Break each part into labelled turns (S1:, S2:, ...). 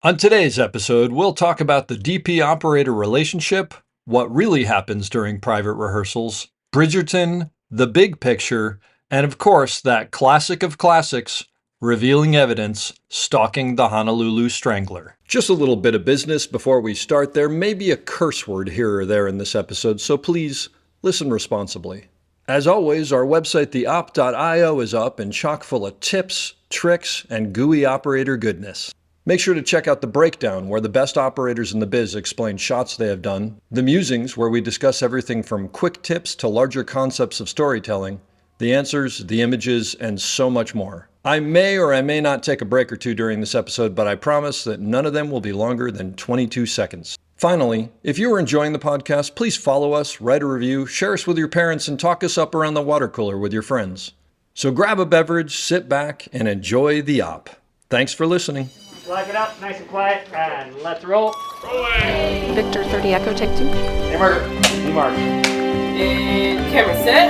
S1: On today's episode, we'll talk about the DP-operator relationship, what really happens during private rehearsals, Bridgerton, the big picture, and of course, that classic of classics, revealing evidence, stalking the Honolulu Strangler. Just a little bit of business before we start. There may be a curse word here or there in this episode, so please listen responsibly. As always, our website, theop.io, is up and chock full of tips, tricks, and gooey operator goodness. Make sure to check out The Breakdown, where the best operators in the biz explain shots they have done, The Musings, where we discuss everything from quick tips to larger concepts of storytelling, the answers, the images, and so much more. I may or I may not take a break or two during this episode, but I promise that none of them will be longer than 22 seconds. Finally, if you are enjoying the podcast, please follow us, write a review, share us with your parents, and talk us up around the water cooler with your friends. So grab a beverage, sit back, and enjoy the op. Thanks for listening.
S2: Lock it up, nice and quiet, and let's roll.
S3: Rolling. Victor 30 Echo, take 2.
S2: Hey, Margaret. Hey, Mark.
S4: And camera set.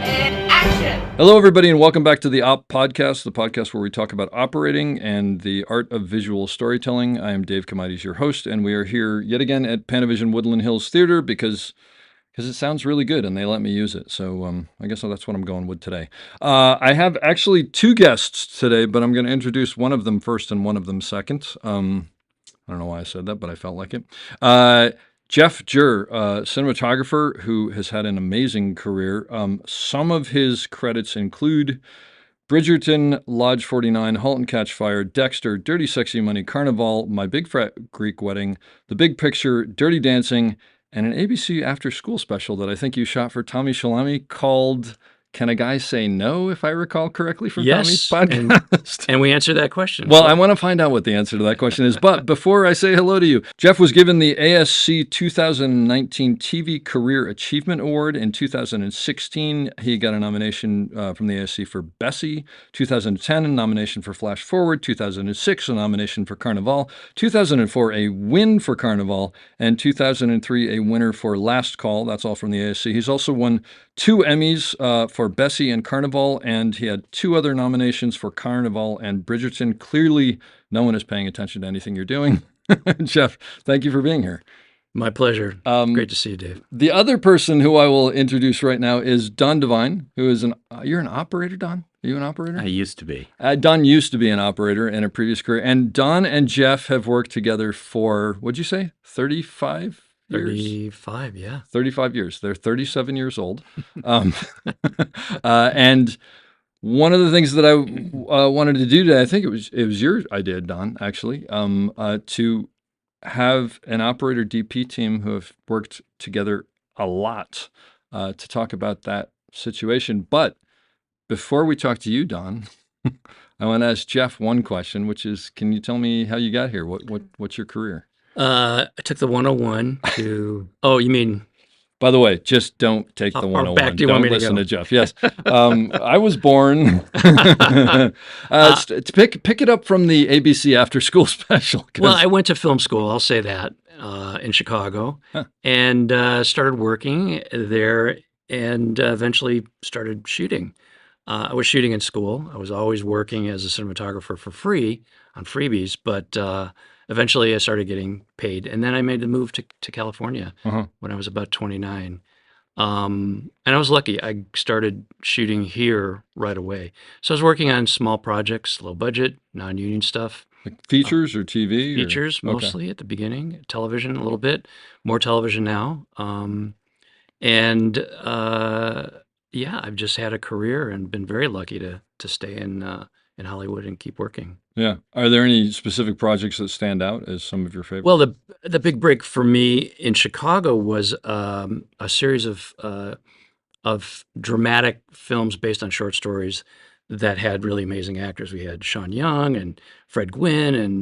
S4: And action.
S1: Hello, everybody, and welcome back to the Op Podcast, the podcast where we talk about operating and the art of visual storytelling. I am Dave Kamaitis, your host, and we are here yet again at Panavision Woodland Hills Theater because it sounds really good and they let me use it. So I guess that's what I'm going with today. I have actually two guests today, but I'm going to introduce one of them first and one of them second. I don't know why I said that, but I felt like it. Jeff Jur, cinematographer who has had an amazing career. Some of his credits include Bridgerton, Lodge 49, Halt and Catch Fire, Dexter, Dirty Sexy Money, Carnival, My Big Fat Greek Wedding, The Big Picture, Dirty Dancing, and an ABC after-school special that I think you shot for Tommy Shalami called Can a Guy Say No, if I recall correctly from Tommy's podcast?
S5: And we answered that question.
S1: Well, I want to find out what the answer to that question is. But before I say hello to you, Jeff was given the ASC 2019 TV Career Achievement Award. In 2016, he got a nomination from the ASC for Bessie. 2010, a nomination for Flash Forward. 2006, a nomination for Carnival. 2004, a win for Carnival. And 2003, a winner for Last Call. That's all from the ASC. He's also won 2 Emmys for Bessie and Carnival, and he had 2 other nominations for Carnival and Bridgerton. Clearly, no one is paying attention to anything you're doing. Jeff, thank you for being here.
S5: My pleasure. Great to see you, Dave.
S1: The other person who I will introduce right now is Don Devine, who is you're an operator, Don? Are you an operator?
S6: I used to be.
S1: Don used to be an operator in a previous career, and Don and Jeff have worked together for, what'd you say, 35 years?
S5: 35, yeah.
S1: 35 years. They're 37 years old. And one of the things that I wanted to do today, I think it was your idea, Don, actually, to have an operator DP team who have worked together a lot to talk about that situation. But before we talk to you, Don, I want to ask Jeff one question, which is, can you tell me how you got here? What's your career?
S5: I took the 101 to, oh, you mean?
S1: By the way, just don't take the 101.
S5: Back do you
S1: don't
S5: want me
S1: listen
S5: to
S1: to Jeff. Yes. I was born to pick it up from the ABC after school special.
S5: Well, I went to film school, I'll say that, in Chicago, and started working there and eventually started shooting. I was shooting in school. I was always working as a cinematographer for free on freebies, but eventually I started getting paid. And then I made the move to California when I was about 29. And I was lucky. I started shooting here right away. So I was working on small projects, low budget, non-union stuff.
S1: Like features or TV?
S5: Features mostly at the beginning, television a little bit, more television now. Yeah, I've just had a career and been very lucky to stay in Hollywood and keep working.
S1: Yeah. Are there any specific projects that stand out as some of your favorites?
S5: Well, the big break for me in Chicago was a series of dramatic films based on short stories that had really amazing actors. We had Sean Young and Fred Gwynne and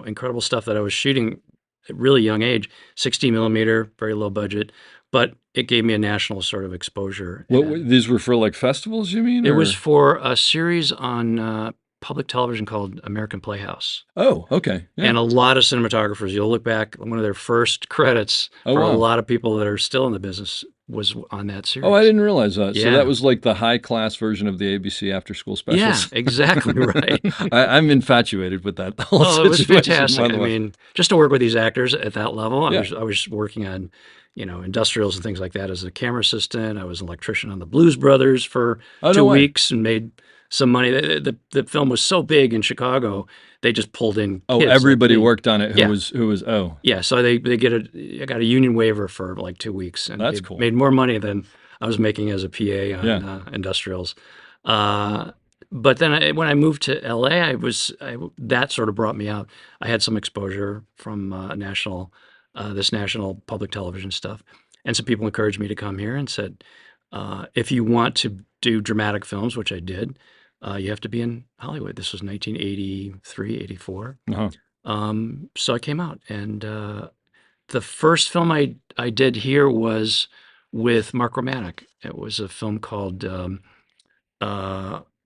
S5: incredible stuff that I was shooting at a really young age, 16 millimeter, very low budget, but it gave me a national sort of exposure.
S1: These were for like festivals, you mean?
S5: It was for a series on public television called American Playhouse.
S1: Oh, okay. Yeah.
S5: And a lot of cinematographers, you'll look back, one of their first credits
S1: Oh,
S5: for a
S1: wow.
S5: lot of people that are still in the business was on that series.
S1: Oh, I didn't realize that. So
S5: Yeah.
S1: that was like the high class version of the ABC after school
S5: Yeah,
S1: specials.
S5: exactly right.
S1: I'm infatuated with that whole
S5: Oh, it was
S1: situation,
S5: fantastic.
S1: by
S5: I
S1: the way.
S5: mean, just to work with these actors at that level,
S1: Yeah.
S5: I was working on, industrials and things like that as a camera assistant. I was an electrician on the Blues Brothers for
S1: Oh,
S5: 2
S1: no way.
S5: weeks and made some money. The film was so big in Chicago, they just pulled in
S1: Oh,
S5: kids like
S1: everybody
S5: me.
S1: worked on it
S5: Yeah.
S1: who was oh.
S5: Yeah, so I got a union waiver for like 2 weeks, and
S1: That's
S5: they
S1: cool.
S5: made more money than I was making as a PA on
S1: Yeah.
S5: industrials. But then when I moved to LA, that sort of brought me out. I had some exposure from this national public television stuff, and some people encouraged me to come here and said, if you want to do dramatic films, which I did, you have to be in Hollywood. This was 1983, 84.
S1: Uh-huh.
S5: So I came out, and the first film I did here was with Mark Romanek. It was a film called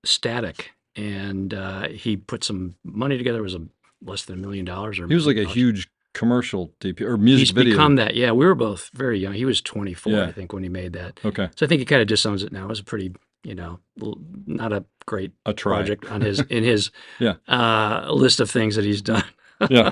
S5: Static, and he put some money together. It was less than $1 million. Or
S1: He was like a
S5: $1 million.
S1: huge commercial DP or music
S5: He's
S1: video.
S5: become that. Yeah, we were both very young. He was 24,
S1: Yeah.
S5: I think, when he made that.
S1: Okay.
S5: So I think he kind of disowns it now. It was a pretty, not a great
S1: A try.
S5: project on in his
S1: Yeah.
S5: list of things that he's done.
S1: Yeah.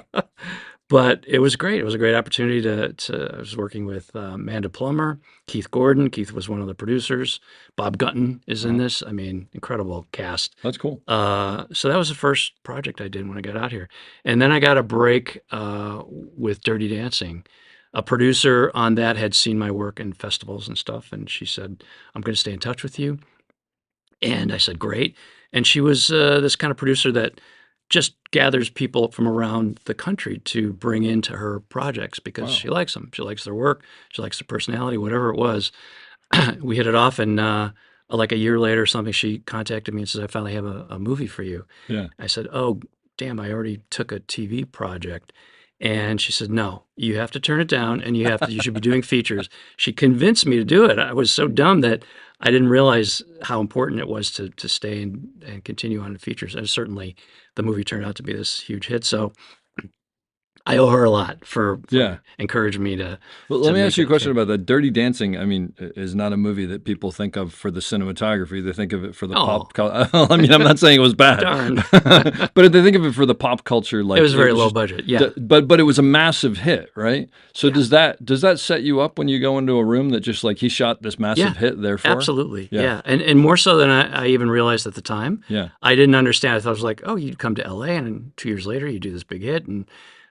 S5: But it was great. It was a great opportunity I was working with Amanda Plummer, Keith Gordon. Keith was one of the producers. Bob Gunton is in this. I mean, incredible cast.
S1: That's cool.
S5: So that was the first project I did when I got out here. And then I got a break with Dirty Dancing. A producer on that had seen my work in festivals and stuff, and she said, I'm going to stay in touch with you. And I said, great. And she was this kind of producer that just gathers people from around the country to bring into her projects because she likes them. She likes their work. She likes their personality, whatever it was. We hit it off, and like a year later or something, she contacted me and says, I finally have a movie for you.
S1: Yeah.
S5: I said, oh, damn, I already took a TV project. And she said, no, you have to turn it down, and you should be doing features. She convinced me to do it. I was so dumb that I didn't realize how important it was to stay and continue on in features. And certainly the movie turned out to be this huge hit. So I owe her a lot for encouraging me to.
S1: Well, let me
S5: make
S1: ask you a
S5: it
S1: question
S5: fit.
S1: about that. Dirty Dancing, I mean, is not a movie that people think of for the cinematography. They think of it for the pop culture. I mean, I'm not saying it was bad.
S5: Darn.
S1: But they think of it for the pop culture. Like
S5: It was very low
S1: just-
S5: budget. Yeah.
S1: But it was a massive hit, right? So does that set you up when you go into a room that just like he shot this massive hit, therefore?
S5: Absolutely.
S1: Yeah.
S5: Yeah. And more so than I even realized at the time.
S1: Yeah.
S5: I didn't understand. I thought it was like, oh, you'd come to LA and 2 years later you do this big hit, and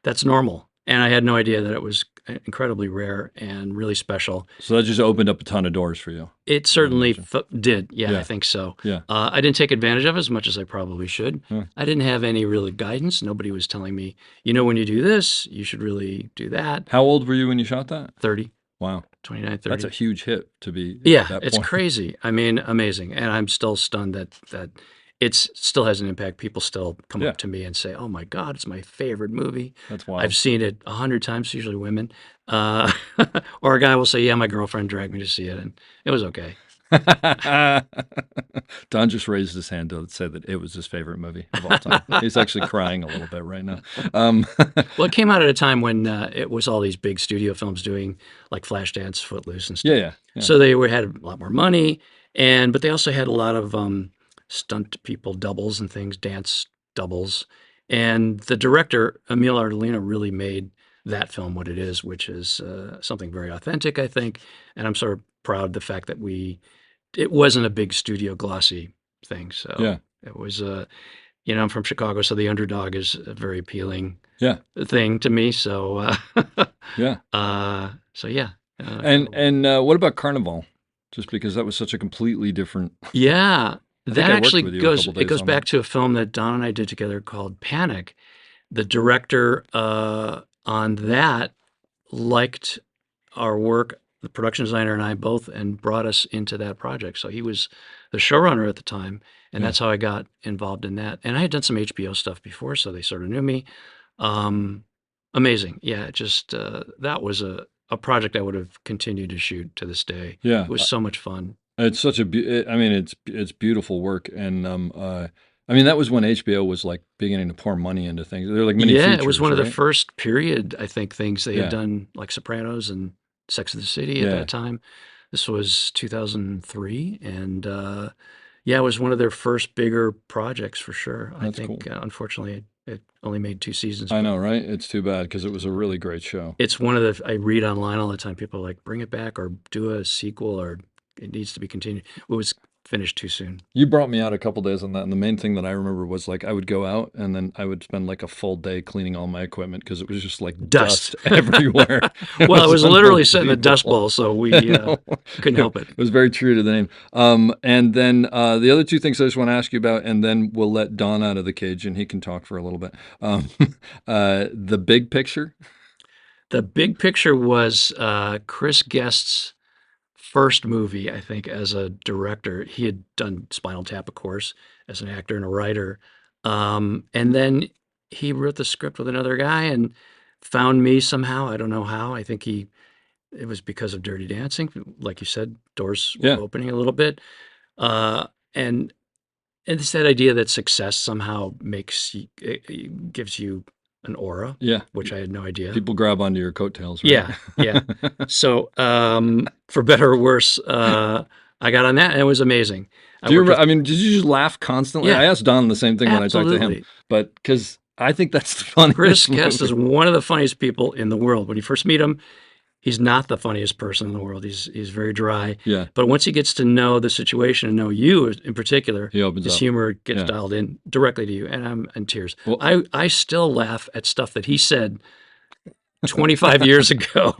S5: that's normal. And I had no idea that it was incredibly rare and really special.
S1: So that just opened up a ton of doors for you.
S5: It certainly did. Yeah,
S1: Yeah.
S5: I think so.
S1: Yeah.
S5: I didn't take advantage of it as much as I probably should.
S1: Yeah.
S5: I didn't have any really guidance. Nobody was telling me, when you do this, you should really do that.
S1: How old were you when you shot that?
S5: 30,
S1: Wow.
S5: 29, 30.
S1: That's a huge hit to be at
S5: Yeah,
S1: that
S5: it's
S1: point.
S5: crazy. I mean, amazing. And I'm still stunned that it still has an impact. People still come up to me and say, oh my God, it's my favorite movie.
S1: That's wild.
S5: I've seen it 100 times, usually women. Or a guy will say, yeah, my girlfriend dragged me to see it, and it was okay.
S1: Don just raised his hand to say that it was his favorite movie of all time. He's actually crying a little bit right now.
S5: Well, it came out at a time when it was all these big studio films doing like Flashdance, Footloose, and stuff.
S1: Yeah.
S5: So they had a lot more money, but they also had a lot of stunt people, doubles and things, dance doubles. And the director, Emil Ardolino, really made that film what it is, which is something very authentic, I think. And I'm sort of proud of the fact that it wasn't a big studio glossy thing. So it was, I'm from Chicago, so the underdog is a very appealing thing to me. So,
S1: Yeah. And what about Carnival? Just because that was such a completely different.
S5: Yeah. That
S1: I worked
S5: actually
S1: with you a
S5: goes
S1: couple days
S5: goes
S1: on
S5: back
S1: that.
S5: to a film that Don and I did together called Panic. The director on that liked our work, the production designer and I both, and brought us into that project. So he was the showrunner at the time, and that's how I got involved in that. And I had done some HBO stuff before, so they sort of knew me. Amazing. Yeah, just that was a project I would have continued to shoot to this day.
S1: Yeah.
S5: It was so much fun.
S1: It's such a, I mean, it's beautiful work, and I mean, that was when HBO was like beginning to pour money into things. They're like mini
S5: Yeah,
S1: features,
S5: it was one of the
S1: right?
S5: first period, I think, things they
S1: Yeah.
S5: had done, like Sopranos and Sex of the City at
S1: Yeah.
S5: that time. This was 2003, and yeah, it was one of their first bigger projects for sure. I
S1: That's
S5: think,
S1: cool.
S5: unfortunately, it only made 2 seasons,
S1: I
S5: but
S1: know, right? It's too bad because it was a really great show.
S5: it's one of the I read online all the time. People are like, bring it back or do a sequel or it needs to be continued. It was finished too soon.
S1: You brought me out a couple days on that, and the main thing that I remember was like I would go out and then I would spend like a full day cleaning all my equipment because it was just like
S5: Dust.
S1: dust everywhere.
S5: Well, it was literally set in the Dust
S1: unbelievable.
S5: Bowl, so
S1: I
S5: we
S1: know.
S5: couldn't help it.
S1: It was very true to the name. And then the other two things I just want to ask you about, and then we'll let Don out of the cage and he can talk for a little bit. The big picture.
S5: The Big Picture was Chris Guest's first movie, I think, as a director. He had done Spinal Tap, of course, as an actor and a writer. And then he wrote the script with another guy and found me somehow. I don't know how. I think it was because of Dirty Dancing. Like you said, doors were
S1: Yeah.
S5: opening a little bit. Uh, and it's that idea that success somehow it gives you an aura,
S1: Yeah.
S5: which I had no idea.
S1: People grab onto your coattails, right?
S5: Yeah, yeah. So, for better or worse, I got on that and it was amazing. I
S1: Do you?
S5: worked with,
S1: I mean, did you just laugh constantly?
S5: yeah,
S1: I asked Don the same thing when I talked to him,
S5: absolutely.
S1: but because I think that's the
S5: Chris
S1: funniest
S5: Guest is
S1: movie.
S5: one of the funniest people in the world. When you first meet him, he's not the funniest person in the world. He's very dry.
S1: Yeah,
S5: But once he gets to know the situation and know you in particular,
S1: he opens
S5: his
S1: up.
S5: humor gets
S1: Yeah.
S5: dialed in directly to you, and I'm in tears.
S1: Well,
S5: I still laugh at stuff that he said 25 years ago.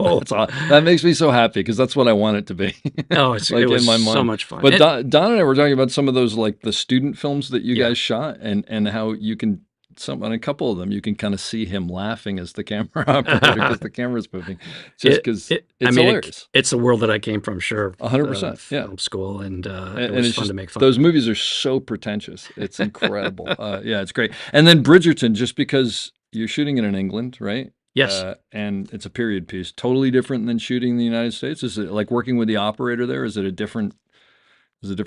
S1: that makes me so happy because that's what I want it to be.
S5: Oh,
S1: Like
S5: it was
S1: in my
S5: so
S1: mind.
S5: much fun.
S1: But
S5: And-
S1: Don and I were talking about some of those like the student films that you
S5: yeah.
S1: guys shot and how you can on a couple of them you can kind of see him laughing as the camera operator because the camera's moving just because
S5: I
S1: it's
S5: mean,
S1: hilarious.
S5: it's the world that I came from, sure.
S1: 100%. Yeah.
S5: Film school, and it
S1: And
S5: was
S1: it's
S5: fun
S1: just
S5: to make fun.
S1: those movies are so pretentious. It's incredible. Yeah, it's great. And then Bridgerton, just because you're shooting it in England, right?
S5: Yes.
S1: And it's a period piece, totally different than shooting in the United States. Is it like working with the operator there? Is it a different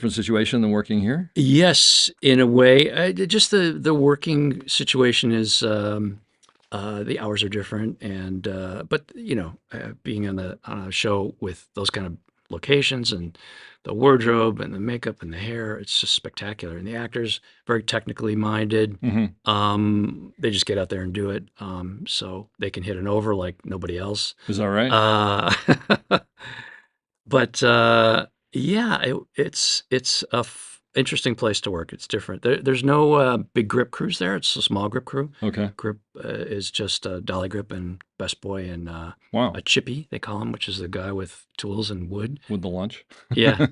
S1: situation than working here?
S5: Yes, in a way. Just the working situation is the hours are different, and but being on a show with those kind of locations and the wardrobe and the makeup and the hair, it's just spectacular. And the actors very technically minded. They just get out there and do it, so they can hit an over like nobody else.
S1: Is that right?
S5: But yeah, it's a interesting place to work. It's different. There's no big grip crews there. It's a small grip crew.
S1: Okay.
S5: Grip is just Dolly Grip and Best Boy and
S1: Wow.
S5: a chippy, they call him, which is the guy with tools and wood.
S1: With the lunch.
S5: Yeah.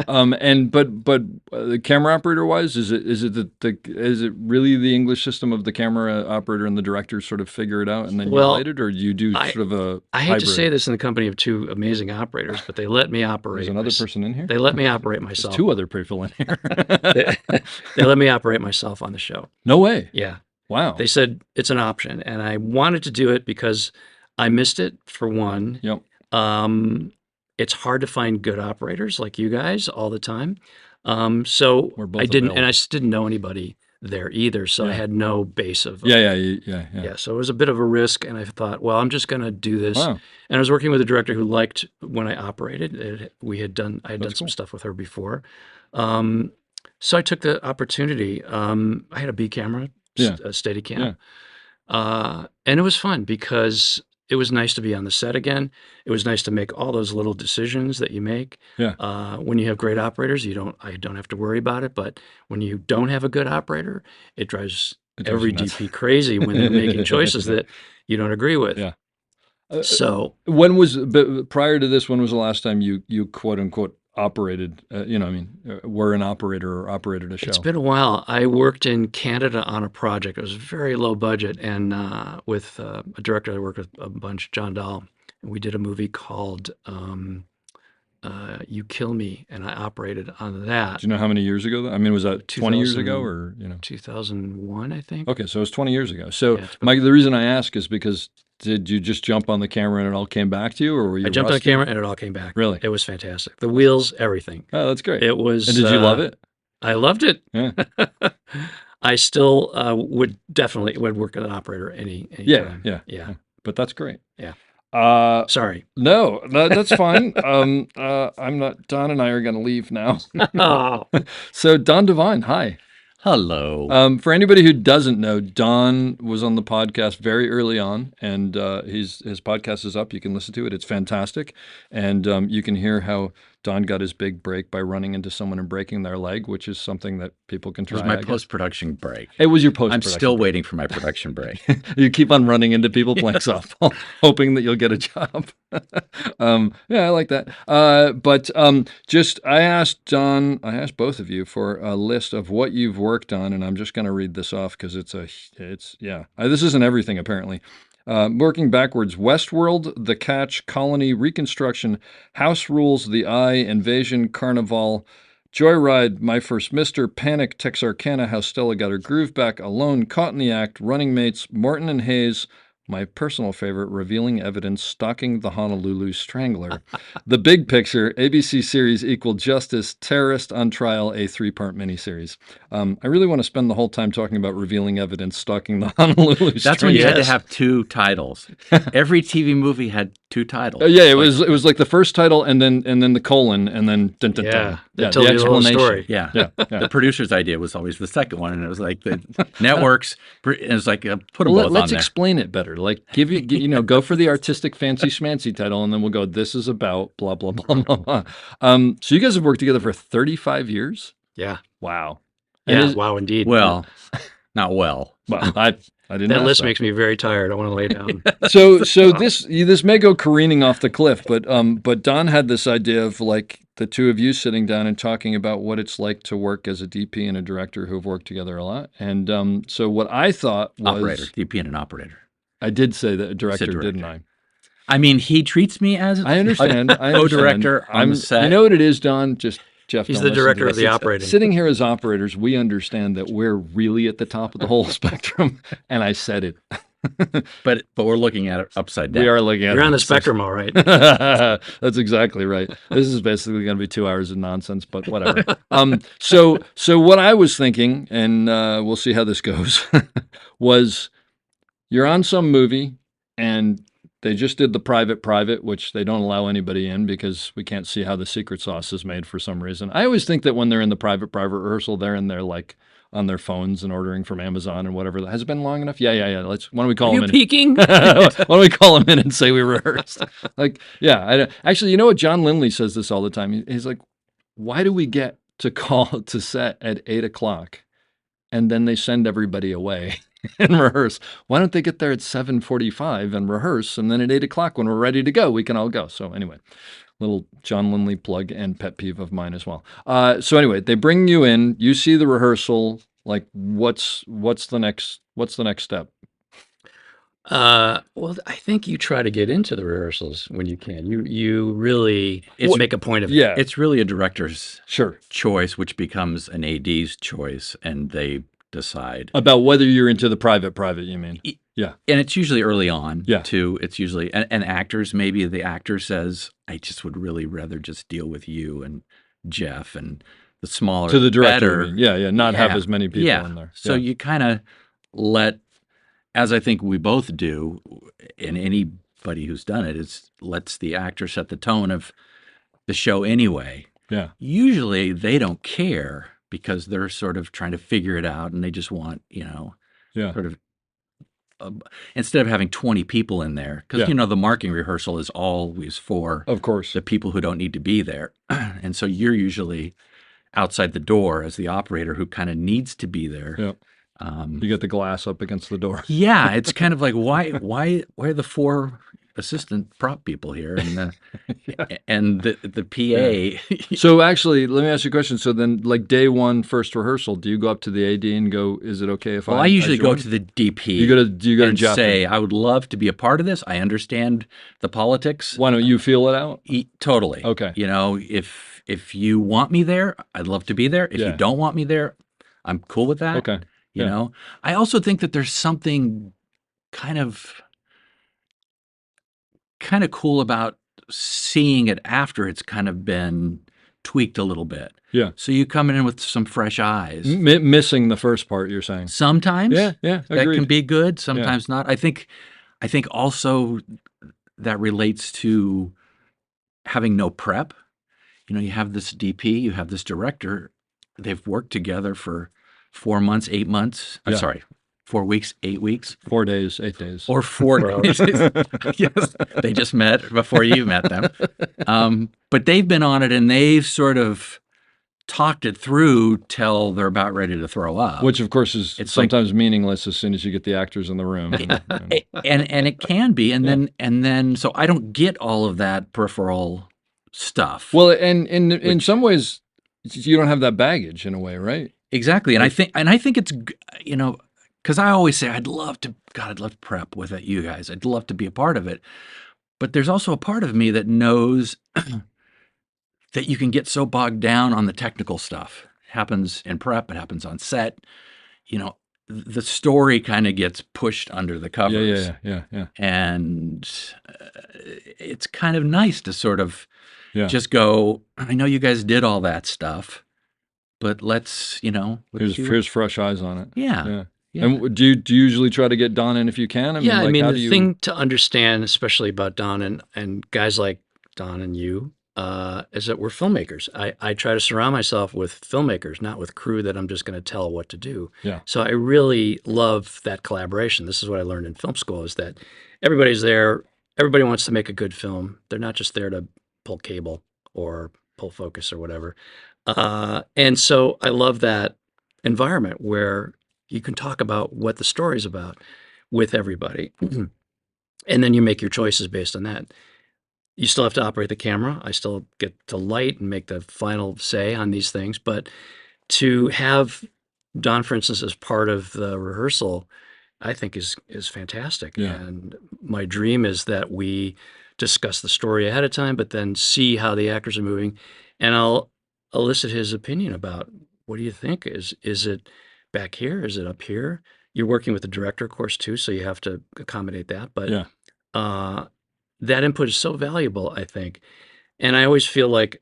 S1: And but the camera operator wise, is it is it really the English system of the camera operator and the director sort of figure it out and then you
S5: Well,
S1: light it, or do you do
S5: I-
S1: sort of a
S5: I hate
S1: hybrid?
S5: to say this in the company of two amazing operators, but they let me operate.
S1: There's another person in here.
S5: They let me operate
S1: There's
S5: myself.
S1: two other people in here.
S5: They let me operate myself on the show.
S1: No way.
S5: Yeah.
S1: Wow.
S5: They said it's an option, and I wanted to do it because I missed it for one.
S1: Yep.
S5: It's hard to find good operators like you guys all the time. So
S1: We're both
S5: I didn't, and
S1: available.
S5: I just didn't know anybody there either. So I
S1: Yeah.
S5: had no base of
S1: Yeah.
S5: So it was a bit of a risk, and I thought, well, I'm just going to do this.
S1: Wow.
S5: And I was working with a director who liked when I operated. I had done
S1: That's
S5: some
S1: cool.
S5: stuff with her before. So I took the opportunity. I had a B camera,
S1: Yeah.
S5: a Steadicam, and it was fun because it was nice to be on the set again. It was nice to make all those little decisions that you make.
S1: Yeah.
S5: When you have great operators, I don't have to worry about it. But when you don't have a good operator, it drives every
S1: you nuts.
S5: DP crazy when they're making choices that you don't agree with.
S1: Yeah.
S5: So
S1: But prior to this, when was the last time you quote unquote operated? Were an operator or operated a show?
S5: it's been a while. I worked in Canada on a project. It was very low budget, and with a director I worked with a bunch, John Dahl, and we did a movie called "You Kill Me," and I operated on that.
S1: Do you know how many years ago? I mean, was that 20 years
S5: 2000
S1: ago, or
S5: 2001, I think.
S1: Okay, so it was 20 years ago. So,
S5: Yeah, it's been-
S1: the reason I ask is because did you just jump on the camera and it all came back to you, or were you
S5: I jumped on the
S1: rusty?
S5: camera, and it all came back.
S1: Really?
S5: It was fantastic. The wheels, everything.
S1: Oh, that's great.
S5: It was.
S1: And did you love it?
S5: I loved it.
S1: Yeah.
S5: I still would work as an operator any time. Yeah.
S1: But that's great.
S5: Yeah.
S1: Sorry.
S5: Sorry.
S1: No, that's fine. I'm not. Don and I are going to leave now.
S5: Oh,
S1: So, Don Devine, hi.
S6: Hello.
S1: For anybody who doesn't know, Don was on the podcast very early on, and his podcast is up. You can listen to it; it's fantastic, and you can hear how Don got his big break by running into someone and breaking their leg, which is something that people can
S6: It
S1: try.
S6: was my
S1: I guess.
S6: post-production break.
S1: It was your
S6: I'm
S1: post-production.
S6: still waiting for my production break.
S1: You keep on running into people playing softball, hoping that you'll get a job. Yeah, I like that. I asked both of you for a list of what you've worked on, and I'm just going to read this off because this isn't everything apparently. Working backwards: Westworld, The Catch, Colony, Reconstruction, House Rules, The Eye, Invasion, Carnival, Joyride, My First Mister, Panic, Texarkana, How Stella Got Her Groove Back, Alone, Caught in the Act, Running Mates, Morton and Hayes, my personal favorite, Revealing Evidence, Stalking the Honolulu Strangler, The Big Picture, ABC series Equal Justice, Terrorist on Trial, a 3-part miniseries. I really want to spend the whole time talking about Revealing Evidence, Stalking the Honolulu Strangler.
S6: That's when you had to have 2 titles. Every TV movie had 2 titles.
S1: It was like the first title and then the colon and then dun, dun, dun.
S5: They tell you the whole story.
S6: Yeah.
S1: Yeah.
S6: The producer's idea was always the second one, and it was like the networks. And it was like put them both on there.
S1: Let's explain it better. Like go for the artistic fancy schmancy title, and then we'll go. This is about blah blah blah blah blah. So you guys have worked together for 35 years.
S5: Yeah.
S1: Wow.
S5: Yeah. Wow, indeed.
S6: Well, not well.
S1: Well, I didn't.
S5: That list makes me very tired. I want to lay down.
S1: So this may go careening off the cliff, but Don had this idea of like the two of you sitting down and talking about what it's like to work as a DP and a director who've worked together a lot. And so what I thought was
S6: Operator, DP and an operator.
S1: I did say that a director, didn't I?
S6: I mean, he treats me as
S1: I understand. I
S6: co-director on the set.
S1: You know what it is, Don? Just Jeff.
S5: He's the director of the operating.
S1: Sitting here as operators, we understand that we're really at the top of the whole spectrum, and I said it.
S6: but we're looking at it upside down.
S1: We are looking at it.
S5: You're on the spectrum, all right.
S1: That's exactly right. This is basically going to be 2 hours of nonsense, but whatever. So what I was thinking, and we'll see how this goes, was you're on some movie, and they just did the private, which they don't allow anybody in because we can't see how the secret sauce is made for some reason. I always think that when they're in the private rehearsal, they're in there like on their phones and ordering from Amazon and whatever. Has it been long enough? Yeah. Why don't we call them in?
S5: Peeking?
S1: Why don't we call them in and say we rehearsed? Actually, you know what? John Lindley says this all the time. He's like, why do we get to call to set at 8:00 and then they send everybody away and rehearse? Why don't they get there at 7:45 and rehearse, and then at 8:00 when we're ready to go, we can all go? So anyway, little John Lindley plug and pet peeve of mine as well. So anyway, they bring you in, you see the rehearsal. Like, what's the next step?
S5: Well, I think you try to get into the rehearsals when you can. You really make a point of it.
S1: Yeah,
S6: It's really a director's
S1: sure
S6: choice, which becomes an AD's choice, and they decide
S1: about whether you're into the private. You mean? Yeah,
S6: and it's usually early on.
S1: Yeah,
S6: too. It's usually and actors. Maybe the actor says, "I just would really rather just deal with you and Jeff and the smaller
S1: to the director.
S6: better."
S1: Not have as many people in there.
S6: So you kind of let, as I think we both do, and anybody who's done it, is lets the actor set the tone of the show anyway.
S1: Yeah.
S6: Usually they don't care because they're sort of trying to figure it out, and they just want, sort of, instead of having 20 people in there, because, the marking rehearsal is always for,
S1: of course,
S6: the people who don't need to be there. And so you're usually outside the door as the operator who kind of needs to be there.
S1: Yeah. You get the glass up against the door.
S6: Yeah, it's kind of like, why are the 4 assistant prop people here and the PA?
S1: Yeah. So actually, let me ask you a question. So then, like day one, first rehearsal, do you go up to the AD and go, "Is it okay if
S6: I usually go to the DP.
S1: You go to
S6: say, "I would love to be a part of this. I understand the politics.
S1: Why don't you feel it out?"
S6: Totally.
S1: Okay.
S6: If you want me there, I'd love to be there. If you don't want me there, I'm cool with that.
S1: Okay.
S6: You know, I also think that there's something kind of cool about seeing it after it's kind of been tweaked a little bit.
S1: Yeah.
S6: So you come in with some fresh eyes.
S1: Missing the first part, you're saying.
S6: Sometimes
S1: Yeah,
S6: that
S1: agreed.
S6: can be good, sometimes not. I think also that relates to having no prep. You have this DP, you have this director, they've worked together for 4 months, 8 months. I'm
S1: Yeah.
S6: sorry, 4 weeks, 8 weeks.
S1: 4 days, 8 days.
S6: Or 4 days. Yes, they just met before you met them. But they've been on it and they've sort of talked it through till they're about ready to throw up.
S1: Which, of course, is
S6: It's
S1: sometimes meaningless as soon as you get the actors in the room.
S6: and it can be. And then so I don't get all of that peripheral stuff.
S1: Well, and in some ways, you don't have that baggage in a way, right?
S6: Exactly. And I think it's, because I always say I'd love to prep with you guys. I'd love to be a part of it. But there's also a part of me that knows that you can get so bogged down on the technical stuff. It happens in prep, it happens on set. The story kind of gets pushed under the covers.
S1: Yeah.
S6: And it's kind of nice to sort of
S1: just
S6: go, I know you guys did all that stuff, but let's
S1: here's fresh eyes on it.
S6: Yeah.
S1: And do you usually try to get Don in if you can?
S5: The thing to understand, especially about Don and guys like Don and you, is that we're filmmakers. I try to surround myself with filmmakers, not with crew that I'm just going to tell what to do.
S1: Yeah.
S5: So I really love that collaboration. This is what I learned in film school, is that everybody's there. Everybody wants to make a good film. They're not just there to pull cable or pull focus or whatever. And so I love that environment where you can talk about what the story's about with everybody. And then you make your choices based on that. You still have to operate the camera. I still get to light and make the final say on these things. But to have Don, for instance, as part of the rehearsal, I think is fantastic.
S1: Yeah.
S5: And my dream is that we discuss the story ahead of time, but then see how the actors are moving. And I'll elicit his opinion about, what do you think? Is it back here? Is it up here? You're working with the director, of course, too, so you have to accommodate that. But that input is so valuable, I think. And I always feel like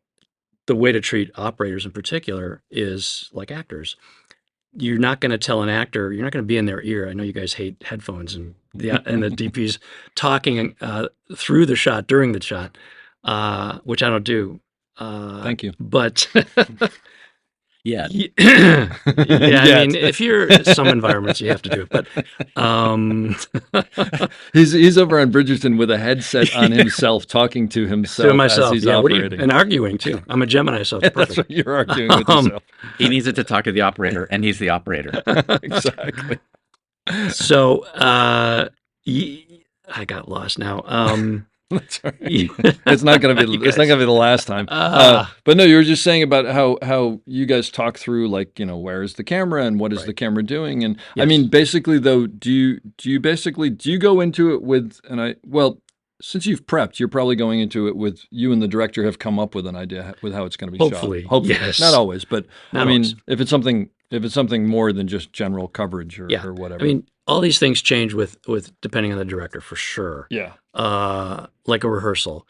S5: the way to treat operators in particular is like actors. You're not going to tell an actor, you're not going to be in their ear. I know you guys hate headphones and the DPs talking through the shot, during the shot, which I don't do.
S1: Thank you.
S5: But
S6: yeah.
S5: I mean, if you're in some environments, you have to do it. But
S1: he's over on Bridgerton with a headset on himself, talking to himself,
S5: myself.
S1: as he's
S5: Yeah,
S1: operating.
S5: and arguing too. I'm a Gemini, so it's perfect.
S1: That's right. You're arguing with yourself.
S6: He needs it to talk to the operator, and he's the operator.
S1: Exactly.
S5: So I got lost now.
S1: That's all right. It's not going to be the last time. But no, you were just saying about how you guys talk through, like, where is the camera and what is the camera doing? And
S5: Yes.
S1: I mean, basically though, do you go into it with since you've prepped, you're probably going into it with you and the director have come up with an idea with how it's going to be
S5: Hopefully,
S1: shot. Hopefully,
S5: yes.
S1: Not always, but
S5: Not
S1: I mean,
S5: always.
S1: if it's something more than just general coverage or whatever.
S5: I mean, all these things change with depending on the director, for sure.
S1: Yeah.
S5: Like a rehearsal.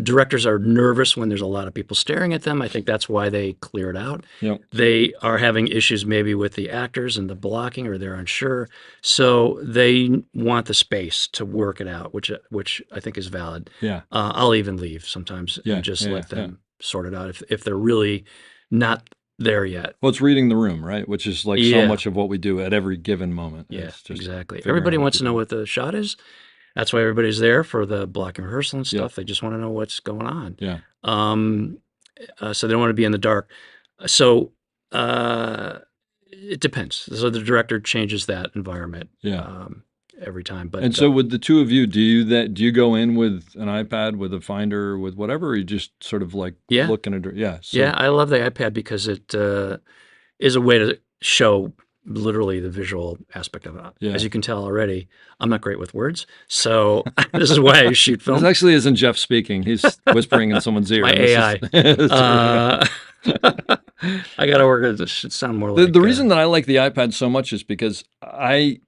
S5: Directors are nervous when there's a lot of people staring at them. I think that's why they clear it out.
S1: Yep.
S5: They are having issues maybe with the actors and the blocking, or they're unsure. So they want the space to work it out, which I think is valid.
S1: Yeah.
S5: I'll even leave sometimes and just let them sort it out if they're really not there yet.
S1: Well, it's reading the room, right? Which is like so much of what we do at every given moment.
S5: Yeah,
S1: It's just
S5: exactly.
S1: figuring
S5: Everybody
S1: out
S5: wants to know what the shot is. That's why everybody's there for the blocking rehearsal and stuff.
S1: Yeah.
S5: They just want to know what's going on.
S1: Yeah.
S5: So they don't want to be in the dark. So it depends. So the director changes that environment every time. But
S1: And so with the two of you, do you go in with an iPad, with a finder, with whatever, or you just sort of like looking at it? Yeah. So,
S5: I love the iPad because it is a way to show literally the visual aspect of it.
S1: Yeah.
S5: As you can tell already, I'm not great with words. So this is why I shoot film.
S1: This actually isn't Jeff speaking. He's whispering in someone's ear.
S5: My AI. I got to work it. This should sound more like...
S1: The reason that I like the iPad so much is because I,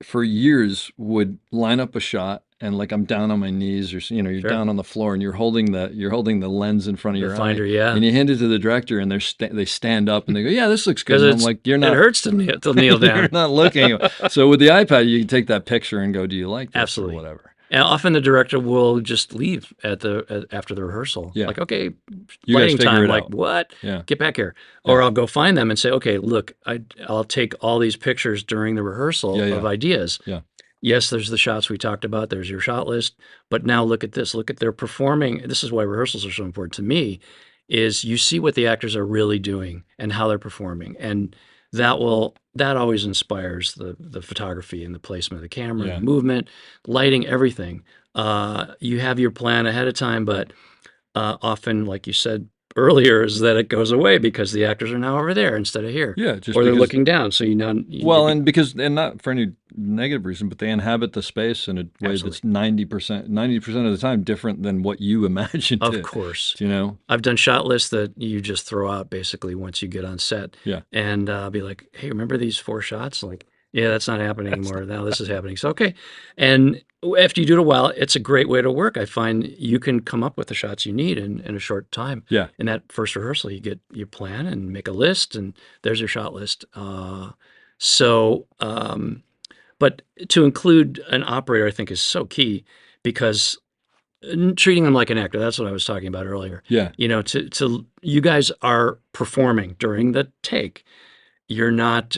S1: for years, would line up a shot and like I'm down on my knees, or you're
S5: Sure.
S1: down on the floor, and you're holding the lens in front of
S5: The
S1: your
S5: finder,
S1: eye,
S5: yeah.
S1: and you hand it to the director, and they stand up and they go, yeah, this looks good.
S5: Because
S1: And I'm like, you're
S5: it
S1: not
S5: hurts to kneel down.
S1: you're not looking. So with the iPad, you can take that picture and go, do you like this
S5: Absolutely.
S1: or whatever.
S5: And often the director will just leave after the rehearsal.
S1: Yeah.
S5: Like, okay,
S1: You guys
S5: lighting
S1: figure
S5: time.
S1: it
S5: Like,
S1: out.
S5: what?
S1: Yeah.
S5: Get back here. Or I'll go find them and say, okay, look, I'll take all these pictures during the rehearsal of ideas.
S1: Yeah.
S5: Yes, there's the shots we talked about. There's your shot list. But now look at this. Look at their performing. This is why rehearsals are so important to me, is you see what the actors are really doing and how they're performing. And that always inspires the photography and the placement of the camera, the movement, lighting, everything. You have your plan ahead of time, but often, like you said earlier, is that it goes away because the actors are now over there instead of here.
S1: Yeah, just
S5: or they're
S1: because
S5: looking down. So
S1: and not for any negative reason, but they inhabit the space in a way that's 90% of the time different than what you imagined.
S5: Of course.
S1: I've
S5: done shot lists that you just throw out basically once you get on set.
S1: Yeah.
S5: And be like, hey, remember these 4 shots? Like, yeah, that's not happening anymore. Now this is happening. So, okay. And after you do it a while, it's a great way to work. I find you can come up with the shots you need in a short time.
S1: Yeah.
S5: In that first rehearsal, you get your plan and make a list, and there's your shot list. But to include an operator, I think, is so key, because treating them like an actor, that's what I was talking about earlier.
S1: Yeah.
S5: To you guys are performing during the take. You're not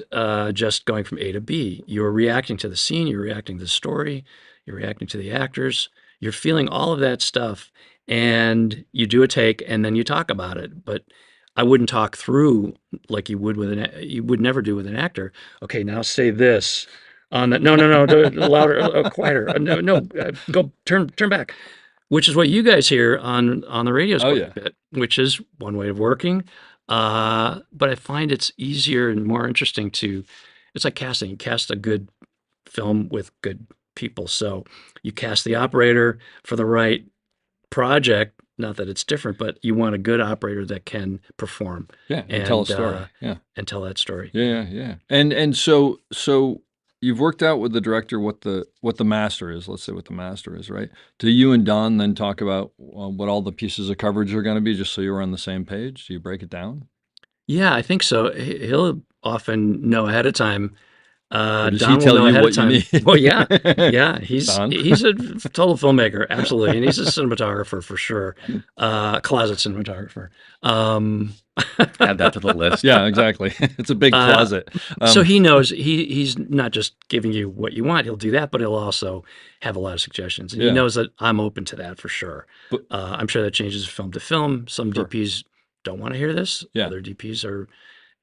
S5: just going from A to B. You're reacting to the scene. You're reacting to the story. You're reacting to the actors. You're feeling all of that stuff, and you do a take, and then you talk about it. But I wouldn't talk through like you would you would never do with an actor. Okay, now say this on that. No, louder, quieter. No, go turn back. Which is what you guys hear on the radios quite a bit, which is one way of working. But I find it's easier and more interesting it's like casting. You cast a good film with good people. So you cast the operator for the right project. Not that it's different, but you want a good operator that can perform.
S1: Yeah, and tell a story.
S5: And tell that story.
S1: Yeah. And so you've worked out with the director what the master is. Let's say what the master is, right? Do you and Don then talk about what all the pieces of coverage are going to be, just so you're on the same page? Do you break it down?
S5: Yeah, I think so. He'll often know ahead of time.
S1: Does
S5: Don
S1: he tell
S5: will know
S1: you
S5: ahead
S1: what
S5: of time.
S1: you need?
S5: Well, yeah. He's
S1: Don?
S5: he's a total filmmaker, absolutely, and he's a cinematographer for sure, closet cinematographer.
S6: Add that to the list.
S1: Yeah, exactly. It's a big closet.
S5: So he knows he's not just giving you what you want. He'll do that, but he'll also have a lot of suggestions, and he knows that I'm open to that for sure.
S1: But,
S5: I'm sure that changes film to film. Some DPs don't want to hear this.
S1: Yeah.
S5: Other DPs are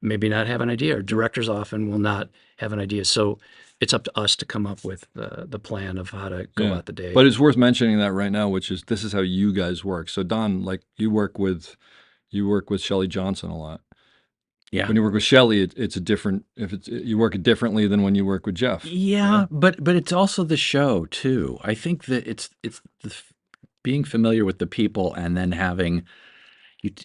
S5: maybe not have an idea, or directors often will not have an idea. So it's up to us to come up with the plan of how to go about the day.
S1: But it's worth mentioning that right now, which is this is how you guys work. So Don, like you work with Shelley Johnson a lot.
S6: Yeah.
S1: When you work with Shelley, it's a different. You work it differently than when you work with Jeff.
S6: Yeah, but it's also the show too. I think that it's being familiar with the people, and then having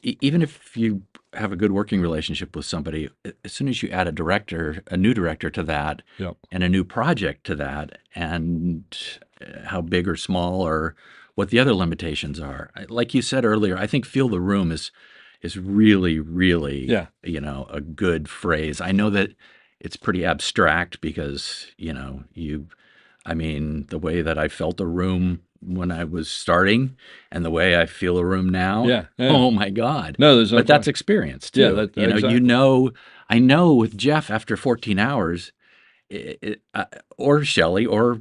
S6: even if you have a good working relationship with somebody, as soon as you add a new director to that, and a new project to that, and how big or small or what the other limitations are. Like you said earlier, I think feel the room is really, really, a good phrase. I know that it's pretty abstract because, the way that I felt a room when I was starting and the way I feel a room now. Oh my God.
S1: No, there's no
S6: But that's experience too.
S1: Exactly.
S6: I know with Jeff after 14 hours, or Shelley, or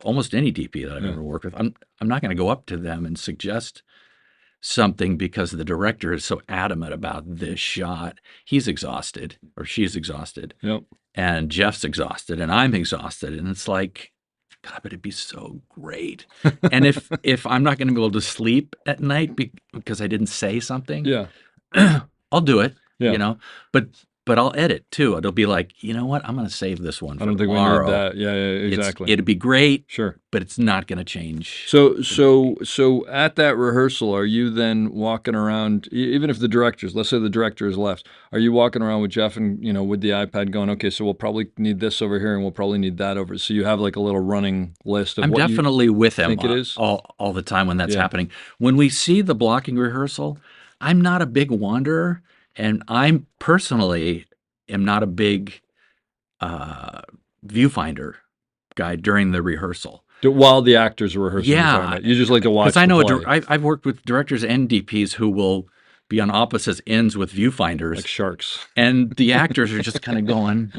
S6: almost any DP that I've ever worked with, I'm not going to go up to them and suggest something because the director is so adamant about this shot. He's exhausted or she's exhausted, and Jeff's exhausted and I'm exhausted, and it's like, God, but it'd be so great. And if I'm not going to be able to sleep at night because I didn't say something, I'll do it. But but I'll edit too. It'll be like, you know what? I'm going to save this one for
S1: I don't think
S6: tomorrow.
S1: we need that. Yeah, exactly.
S6: It'd be great,
S1: Sure.
S6: but it's not going to change.
S1: So at that rehearsal, are you then walking around, even if the directors, let's say the director is left, are you walking around with Jeff and, with the iPad going, okay, so we'll probably need this over here and we'll probably need that over. So you have like a little running list of
S6: I'm
S1: what
S6: definitely with him
S1: think it is?
S6: all the time when that's happening. When we see the blocking rehearsal, I'm not a big wanderer, and I'm personally am not a big viewfinder guy during the rehearsal.
S1: While the actors are rehearsing,
S6: Yeah,
S1: you just like to watch.
S6: Because I know
S1: the play.
S6: I've worked with directors and DPs who will be on opposite ends with viewfinders,
S1: like sharks,
S6: and the actors are just kind of going,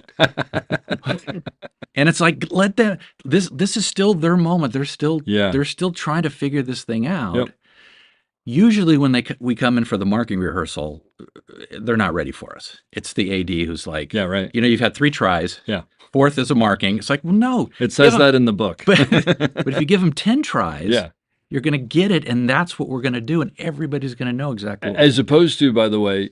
S6: and it's like, let them. This is still their moment. They're still trying to figure this thing out.
S1: Yep.
S6: Usually when we come in for the marking rehearsal, they're not ready for us. It's the AD who's like,
S1: yeah, right.
S6: You've had 3 tries.
S1: Yeah.
S6: 4th is a marking. It's like, well, no.
S1: It says that in the book.
S6: But if you give them 10 tries, you're going to get it, and that's what we're going to do, and everybody's going to know exactly what.
S1: As opposed to, by the way,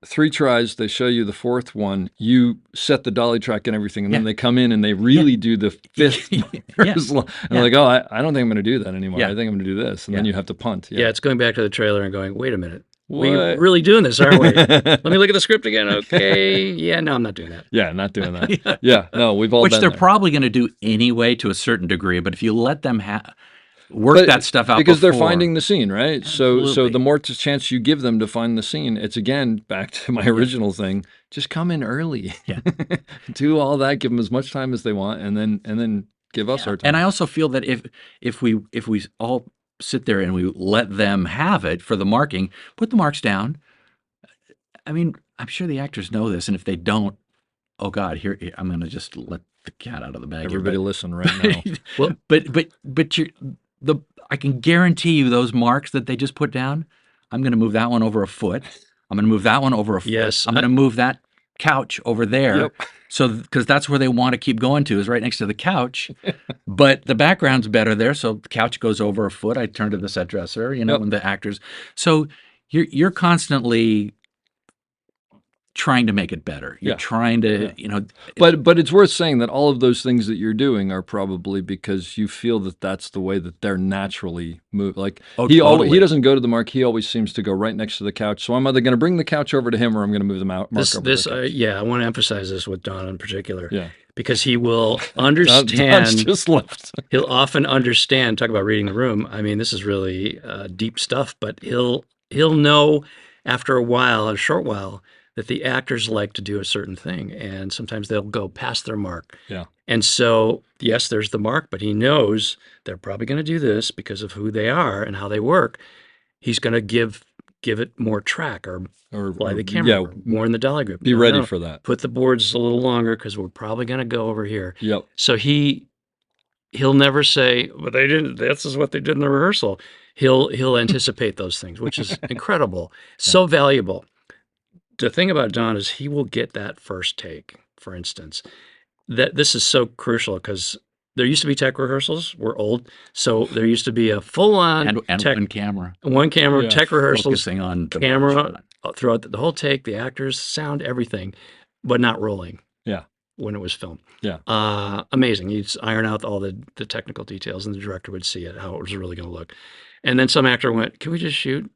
S1: 3 tries, they show you the 4th one, you set the dolly track and everything, and then they come in and they really do the 5th rehearsal. And they're like, oh, I don't think I'm going to do that anymore. I think I'm going to do this. And then you have to punt.
S5: Yeah, it's going back to the trailer and going, wait a minute. We're really doing this, aren't we? Let me look at the script again. Okay. Yeah, no, I'm not doing that.
S1: Yeah, not doing that. Yeah, no, we've all
S6: Which
S1: been
S6: they're
S1: there.
S6: probably going to do anyway to a certain degree, but if you let them work that stuff out
S1: because
S6: before,
S1: they're finding the scene, right?
S6: Absolutely.
S1: So the more chance you give them to find the scene, it's again back to my original thing. Just come in early.
S6: Yeah.
S1: Do all that, give them as much time as they want, and then give us our time.
S6: And I also feel that if we all sit there and we let them have it for the marking, put the marks down. I mean, I'm sure the actors know this, and if they don't, oh God, here I'm going to just let the cat out of the bag.
S1: Everybody listen right now.
S6: Well, but I can guarantee you those marks that they just put down. I'm going to move that one over a foot. I'm going to move that one over a foot.
S5: Yes,
S6: I'm going to move that couch over there.
S1: Yep.
S6: So because that's where they want to keep going to, is right next to the couch. But the background's better there, so the couch goes over a foot. I turn to the set dresser, when the actors. So you're constantly trying to make it better. You're trying to,
S1: But it's worth saying that all of those things that you're doing are probably because you feel that that's the way that they're naturally moved. Like he doesn't go to the mark. He always seems to go right next to the couch. So I'm either going to bring the couch over to him or I'm going to move the mark over to the couch.
S5: I want to emphasize this with Don in particular.
S1: Yeah.
S5: Because he will understand.
S1: Don's just left.
S5: He'll often understand. Talk about reading the room. I mean, this is really deep stuff. But he'll know after a short while, that the actors like to do a certain thing, and sometimes they'll go past their mark.
S1: Yeah.
S5: And so, yes, there's the mark, but he knows they're probably going to do this because of who they are and how they work. He's going to give it more track or fly the camera more in the dolly grip.
S1: Be ready for that.
S5: Put the boards a little longer because we're probably going to go over here.
S1: Yep.
S5: So he'll never say, "Well, they didn't. This is what they did in the rehearsal." He'll anticipate those things, which is incredible, so valuable. The thing about Don is he will get that first take, for instance. That this is so crucial because there used to be tech rehearsals. We're old. So there used to be a full-on
S6: and
S5: tech,
S6: one camera,
S5: tech rehearsals,
S6: focusing on
S5: camera throughout the whole take, the actors, sound, everything, but not rolling.
S1: Yeah.
S5: When it was filmed.
S1: Yeah.
S5: Amazing. You'd iron out all the technical details and the director would see it, how it was really going to look. And then some actor went, can we just shoot?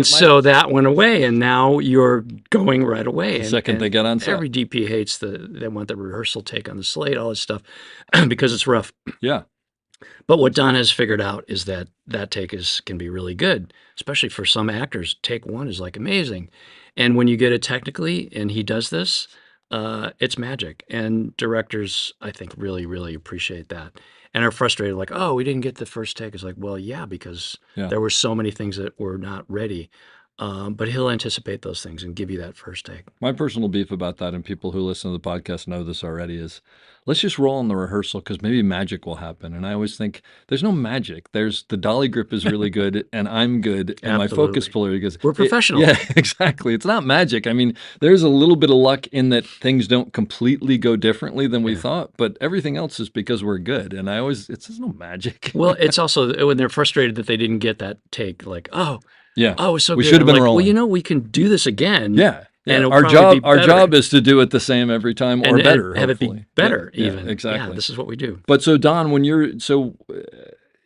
S5: So that went away, and now you're going right away.
S1: The second they get on set.
S5: Every DP hates they want the rehearsal take on the slate, all this stuff, because it's rough.
S1: Yeah.
S5: But what Don has figured out is that take can be really good, especially for some actors. Take 1 is like amazing. And when you get it technically, and he does this, it's magic. And directors, I think, really, really appreciate that. And are frustrated, like, oh, we didn't get the first take. It's like, well, yeah, because there were so many things that were not ready. But he'll anticipate those things and give you that first take.
S1: My personal beef about that, and people who listen to the podcast know this already, is let's just roll in the rehearsal because maybe magic will happen. And I always think there's no magic. There's the dolly grip is really good, and I'm good, and my focus puller because
S5: we're professionals.
S1: Yeah, exactly. It's not magic. I mean, there's a little bit of luck in that things don't completely go differently than we thought, but everything else is because we're good. And it's no magic.
S5: Well, it's also when they're frustrated that they didn't get that take, like, oh.
S1: Yeah.
S5: Oh, it was so
S1: we
S5: good.
S1: should have been
S5: like,
S1: rolling.
S5: Well, we can do this again.
S1: Yeah. Yeah,
S5: it'll
S1: our
S5: probably be
S1: our
S5: better.
S1: job is to do it the same every time or
S5: and
S1: better,
S5: have it
S1: hopefully.
S5: be better
S1: Yeah,
S5: even.
S1: exactly.
S5: Yeah, this is what we do.
S1: But so Don, when are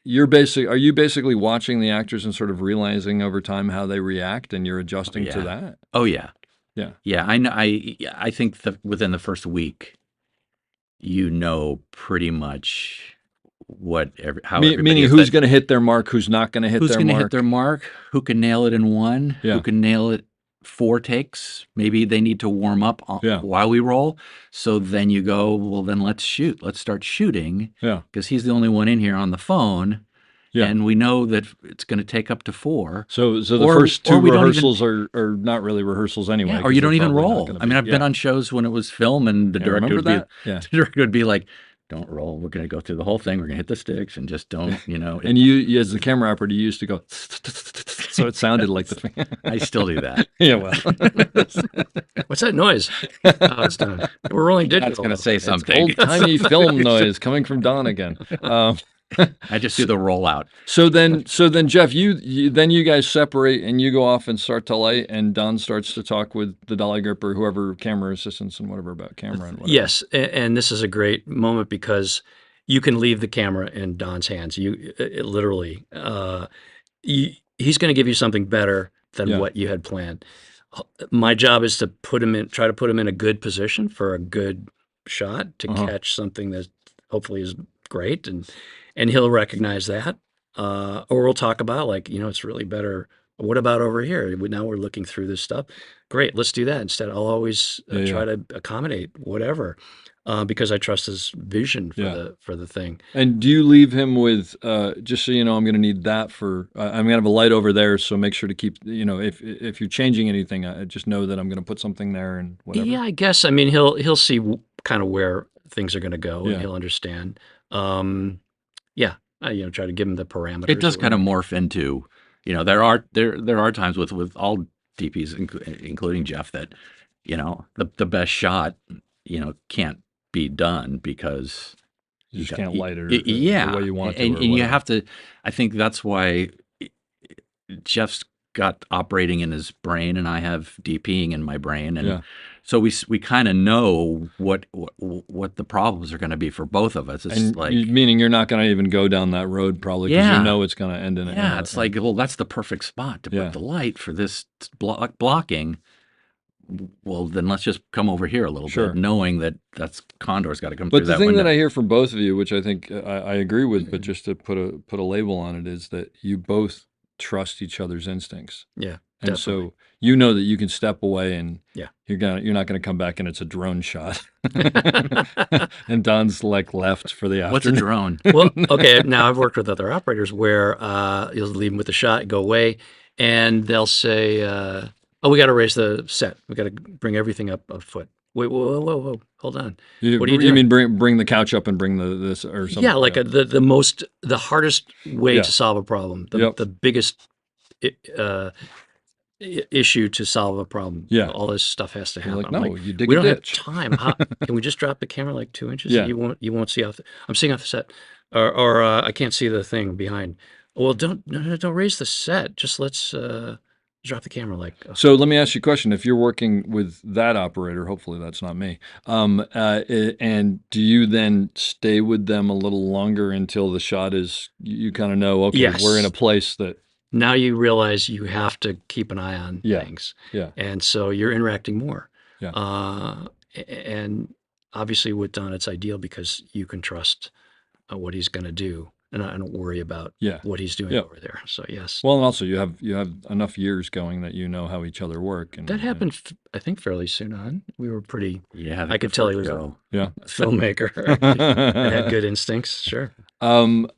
S1: you basically watching the actors and sort of realizing over time how they react and you're adjusting to that?
S6: Oh yeah.
S1: Yeah.
S6: Yeah, I think that within the first week, you know pretty much how everybody
S1: Meaning
S6: is.
S1: who's going to hit their mark, who's not going to hit
S6: Who's
S1: their
S6: going to
S1: mark.
S6: hit their mark? Who can nail it in one?
S1: Yeah.
S6: Who can nail it 4 takes? Maybe they need to warm up
S1: Yeah.
S6: while we roll. So then you go, well, then let's shoot. Let's start shooting.
S1: Yeah.
S6: Because he's the only one in here on the phone.
S1: Yeah.
S6: And we know that it's going to take up to 4.
S1: So the
S6: Or-
S1: first 2
S6: or we don't
S1: rehearsals are not really rehearsals anyway.
S6: Yeah, or
S1: 'cause
S6: you
S1: they're
S6: don't even
S1: probably not
S6: roll.
S1: gonna
S6: I mean, I've been on shows when it was film, and the
S1: Yeah,
S6: director
S1: remember
S6: would
S1: that? Yeah.
S6: the director would be like, "Don't roll. We're going to go through the whole thing. We're going to hit the sticks, and just don't,
S1: And you, as the camera operator, you used to go, so it sounded like the.
S6: I still do that.
S1: Yeah, well,
S5: What's that noise? Oh, it's done. We're rolling digital.
S6: That's going to say
S1: it's
S6: something.
S1: old timey film noise coming from Don again.
S6: I just do the rollout.
S1: So then, Jeff, you guys separate and you go off and start to light, and Don starts to talk with the dolly grip or whoever, camera assistants and whatever about camera and whatever.
S5: Yes, and this is a great moment because you can leave the camera in Don's hands. Literally, he's going to give you something better than what you had planned. My job is to try to put him in a good position for a good shot to catch something that hopefully is great, and he'll recognize that. Or we'll talk about it's really better. What about over here? Now we're looking through this stuff. Great, let's do that instead. I'll always try to accommodate whatever. Because I trust his vision for the thing.
S1: And do you leave him with just so you know, I'm going to need that for I'm going to have a light over there, so make sure to keep if you're changing anything, just know that I'm going to put something there and whatever.
S5: Yeah, I guess. I mean, he'll see kind of where things are going to go, and he'll understand. Try to give him the parameters.
S6: It does kind of morph into, there are times with all DPs, including Jeff, that the best shot can't be done because
S1: you just can't light it
S6: the
S1: way you want it to.
S6: And you have to. I think that's why Jeff's got operating in his brain, and I have DPing in my brain, and so we kind of know what the problems are going to be for both of us. It's
S1: meaning you're not going to even go down that road probably because you know it's going to end in it.
S6: Yeah, it's like, well, that's the perfect spot to put the light for this blocking. Well, then let's just come over here a little bit, knowing that's Condor's got to come through that window.
S1: But the thing that I hear from both of you, which I think I agree with, but just to put a label on it, is that you both trust each other's instincts.
S5: Yeah,
S1: and
S5: definitely.
S1: so you know that you can step away and you're not gonna come back and it's a drone shot. And Don's left for the afternoon.
S6: What's a drone?
S5: Well, okay. Now I've worked with other operators where you'll leave them with the shot, go away, and they'll say. Oh, we got to raise the set. We got to bring everything up a foot. Wait, whoa, hold on. What are you doing?
S1: You mean bring the couch up and bring this or something?
S5: Yeah, the hardest way to solve a problem, the biggest issue to solve a problem.
S1: Yeah,
S5: all this stuff has to happen.
S1: No, you dig
S5: we
S1: a
S5: don't
S1: ditch.
S5: have time. Can we just drop the camera 2 inches?
S1: Yeah,
S5: you won't see off. I'm seeing off the set, or I can't see the thing behind. Well, don't raise the set. Just let's. Drop the camera
S1: So let me ask you a question. If you're working with that operator, hopefully that's not me, and do you then stay with them a little longer until the shot is, you kind of know, okay, we're in a place that...
S5: Now you realize you have to keep an eye on things.
S1: Yeah.
S5: And so you're interacting more.
S1: Yeah.
S5: And obviously with Don, it's ideal because you can trust what he's going to do. And I don't worry about what he's doing over there. So yes.
S1: Well, and also you have enough years going that you know how each other work. And
S5: that happened, I think, fairly soon on. We were pretty.
S6: Yeah,
S5: I could tell he was a filmmaker. And had good instincts. Sure.
S1: And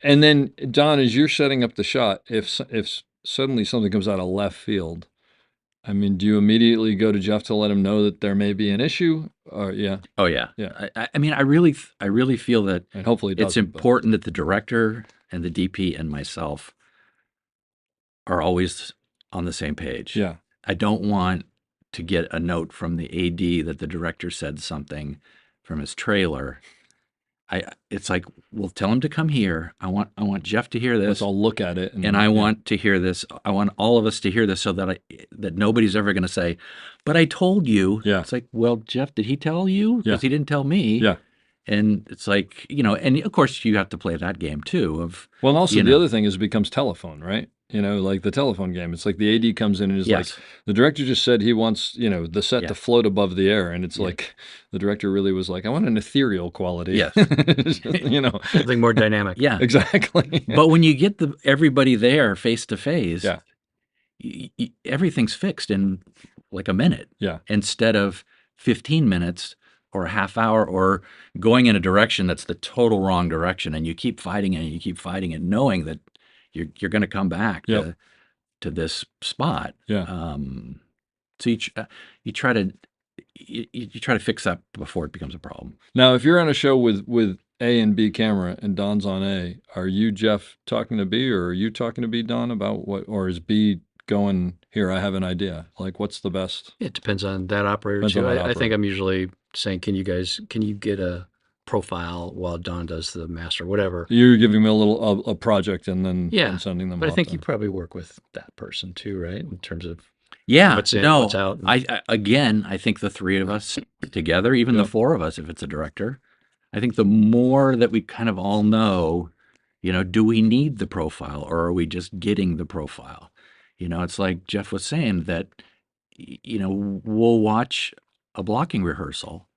S1: then Don, as you're setting up the shot, if suddenly something comes out of left field, I mean, do you immediately go to Jeff to let him know that there may be an issue? Or
S6: Oh yeah. I mean, I really feel that,
S1: and hopefully
S6: it's important that the director and the DP and myself are always on the same page.
S1: Yeah.
S6: I don't want to get a note from the AD that the director said something from his trailer. it's like, well, tell him to come here. I want Jeff to hear
S1: Let's
S6: this,
S1: all look at it.
S6: and I want to hear this. I want all of us to hear this so that nobody's ever going to say, but I told you.
S1: Yeah.
S6: It's like, well, Jeff, did he tell you?
S1: Yeah.
S6: Because he didn't tell me.
S1: Yeah.
S6: And it's like, and of course you have to play that game too
S1: Well, and also
S6: you
S1: the
S6: know.
S1: other thing is it becomes telephone, right? Like the telephone game. It's like the AD comes in and is
S6: Yes.
S1: like, the director just said he wants, the set to float above the air. And it's like, the director really was like, I want an ethereal quality.
S6: Yes.
S5: Something more dynamic.
S6: Yeah.
S1: Exactly.
S6: But when you get everybody there face to face,
S1: Yeah.
S6: everything's fixed in like a minute.
S1: Yeah.
S6: Instead of 15 minutes or a half hour, or going in a direction that's the total wrong direction, and you keep fighting it and you keep fighting it, knowing that you're going to come back
S1: Yep.
S6: to this spot.
S1: Yeah.
S6: So you try to fix that before it becomes a problem.
S1: Now, if you're on a show with A and B camera and Don's on A, are you, Jeff, talking to B, or are you talking to B, Don, about what, or is B going, here, I have an idea? Like, what's the best?
S5: It depends on that operator
S1: Depends
S5: too.
S1: on that
S5: I think
S1: operator.
S5: I'm usually saying, can you get a profile while Don does the master, whatever.
S1: You're giving me a project and then
S5: Yeah,
S1: sending them
S5: but I
S1: off
S5: think
S1: then.
S5: you probably work with that person too, right? In terms of
S6: Yeah,
S5: what's in,
S6: no,
S5: what's out.
S6: I think the three of us together, even the
S1: Yep.
S6: four of us, if it's a director, I think the more that we kind of all know, do we need the profile, or are we just getting the profile? It's like Jeff was saying that, we'll watch a blocking rehearsal,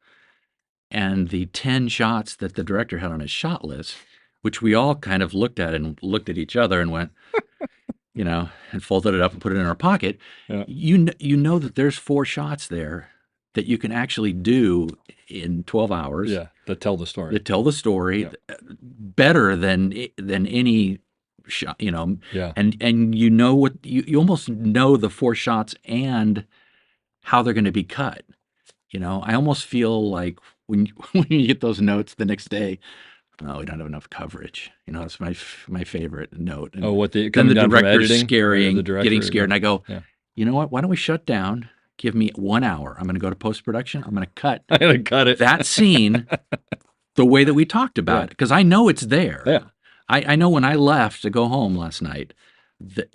S6: and the 10 shots that the director had on his shot list, which we all kind of looked at each other and went, and folded it up and put it in our pocket.
S1: Yeah.
S6: You know that there's 4 shots there that you can actually do in 12 hours.
S1: Yeah, that tell the story.
S6: That tell the story better than any shot,
S1: Yeah.
S6: and what you almost know the 4 shots and how they're going to be cut. I almost feel like when you get those notes the next day, oh, we don't have enough coverage. That's my favorite note. And
S1: Oh, what
S6: then
S1: coming
S6: the
S1: down from
S6: director's
S1: editing?
S6: scaring,
S1: The director,
S6: getting scared, and I go,
S1: Yeah.
S6: you know what? Why don't we shut down? Give me 1 hour. I'm going to go to post-production. I'm going to cut
S1: I gotta cut it.
S6: that scene the way that we talked about it, because I know it's there.
S1: Yeah.
S6: I know when I left to go home last night,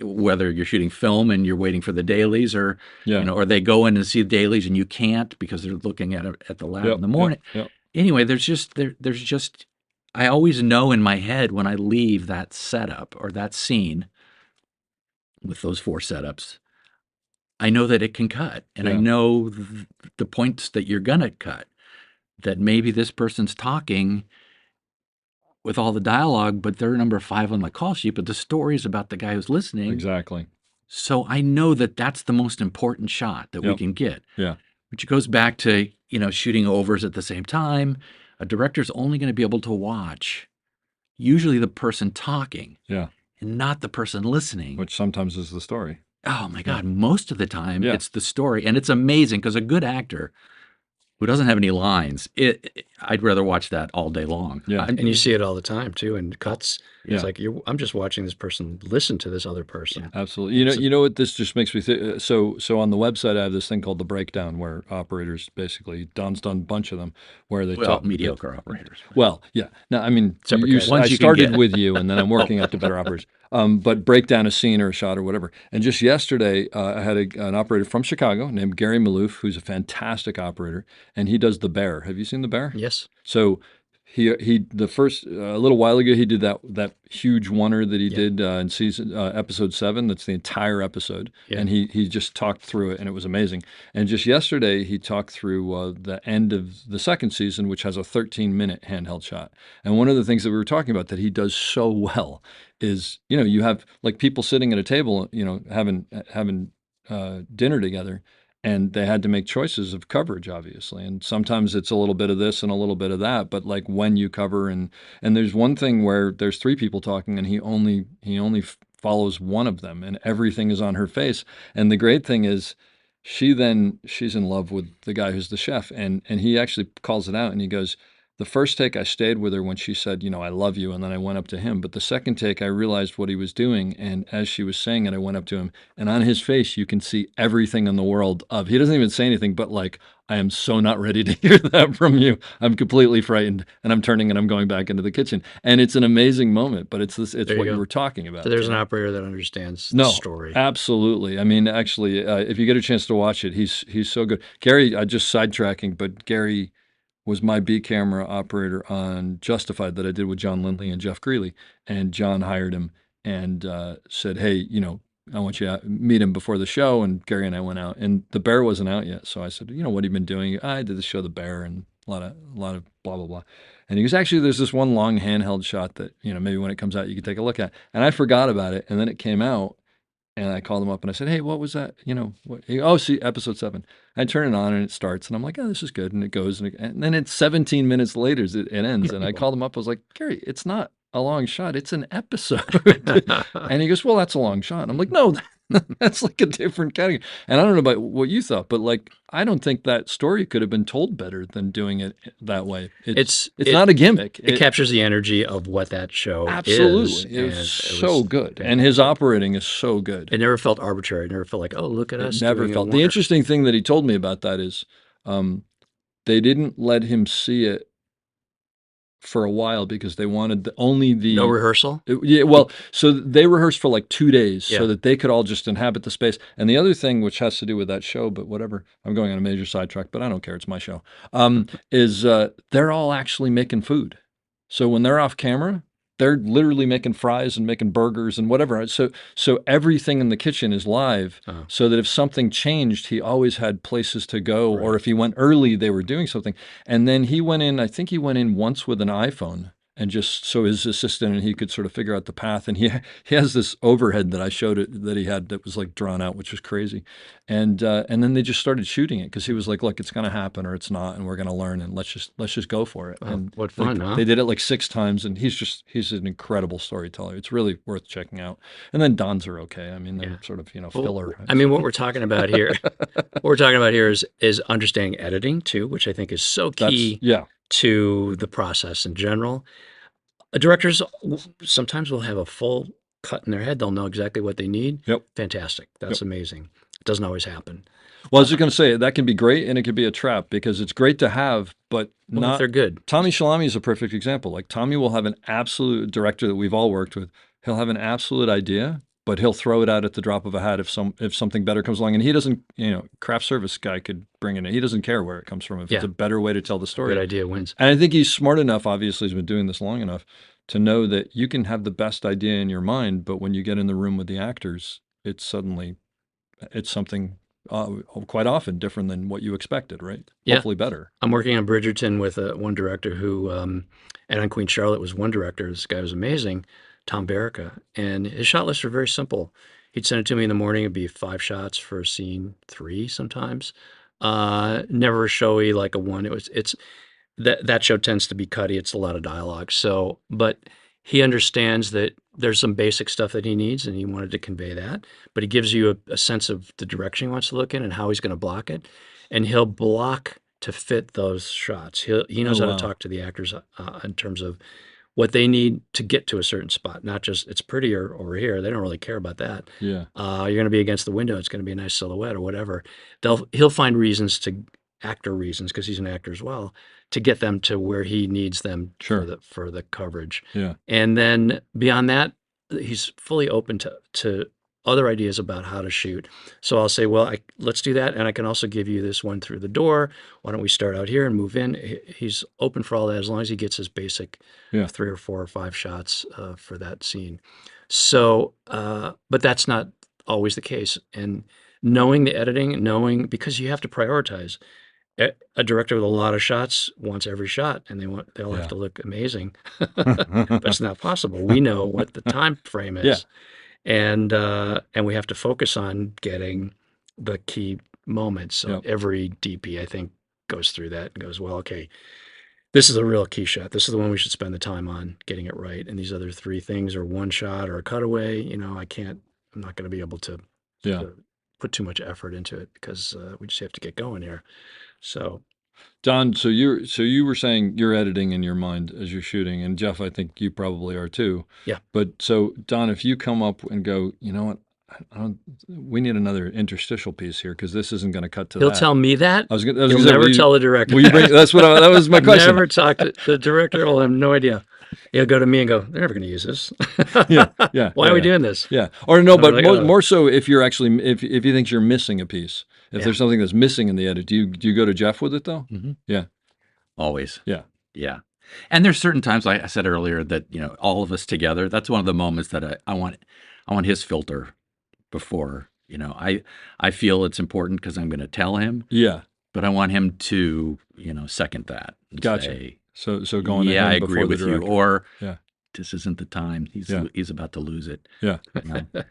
S6: whether you're shooting film and you're waiting for the dailies, or
S1: Yeah.
S6: or they go in and see the dailies and you can't because they're looking at it at the lab
S1: Yep,
S6: in the morning.
S1: yep.
S6: Anyway, there's just I always know in my head when I leave that setup or that scene with those 4 setups, I know that it can cut, and I
S1: Yeah.
S6: know the points that you're gonna cut. That maybe this person's talking with all the dialogue, but they're number 5 on the call sheet, but the story is about the guy who's listening.
S1: Exactly.
S6: So I know that that's the most important shot that we
S1: Yep.
S6: can get.
S1: Yeah.
S6: Which goes back to, shooting overs at the same time. A director's only going to be able to watch usually the person talking
S1: Yeah.
S6: and not the person listening.
S1: Which sometimes is the story.
S6: Oh my God, most of the time
S1: Yeah.
S6: it's the story. And it's amazing because a good actor who doesn't have any lines, I'd rather watch that all day long.
S1: Yeah.
S5: And you see it all the time too in cuts.
S1: Yeah.
S5: It's like I'm just watching this person listen to this other person.
S1: Absolutely. You know what this just makes me think. So on the website, I have this thing called the breakdown, where operators basically, Don's done a bunch of them, where they
S6: Well,
S1: talk
S6: mediocre operators.
S1: Well, yeah. No, I mean,
S5: Separate
S1: I
S5: categories.
S6: You can
S1: started
S6: get.
S1: with you, and then I'm working up to better operators. But break down a scene or a shot or whatever. And just yesterday, I had an operator from Chicago named Gary Maloof, who's a fantastic operator, and he does The Bear. Have you seen The Bear?
S5: Yes.
S1: So he the first a little while ago he did that huge oneer that he did in season episode 7. That's the entire episode, and he just talked through it, and it was amazing. And just yesterday he talked through the end of the second season, which has a 13-minute handheld shot. And one of the things that we were talking about that he does so well is, you have like people sitting at a table, having dinner together. And they had to make choices of coverage, obviously. And sometimes it's a little bit of this and a little bit of that. But like when you cover, and there's one thing where there's 3 people talking, and he only follows one of them, and everything is on her face. And the great thing is, she's in love with the guy who's the chef, and he actually calls it out, and he goes, the first take I stayed with her when she said, I love you, and then I went up to him. But the second take, I realized what he was doing, and as she was saying it, I went up to him, and on his face, you can see everything in the world of, he doesn't even say anything, but like, I am so not ready to hear that from you. I'm completely frightened, and I'm turning and I'm going back into the kitchen. And it's an amazing moment, but it's what you were talking about.
S5: So there's an operator that understands the
S1: No,
S5: story.
S1: absolutely. I mean, actually, if you get a chance to watch it, he's so good. Gary, just sidetracking, but Gary was my B camera operator on Justified that I did with John Lindley and Jeff Greeley, and John hired him and said, "Hey, I want you to meet him before the show." And Gary and I went out, and The Bear wasn't out yet, so I said, "What have you been doing?" I did the show The Bear and a lot of blah blah blah. And he goes, "Actually, there's this one long handheld shot that maybe when it comes out you could take a look at." And I forgot about it, and then it came out. And I called him up and I said, "Hey, what was that? What?" See, episode 7. I turn it on and it starts, and I'm like, "Oh, this is good." And it goes, and then it's 17 minutes later, it ends. And I called him up. I was like, "Gary, it's not a long shot. It's an episode." And he goes, "Well, that's a long shot." And I'm like, "No, that's like a different category." And I don't know about what you thought, but like, I don't think that story could have been told better than doing it that way. It's not a gimmick.
S5: It captures the energy of what that show is.
S1: Absolutely. It was so good.
S5: fantastic.
S1: And his operating is so good.
S5: It never felt arbitrary. It never felt like, oh, look at us.
S1: It never
S5: doing
S1: felt. The interesting thing that he told me about that is they didn't let him see it for a while because they wanted
S5: no rehearsal.
S1: Yeah, well, so they rehearsed for like 2 days so
S5: Yeah.
S1: that they could all just inhabit the space. And the other thing, which has to do with that show, but whatever, I'm going on a major sidetrack, but I don't care. It's my show. Is they're all actually making food. So when they're off camera, they're literally making fries and making burgers and whatever. So everything in the kitchen is live, so that if something changed, he always had places to go, or if he went early, they were doing something. And then he went in, I think he went in once with an iPhone, and just so his assistant and he could sort of figure out the path. And he has this overhead that I showed it that he had that was like drawn out, which was crazy. And then they just started shooting it because he was like, "Look, it's going to happen or it's not, and we're going to learn, and let's just go for it." And
S5: what fun,
S1: like,
S5: huh?
S1: They did it like 6 times, and he's an incredible storyteller. It's really worth checking out. And then Don's are okay. I mean, they're sort of filler.
S5: I mean, what we're talking about here, is understanding editing too, which I think is so key to the process in general. Directors sometimes will have a full cut in their head. They'll know exactly what they need.
S1: Yep.
S5: Fantastic. That's amazing. It doesn't always happen.
S1: Well, I was just going to say, that can be great and it can be a trap because it's great to have, but not.
S5: If they're good.
S1: Tommy Shalami is a perfect example. Like, Tommy will have an absolute director that we've all worked with. He'll have an absolute idea, but he'll throw it out at the drop of a hat if something better comes along. And he doesn't, craft service guy could bring it in. He doesn't care where it comes from. If it's a better way to tell the story.
S5: Good idea wins.
S1: And I think he's smart enough, obviously he's been doing this long enough, to know that you can have the best idea in your mind, but when you get in the room with the actors, it's something quite often different than what you expected, right?
S5: Yeah.
S1: Hopefully better.
S5: I'm working on Bridgerton with one director who, and on Queen Charlotte was one director. This guy was amazing, Tom Barrica. And his shot lists are very simple. He'd send it to me in the morning. It'd be 5 shots for a scene, 3 sometimes. Never showy like a 1. That show tends to be cutty. It's a lot of dialogue. So, but he understands that there's some basic stuff that he needs, and he wanted to convey that. But he gives you a sense of the direction he wants to look in and how he's going to block it, and he'll block to fit those shots. He knows how to talk to the actors in terms of what they need to get to a certain spot. Not just it's prettier over here. They don't really care about that.
S1: Yeah,
S5: you're going to be against the window. It's going to be a nice silhouette or whatever. He'll find reasons actor reasons, because he's an actor as well, to get them to where he needs them for the coverage.
S1: Yeah.
S5: And then beyond that, he's fully open to other ideas about how to shoot. So I'll say, well, let's do that. And I can also give you this one through the door. Why don't we start out here and move in? He's open for all that as long as he gets his basic 3 or 4 or 5 shots for that scene. So, but that's not always the case. And knowing the editing, because you have to prioritize. A director with a lot of shots wants every shot, and they all have to look amazing, but it's not possible. We know what the time frame is, and we have to focus on getting the key moments. So every DP, I think, goes through that and goes, well, okay, this is a real key shot. This is the one we should spend the time on getting it right. And these other 3 things are one shot or a cutaway. I'm not going to be able to put too much effort into it because we just have to get going here. So
S1: Don, so you were saying you're editing in your mind as you're shooting, and Jeff, I think you probably are too.
S5: Yeah.
S1: But so Don, if you come up and go, you know what, we need another interstitial piece here because this isn't going to cut to
S5: He'll
S1: that.
S5: tell me that.
S1: I was going
S5: He'll
S1: to
S5: never tell the director.
S1: Will you bring? That was my question.
S5: Never talk to the director. Will have no idea. He'll go to me and go, "They're never going to use this.
S1: Yeah.
S5: Why are we doing this?"
S1: Yeah. Or no,
S5: I'm
S1: but
S5: like,
S1: more so if you're actually if you think you're missing a piece, if there's something that's missing in the edit, do you go to Jeff with it though?
S6: Mm-hmm.
S1: Yeah.
S6: Always.
S1: Yeah.
S6: Yeah. And there's certain times, like I said earlier, that all of us together. That's one of the moments that I want his filter before. I feel it's important because I'm going to tell him.
S1: Yeah.
S6: But I want him to second that. And
S1: Gotcha.
S6: Say,
S1: so going to him
S6: I
S1: before
S6: agree
S1: the
S6: with
S1: director.
S6: you, or
S1: yeah.
S6: This isn't the time. He's about to lose it.
S1: Yeah.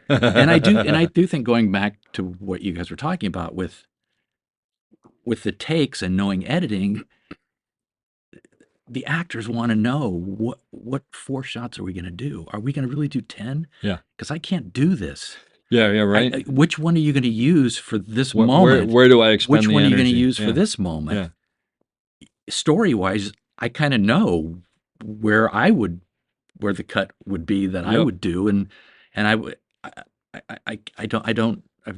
S6: And I do think, going back to what you guys were talking about with the takes and knowing editing, the actors want to know what 4 shots are we going to do? Are we going to really do 10?
S1: Yeah.
S6: Because I can't do this.
S1: Yeah, right.
S6: Which one are you going to use for this moment?
S1: Where do I expend
S6: Which
S1: the
S6: one are you going to
S1: energy?
S6: use for this moment?
S1: Yeah.
S6: Story-wise, I kind of know where the cut would be that I would do, and I've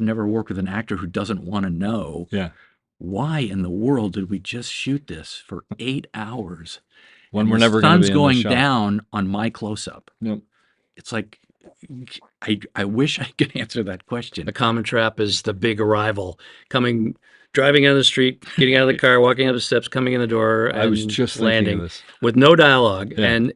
S6: never worked with an actor who doesn't want to know.
S1: Yeah.
S6: Why in the world did we just shoot this for 8 hours
S1: when we're never going to be in the
S6: going
S1: shot?
S6: down on my close-up?
S1: Yep.
S6: It's like, I wish I could answer that question.
S5: The common trap is the big arrival, driving down the street, getting out of the car, walking up the steps, coming in the door, and
S1: I was just
S5: landing
S1: thinking of this.
S5: with no dialogue.
S1: Yeah.
S5: And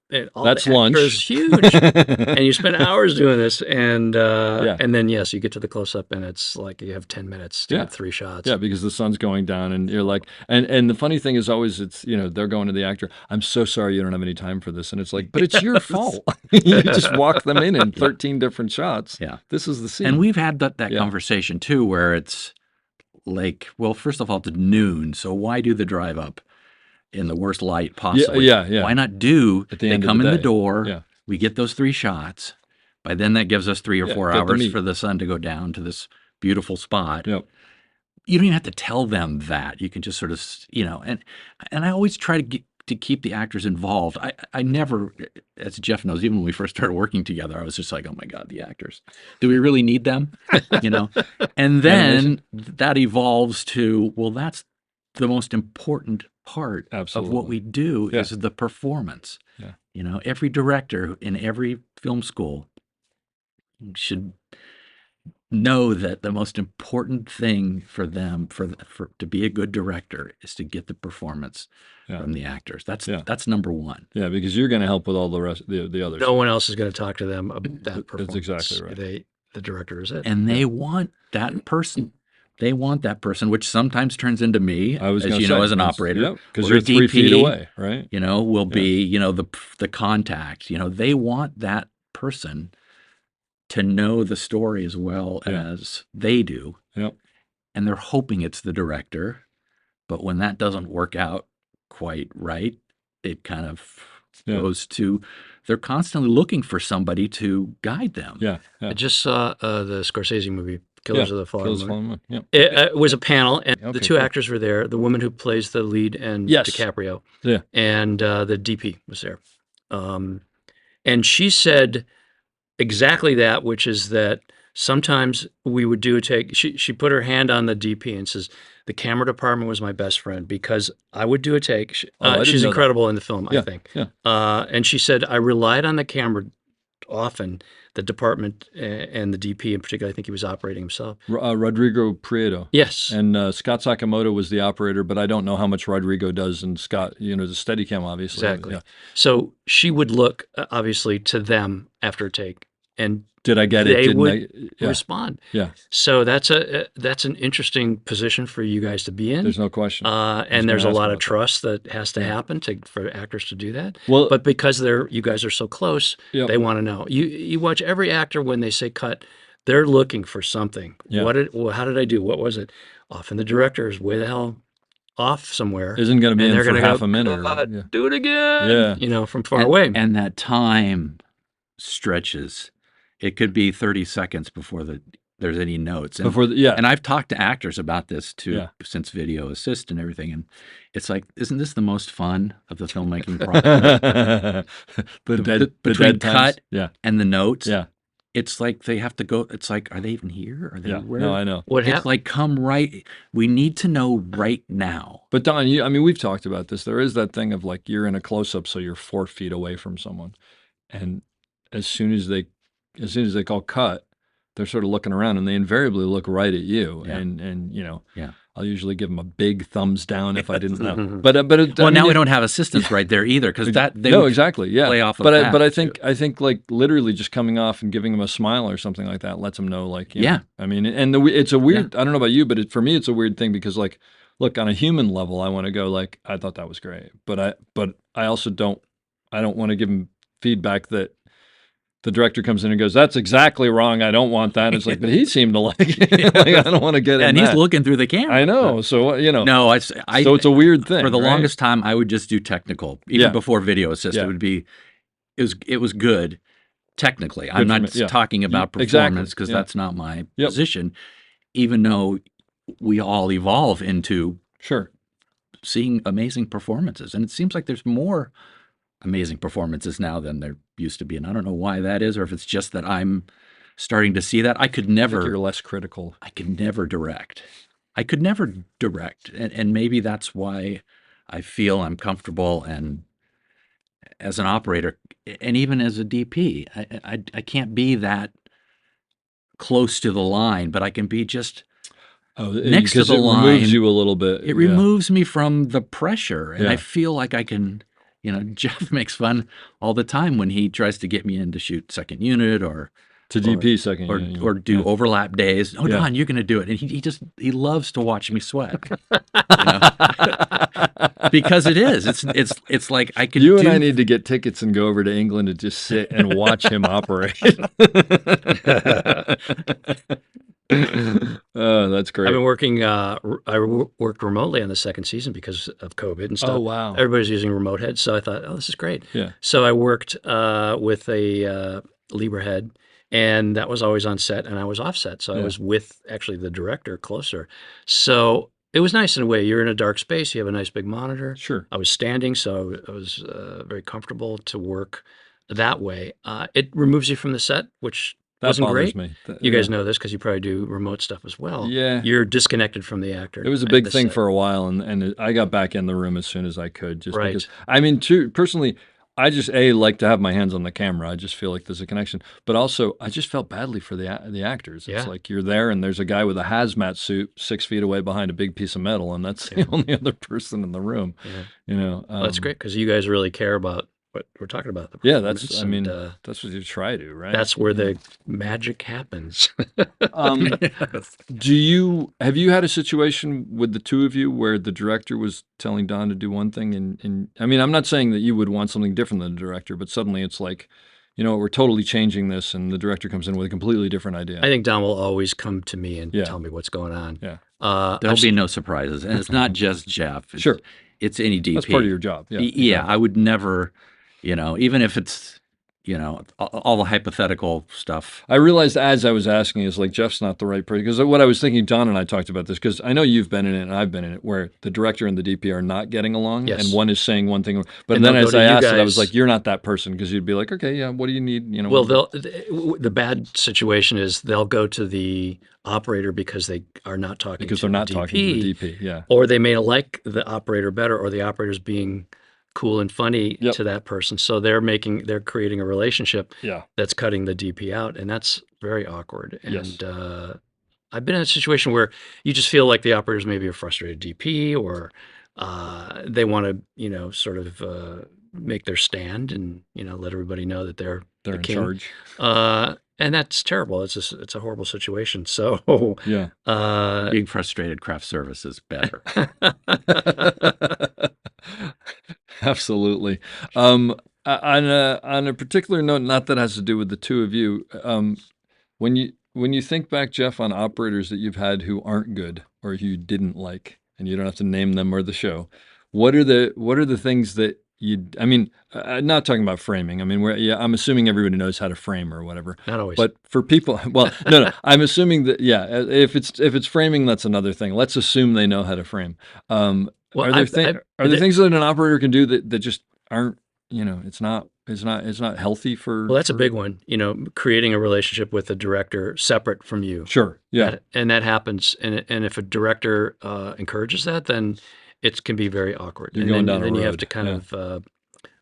S1: That's lunch.
S5: Is huge, and you spend hours doing this, and then you get to the close up, and it's like you have 10 minutes to get 3 shots.
S1: Yeah, because the sun's going down, and you're like, and the funny thing is always it's they're going to the actor. I'm so sorry you don't have any time for this, and it's like, but it's your fault. You just walk them in 13 different shots.
S6: Yeah,
S1: this is the scene.
S6: And we've had that conversation too, where it's like, well, first of all, it's noon, so why do the drive up in the worst light possible?
S1: Yeah.
S6: Why not do? They come in the door.
S1: Yeah.
S6: We get those 3 shots. By then, that gives us 3 or 4 hours for the sun to go down to this beautiful spot.
S1: Yep.
S6: You don't even have to tell them that. You can just sort of, and I always try to keep the actors involved. I never, as Jeff knows, even when we first started working together, I was just like, oh my God, the actors. Do we really need them? And then that evolves to, well, that's the most important part of what we do is the performance. Yeah. Every director in every film school should know that the most important thing for them for to be a good director is to get the performance from the actors. That's number one.
S1: Yeah, because you're going to help with all the rest, the others.
S5: No one else is going to talk to them about that performance.
S1: That's exactly right.
S5: The director is it,
S6: and they want that person. They want that person, which sometimes turns into me, as an operator,
S1: because you're 3 feet away, right?
S6: Will be the contact. They want that person to know the story as well as they do.
S1: Yep.
S6: And they're hoping it's the director, but when that doesn't work out quite right, it kind of goes to, they're constantly looking for somebody to guide them.
S1: Yeah.
S5: I just saw the Scorsese movie, Killers of the Flower Moon.
S1: Yeah.
S5: It was a panel, and the 2 actors were there. The woman who plays the lead and DiCaprio, and the DP was there. And she said exactly that, which is that sometimes we would do a take. She put her hand on the DP and says, the camera department was my best friend because I would do a take. She's incredible in the film, I think. Yeah. And she said, I relied on the camera often, the department and the DP in particular. I think he was operating himself.
S1: Rodrigo Prieto.
S5: Yes.
S1: And Scott Sakamoto was the operator, but I don't know how much Rodrigo does. And Scott, the Steadicam, obviously.
S5: Exactly.
S1: Yeah.
S5: So she would look, obviously, to them after a take. And
S1: did I get it?
S5: They would respond.
S1: Yeah.
S5: So that's an interesting position for you guys to be in.
S1: There's no question.
S5: And there's a lot of trust that has to happen for actors to do that. Well, but because you guys are so close, they want to know. You watch every actor when they say cut, they're looking for something. Yeah. How did I do? What was it? Often the director is way the hell off somewhere.
S1: Isn't going to be in for half a minute.
S5: Do it again. Yeah. From far away.
S6: And that time stretches. It could be 30 seconds before the there's any notes. And,
S1: Before
S6: and I've talked to actors about this too,
S1: Yeah.
S6: since video assist and everything. And it's like, isn't this the most fun of the filmmaking process?
S1: the
S6: Between
S1: dead times.
S6: cut
S1: Yeah.
S6: and the notes.
S1: Yeah.
S6: It's like they have to go. It's like, are they even here? Are they
S1: Yeah.
S6: where?
S1: No, I know.
S5: What
S6: It's
S5: happened?
S6: like, come right. We need to know right now.
S1: But Don, I mean, we've talked about this. There is that thing of like you're in a close up, so you're 4 feet away from someone, and as soon as they call cut, they're sort of looking around, and they invariably look right at you.
S6: Yeah.
S1: And
S6: Yeah.
S1: I'll usually give them a big thumbs down if I didn't know.
S5: Mhm.
S6: Well, now we don't have assistants right there either, because they
S1: no,
S6: would
S1: exactly, yeah.
S6: play off of
S1: but
S6: that,
S1: I
S6: too.
S1: think like literally just coming off and giving them a smile or something like that lets them know, like, you know,
S6: Yeah.
S1: I mean, and it's a weird. I don't know about you, but for me, it's a weird thing because, like, look, on a human level, I want to go like, I thought that was great, but I also don't. I don't want to give them feedback that the director comes in and goes, "That's exactly wrong. I don't want that." It's like, but he seemed to like it. Like, I don't want to get in
S6: And he's
S1: that.
S6: looking through the camera.
S1: I know. So you know.
S6: No,
S1: So it's a weird thing.
S6: for the
S1: right?
S6: longest time, I would just do technical, even
S1: Yeah.
S6: before video assist.
S1: Yeah.
S6: It was good technically. I'm
S1: Good for
S6: not
S1: me, yeah.
S6: talking about
S1: Exactly,
S6: performance because
S1: yeah.
S6: that's not my
S1: Yep.
S6: position. Even though we all evolve into
S1: Sure.
S6: seeing amazing performances, and it seems like there's more amazing performances now than there used to be, and I don't know why that is, or if it's just that I'm starting to see that. I could
S1: I think
S6: never.
S1: you're less critical.
S6: I could never direct. And maybe that's why I feel I'm comfortable, and as an operator and even as a DP, I can't be that close to the line, but I can be just next to
S1: because
S6: the
S1: it
S6: line.
S1: removes you a little bit.
S6: It removes me from the pressure, and
S1: Yeah.
S6: I feel like I can, Jeff makes fun all the time when he tries to get me in to shoot second unit or
S1: to DP second
S6: or,
S1: unit,
S6: or do
S1: yeah.
S6: overlap days. Oh,
S1: Yeah.
S6: Don, you're going to do it. And he loves to watch me sweat. Because it is. It's like I could
S1: You
S6: do.
S1: and I need to get tickets and go over to England and just sit and watch him operate. Oh, that's great.
S5: I've been working. Worked remotely on the second season because of COVID and stuff.
S1: Oh, wow.
S5: Everybody's using remote heads, so I thought, oh, this is great.
S1: Yeah.
S5: So I worked with a Libra head, and that was always on set, and I was off set, so I
S1: Yeah.
S5: was with actually the director closer. So it was nice in a way. You're in a dark space. You have a nice big monitor.
S1: Sure.
S5: I was standing, so I was very comfortable to work that way. It removes you from the set, which
S1: That
S5: wasn't
S1: bothers
S5: great.
S1: me.
S5: You guys know this because you probably do remote stuff as well.
S1: Yeah.
S5: You're disconnected from the actor.
S1: It was a
S5: at
S1: big
S5: the
S1: thing
S5: set.
S1: for a while, and I got back in the room as soon as I could, just
S5: Right.
S1: because. I mean, personally, I just like to have my hands on the camera. I just feel like there's a connection, but also I just felt badly for the actors. It's
S5: Yeah.
S1: like you're there, and there's a guy with a hazmat suit 6 feet away behind a big piece of metal, and that's the only other person in the room.
S5: Yeah.
S1: You know,
S5: Well, that's great because you guys really care about what we're talking about. The
S1: Yeah, that's.
S5: performance,
S1: I mean,
S5: and,
S1: that's what you try to, right?
S5: that's where the magic happens.
S1: Um, have you had a situation with the two of you where the director was telling Don to do one thing and I mean, I'm not saying that you would want something different than the director, but suddenly it's like, you know, we're totally changing this, and the director comes in with a completely different idea.
S5: I think Don will always come to me and
S1: Yeah.
S5: tell me what's going on.
S1: Yeah.
S6: There'll be no surprises, and it's not just Jeff.
S1: Sure.
S6: It's any DP.
S1: That's part of your job. Yeah.
S6: Yeah,
S1: exactly.
S6: I would never, even if it's, all the hypothetical stuff.
S1: I realized as I was asking, is like Jeff's not the right person, because what I was thinking, Don and I talked about this, because I know you've been in it and I've been in it, where the director and the DP are not getting along,
S5: Yes.
S1: and one is saying one thing, but
S5: And
S1: then
S5: they'll go
S1: as
S5: to
S1: I
S5: you
S1: asked it, I was
S5: guys.
S1: like, you're not that person, because you'd be like, okay, yeah, what do you need? You know,
S5: Well, the bad situation is they'll go to the operator because they are not talking
S1: because
S5: to
S1: they're not
S5: the
S1: talking to the DP. Yeah.
S5: or they may like the operator better, or the operator's being cool and funny
S1: Yep.
S5: to that person. So they're creating a relationship
S1: Yeah.
S5: that's cutting the DP out, and that's very awkward. And
S1: Yes.
S5: I've been in a situation where you just feel like the operator's maybe a frustrated DP, or they want to, sort of make their stand and let everybody know that they're
S1: They're
S5: the
S1: in
S5: king.
S1: charge.
S5: And that's terrible. It's a horrible situation. So
S1: Yeah.
S6: Being frustrated craft service is better.
S1: Absolutely. On a particular note, not that has to do with the two of you, when you think back, Jeff, on operators that you've had who aren't good or who you didn't like, and you don't have to name them or the show, what are the things that I mean, not talking about framing. I mean, I'm assuming everybody knows how to frame or whatever.
S5: Not always.
S1: But for people, well, no, I'm assuming that, if it's framing, that's another thing. Let's assume they know how to frame.
S5: Well,
S1: Are there things that an operator can do that just aren't, it's not healthy for?
S5: Well, that's a big one. Creating a relationship with a director separate from you.
S1: Sure. Yeah.
S5: And that happens. And if a director encourages that, then it can be very awkward.
S1: You're going down a
S5: then you have
S1: road.
S5: to kind of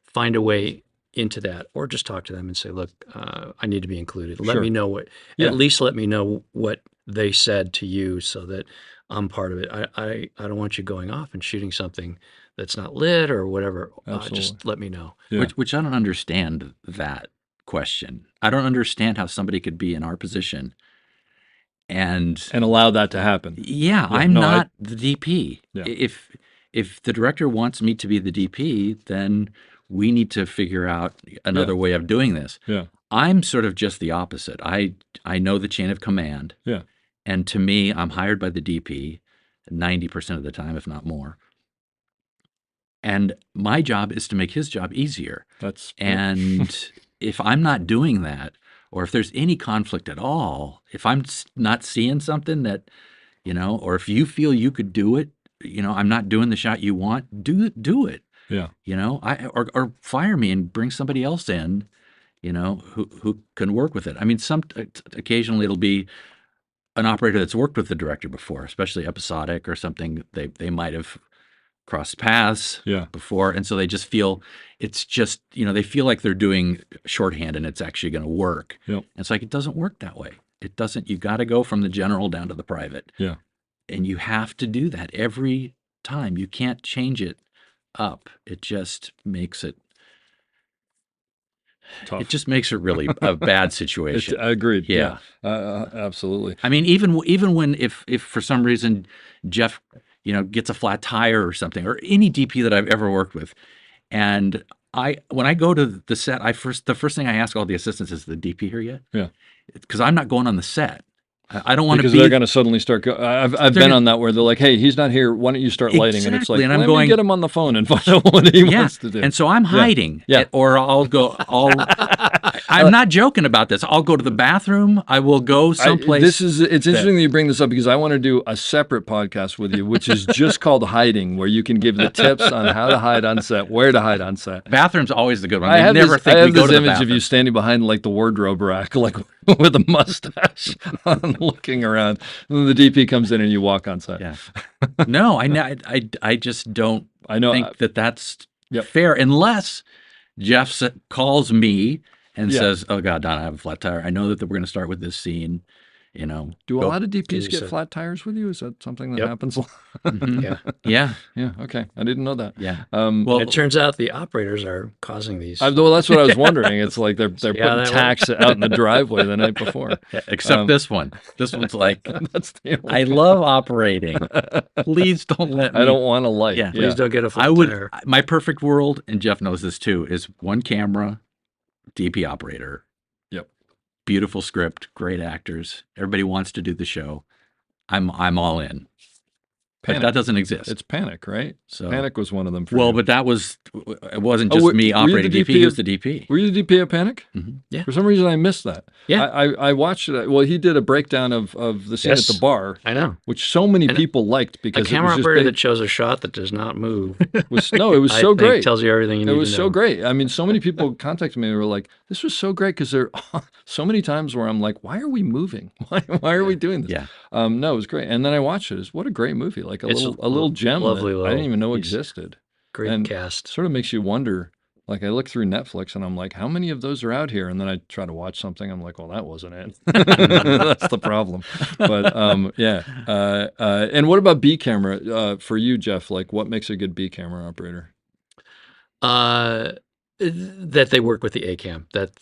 S5: find a way into that, or just talk to them and say, "Look, I need to be included. Let
S1: Sure.
S5: me know what.
S1: Yeah.
S5: At least let me know what they said to you, so that I'm part of it. I don't want you going off and shooting something that's not lit or whatever.
S1: Absolutely.
S5: Just let me know."
S1: Yeah.
S6: Which I don't understand that question. I don't understand how somebody could be in our position and
S1: allow that to happen.
S6: Yeah,
S1: Yeah,
S6: I'm
S1: no,
S6: not the DP.
S1: Yeah.
S6: If the director wants me to be the DP, then we need to figure out another way of doing this.
S1: Yeah.
S6: I'm sort of just the opposite. I know the chain of command.
S1: Yeah.
S6: And to me, I'm hired by the DP 90% of the time, if not more. And my job is to make his job easier. And if I'm not doing that, or if there's any conflict at all, if I'm not seeing something that, or if you feel you could do it, I'm not doing the shot you want, do it.
S1: Yeah.
S6: Or fire me and bring somebody else in, who can work with it. I mean, occasionally it'll be an operator that's worked with the director before, especially episodic or something. They might have crossed paths before, and so they just feel it's just they feel like they're doing shorthand and it's actually going to work.
S1: Yep.
S6: And it's like it doesn't work that way. It doesn't. You got to go from the general down to the private.
S1: Yeah.
S6: And you have to do that every time. You can't change it up. It just makes it
S1: tough.
S6: It just makes it really a bad situation.
S1: Agreed.
S6: Yeah.
S1: Absolutely.
S6: I mean, even when if for some reason Jeff gets a flat tire or something, or any DP that I've ever worked with, and when I go to the set, the first thing I ask all the assistants is, the DP here yet?
S1: Yeah.
S6: Because I'm not going on the set. I don't want to be.
S1: Because they're going to suddenly start. I've been on that where they're like, "Hey, he's not here. Why don't you start lighting?"
S6: Exactly.
S1: And it's like,
S6: and I'm
S1: let
S6: going,
S1: me get him on the phone and find out what he wants to do.
S6: And so I'm hiding.
S1: Yeah.
S6: Or I'll go. I'm not joking about this. I'll go to the bathroom. I will go someplace.
S1: It's interesting that you bring this up, because I want to do a separate podcast with you, which is just called Hiding, where you can give the tips on how to hide on set, where to hide on set.
S6: Bathroom's always the good one.
S1: I have
S6: never
S1: this,
S6: think
S1: I have
S6: we go
S1: this
S6: to the
S1: image
S6: bathroom.
S1: of you standing behind like the wardrobe rack, like with a mustache on, looking around. And then the DP comes in and you walk on set.
S6: Yeah. No, I just don't think that's
S1: Yep.
S6: fair, unless Jeff calls me and
S1: Yeah.
S6: says, "Oh God, Don, I have a flat tire. I know that we're going to start with this scene."
S1: Do a lot of DPs get flat tires with you? Is that something that
S5: Yep.
S1: happens?
S5: Yeah.
S6: Yeah.
S1: Yeah. Okay. I didn't know that.
S6: Yeah.
S5: Well, it turns out the operators are causing these.
S1: Well, that's what I was wondering. It's like they're putting
S5: that
S1: tacks out in the driveway the night before.
S6: Except this one. This one's like,
S1: That's the only
S6: I love operating. Please don't let me.
S1: I don't want a light.
S6: Yeah.
S5: Please don't get a flat
S6: I would.
S5: tire.
S6: My perfect world, and Jeff knows this too, is one camera, DP operator.
S1: Yep.
S6: Beautiful script, great actors. Everybody wants to do the show. I'm all in. But that doesn't exist.
S1: It's Panic, right?
S6: So
S1: Panic was one of them. For
S6: well,
S1: you.
S6: but it wasn't just
S1: were
S6: me
S1: you
S6: operating
S1: the
S6: DP.
S1: DP
S6: He was the DP.
S1: Were you the DP at Panic?
S6: Mhm.
S5: Yeah.
S1: For some reason, I missed that.
S5: Yeah.
S1: I watched it. Well, he did a breakdown of the scene
S5: Yes.
S1: at the bar,
S5: I know.
S1: which so many
S5: And
S1: people liked
S5: A
S1: because
S5: camera
S1: it was
S5: operator
S1: just
S5: that shows a shot that does not move.
S1: it was
S5: I
S1: so
S5: think
S1: great.
S5: tells you everything you need
S1: It was
S5: to
S1: so
S5: know.
S1: great. I mean, so many people contacted me and were like, "This was so great," because there are so many times where I'm like, "Why are we moving? Why are we doing this?"
S6: Yeah.
S1: No, it was great. And then I watched it. What a great movie! Like a
S5: It's
S1: little gem
S5: lovely
S1: that I
S5: little
S1: didn't even know
S5: piece.
S1: existed.
S5: Great
S1: And
S5: cast.
S1: Sort of makes you wonder. Like I look through Netflix and I'm like, how many of those are out here? And then I try to watch something. I'm like, well, that wasn't it. That's the problem. But yeah. And what about B camera for you, Jeff? Like, what makes a good B camera operator?
S5: That they work with the A cam. That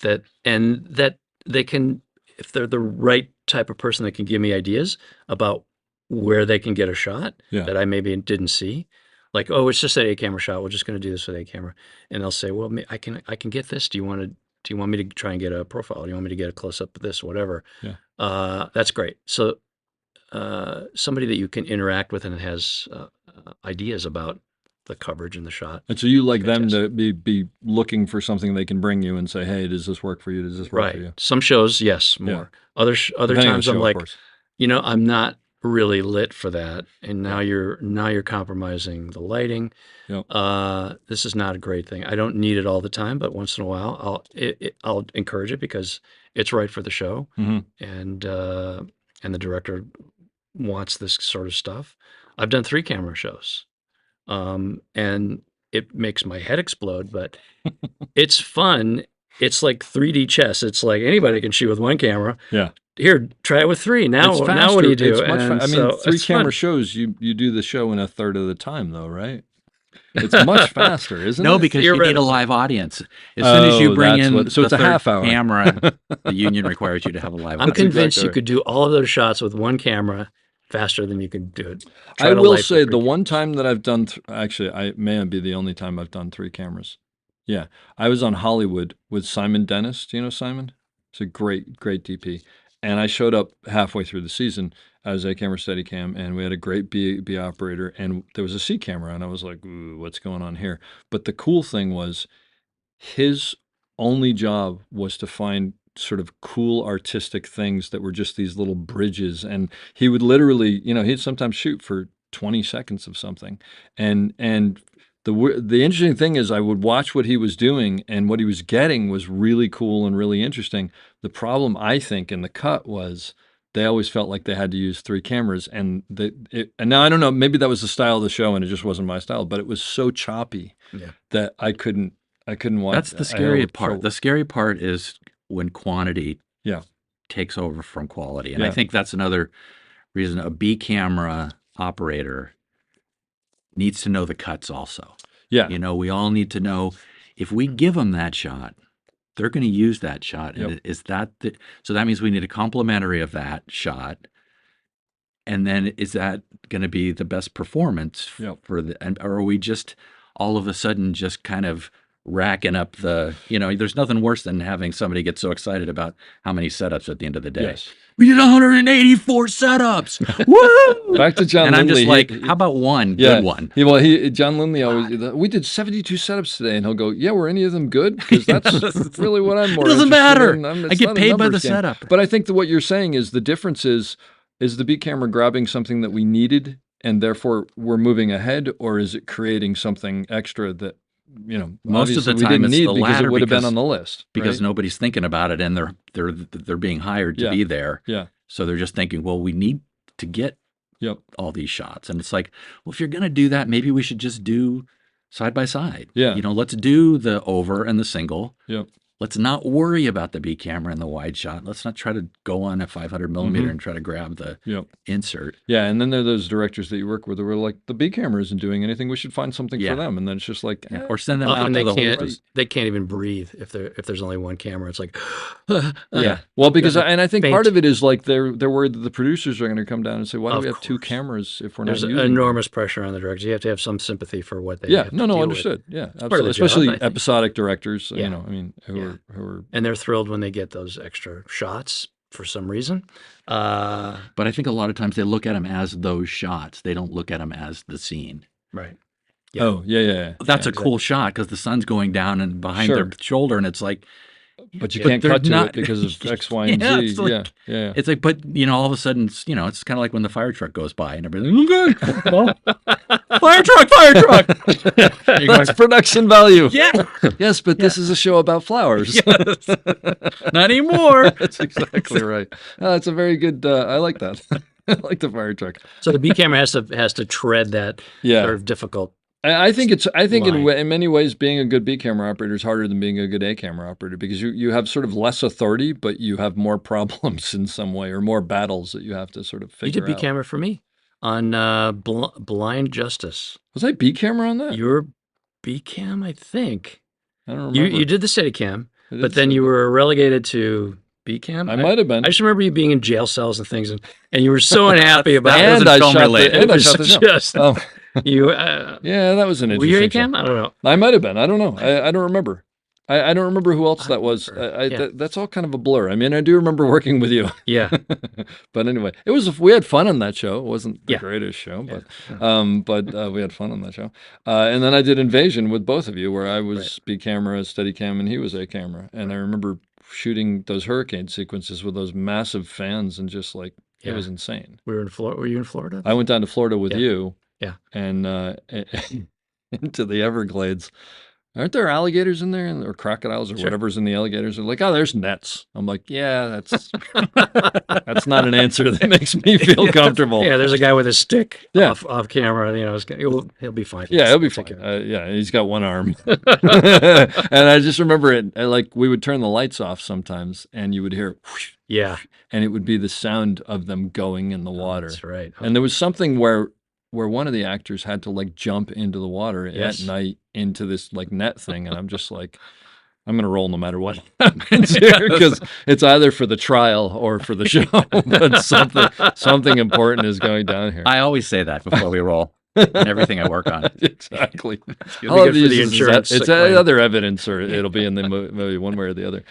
S5: they can, if they're the right type of person that can give me ideas about where they can get a shot that I maybe didn't see. Like, oh, it's just an A camera shot. We're just going to do this with A camera, and they'll say, well, I can get this. Do you want me to try and get a profile? Do you want me to get a close up of this, whatever?
S1: Yeah.
S5: That's great. So somebody that you can interact with and has ideas about the coverage and the shot.
S1: And so you like them
S5: Fantastic.
S1: to be looking for something they can bring you and say, hey, does this work for you? Does this work for you?
S5: Some shows, yes,
S1: Yeah.
S5: more. Other
S1: Depending on
S5: times,
S1: the
S5: I'm
S1: show, of
S5: like,
S1: course.
S5: I'm not really lit for that, and now you're compromising the lighting.
S1: Yep.
S5: This is not a great thing. I don't need it all the time, but once in a while, I'll encourage it because it's right for the show,
S1: Mhm.
S5: and the director wants this sort of stuff. I've done 3-camera shows, and it makes my head explode, but it's fun. It's like 3D chess. It's like anybody can shoot with 1 camera.
S1: Yeah.
S5: Here, try it with 3. Now,
S1: It's faster.
S5: now what do you do?
S1: It's much
S5: And
S1: I mean,
S5: so
S1: 3
S5: it's fun.
S1: camera shows, you do the show in a third of the time, though, right? It's much faster, isn't
S6: No,
S1: it?
S6: because you need a
S5: Theoretically.
S6: live audience. As soon as you bring
S1: that's
S6: in
S1: what- so
S6: the
S1: it's a
S6: third
S1: half hour.
S6: camera, the union requires you to have a live
S5: I'm
S6: audience.
S5: convinced
S1: exactly
S5: you
S1: right.
S5: could do all of those shots with 1 camera faster than you could do it. Try
S1: I
S5: to
S1: will
S5: light with
S1: say
S5: 3
S1: the one
S5: cameras.
S1: time that I've done, actually, I may be the only time I've done 3 cameras. Yeah. I was on Hollywood with Simon Dennis. Do you know Simon? It's a great, great DP. And I showed up halfway through the season as a camera steady cam, and we had a great B operator, and there was a C camera, and I was like, ooh, what's going on here? But the cool thing was his only job was to find sort of cool artistic things that were just these little bridges, and he would literally, he'd sometimes shoot for 20 seconds of something, and the interesting thing is I would watch what he was doing, and what he was getting was really cool and really interesting. The problem, I think, in the cut was they always felt like they had to use 3 cameras, and and now I don't know, maybe that was the style of the show and it just wasn't my style, but it was so choppy that I couldn't watch.
S6: That's the
S1: I
S6: scary
S1: had
S6: part.
S1: trouble.
S6: The scary part is when quantity
S1: Yeah.
S6: takes over from quality. And I
S1: Yeah.
S6: think that's another reason a B camera operator needs to know the cuts also.
S1: Yeah.
S6: We all need to know if we give them that shot, they're going to use that shot. And so that means we need a complementary of that shot. And then is that going to be the best performance
S1: Yep.
S6: or are we just all of a sudden just kind of racking up there's nothing worse than having somebody get so excited about how many setups at the end of the day.
S1: Yes.
S6: We did 184 setups. Woo!
S1: Back to John
S6: And I'm
S1: Lindley.
S6: just like, how about one good one?
S1: John Lindley always, we did 72 setups today, and he'll go, yeah, were any of them good? Because that's really what I'm more
S6: It doesn't
S1: interested
S6: matter.
S1: in.
S6: I
S1: It's
S6: get
S1: not a
S6: paid by
S1: numbers
S6: the
S1: game.
S6: setup.
S1: But I think that what you're saying is the difference is the B camera grabbing something that we needed, and therefore we're moving ahead, or is it creating something extra that,
S6: Most of the
S1: obviously we
S6: time
S1: didn't
S6: it's
S1: need
S6: the
S1: because it
S6: latter
S1: would have been
S6: because-
S1: on the list.
S6: Because
S1: right?
S6: nobody's thinking about it and they're being hired to
S1: Yeah.
S6: be there.
S1: Yeah.
S6: So they're just thinking, well, we need to get
S1: Yep.
S6: all these shots. And it's like, well, if you're going to do that, maybe we should just do side by side.
S1: Yeah.
S6: Let's do the over and the single.
S1: Yep.
S6: Let's not worry about the B camera and the wide shot. Let's not try to go on a 500 millimeter and try to grab the
S1: Yep.
S6: insert.
S1: Yeah, and then there are those directors that you work with who are like, the B camera isn't doing anything. We should find something
S6: Yeah.
S1: for them. And then it's just like,
S6: Or send them out
S5: Often
S6: to
S5: they
S6: the
S5: can't
S6: host.
S5: they can't even breathe if there's only 1 camera. It's like
S1: yeah. Well, because I think
S5: faint.
S1: part of it is like they're worried that the producers are going to come down and say, why do
S5: Of
S1: we have 2
S5: course.
S1: cameras if we're
S5: There's
S1: not using them?
S5: enormous pressure on the directors. You have to have some sympathy for what they
S1: Yeah,
S5: have to
S1: no,
S5: deal with.
S1: understood. Yeah,
S5: part of
S1: absolutely.
S5: the job,
S1: Especially
S5: I think.
S1: episodic directors,
S5: Yeah.
S1: who are
S5: And they're thrilled when they get those extra shots for some reason.
S6: But I think a lot of times they look at them as those shots. They don't look at them as the scene.
S5: Right. Yeah.
S1: Oh, yeah.
S6: That's
S1: Yeah,
S6: a cool shot because the sun's going down and behind
S1: Sure.
S6: their shoulder, and it's like,
S1: But you
S6: But
S1: can't
S6: they're
S1: cut to
S6: not-
S1: it because of X, Y, and
S6: Yeah,
S1: Z.
S6: it's like-
S1: Yeah.
S6: it's like, but all of a sudden, it's kind of like when the fire truck goes by and everything. Okay, well, fire truck. You're going,
S1: That's production value.
S6: yeah,
S1: Yes, but this is a show about flowers.
S6: yes. Not anymore.
S1: That's exactly right. That's a very good. I like that. I like the fire truck.
S5: So the B camera has to tread that
S1: Yeah.
S5: sort of difficult.
S1: I think
S5: Line.
S1: in many ways being a good B camera operator is harder than being a good A camera operator because you have sort of less authority, but you have more problems in some way or more battles that you have to sort of figure
S5: You did B
S1: out.
S5: camera for me on Blind Justice.
S1: Was I B camera on that?
S5: Your B cam, I think.
S1: I don't remember.
S5: You did the steady cam,
S1: I did
S5: but then
S1: say-
S5: you were relegated to B cam.
S1: I might have been.
S5: I just remember you being in jail cells and things, and you were so unhappy about it.
S1: And
S6: wasn't
S1: I
S6: film
S1: shot
S6: related.
S1: the, and
S5: It
S1: I
S5: was
S1: shot the show.
S5: just
S1: Oh,
S5: you.
S1: yeah, that was an
S5: Were you
S1: interesting
S5: A cam?
S1: show.
S5: I don't know.
S1: I might have been. I don't know. I don't remember. I don't remember who else
S5: I
S1: that was.
S5: remember. Yeah.
S1: That's all kind of a blur. I mean, I do remember working with you.
S5: Yeah.
S1: But anyway, we had fun on that show. It wasn't the
S5: Yeah.
S1: greatest show,
S5: Yeah.
S1: but we had fun on that show. And then I did Invasion with both of you, where I was
S5: Right.
S1: B camera, steady cam, and he was A camera. And I remember shooting those hurricane sequences with those massive fans, and just like it
S5: Yeah.
S1: was insane.
S5: Were you in Florida?
S1: I went down to Florida with
S5: Yeah.
S1: you,
S5: Yeah.
S1: and into the Everglades. Aren't there alligators in there, or crocodiles, or
S5: Sure.
S1: whatever's in the alligators? They're like, oh, there's nets. I'm like, yeah, that's not an answer that makes me feel comfortable.
S5: Yeah, there's a guy with a stick
S1: Yeah.
S5: off camera. You know, he'll be fine.
S1: Yeah, he'll be
S5: Take
S1: fine.
S5: care.
S1: Yeah, he's got one arm. And I just remember it, like we would turn the lights off sometimes, and you would hear, whoosh,
S5: Yeah,
S1: and it would be the sound of them going in the water.
S5: that's right.
S1: And there was something where one of the actors had to like jump into the water
S5: Yes.
S1: at night into this like net thing, and I'm just like, I'm gonna roll no matter what happens here, because it's either for the trial or for the show, but something important is going down here.
S6: I always say that before we roll and everything I work on.
S1: Exactly.
S5: It'll
S1: All
S5: be
S1: of
S5: good for
S1: these
S5: the
S1: is
S5: insurance
S1: it's
S5: claim.
S1: other evidence, or it'll be in the movie one way or the other.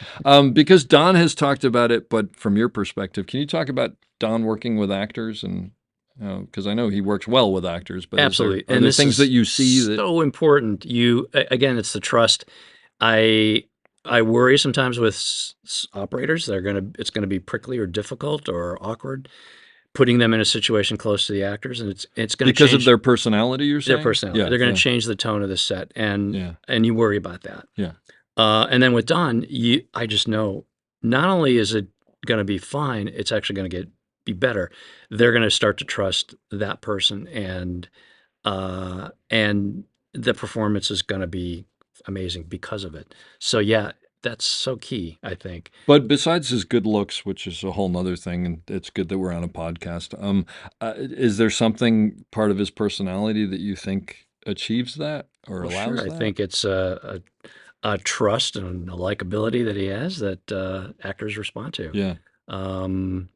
S1: Because Don has talked about it, but from your perspective, can you talk about Don working with actors? And because I know he works well with actors, but
S5: Absolutely.
S1: are there things that you see that
S5: so important. Again, it's the trust. I worry sometimes with operators. It's gonna be prickly or difficult or awkward, putting them in a situation close to the actors, and it's gonna
S1: because
S5: change
S1: of their personality, you're saying?
S5: their personality.
S1: Yeah,
S5: They're gonna
S1: yeah,
S5: change the tone of the set,
S1: yeah,
S5: and you worry about that.
S1: yeah,
S5: And then with Don, I just know not only is it gonna be fine, it's actually gonna be better. They're gonna start to trust that person, and the performance is gonna be amazing because of it. So yeah, that's so key, I think.
S1: But besides his good looks, which is a whole nother thing, and it's good that we're on a podcast, is there something part of his personality that you think achieves that or
S5: Well,
S1: allows
S5: sure. I
S1: that?
S5: think it's a trust and a likability that he has that actors respond to.
S1: Yeah,
S5: Um,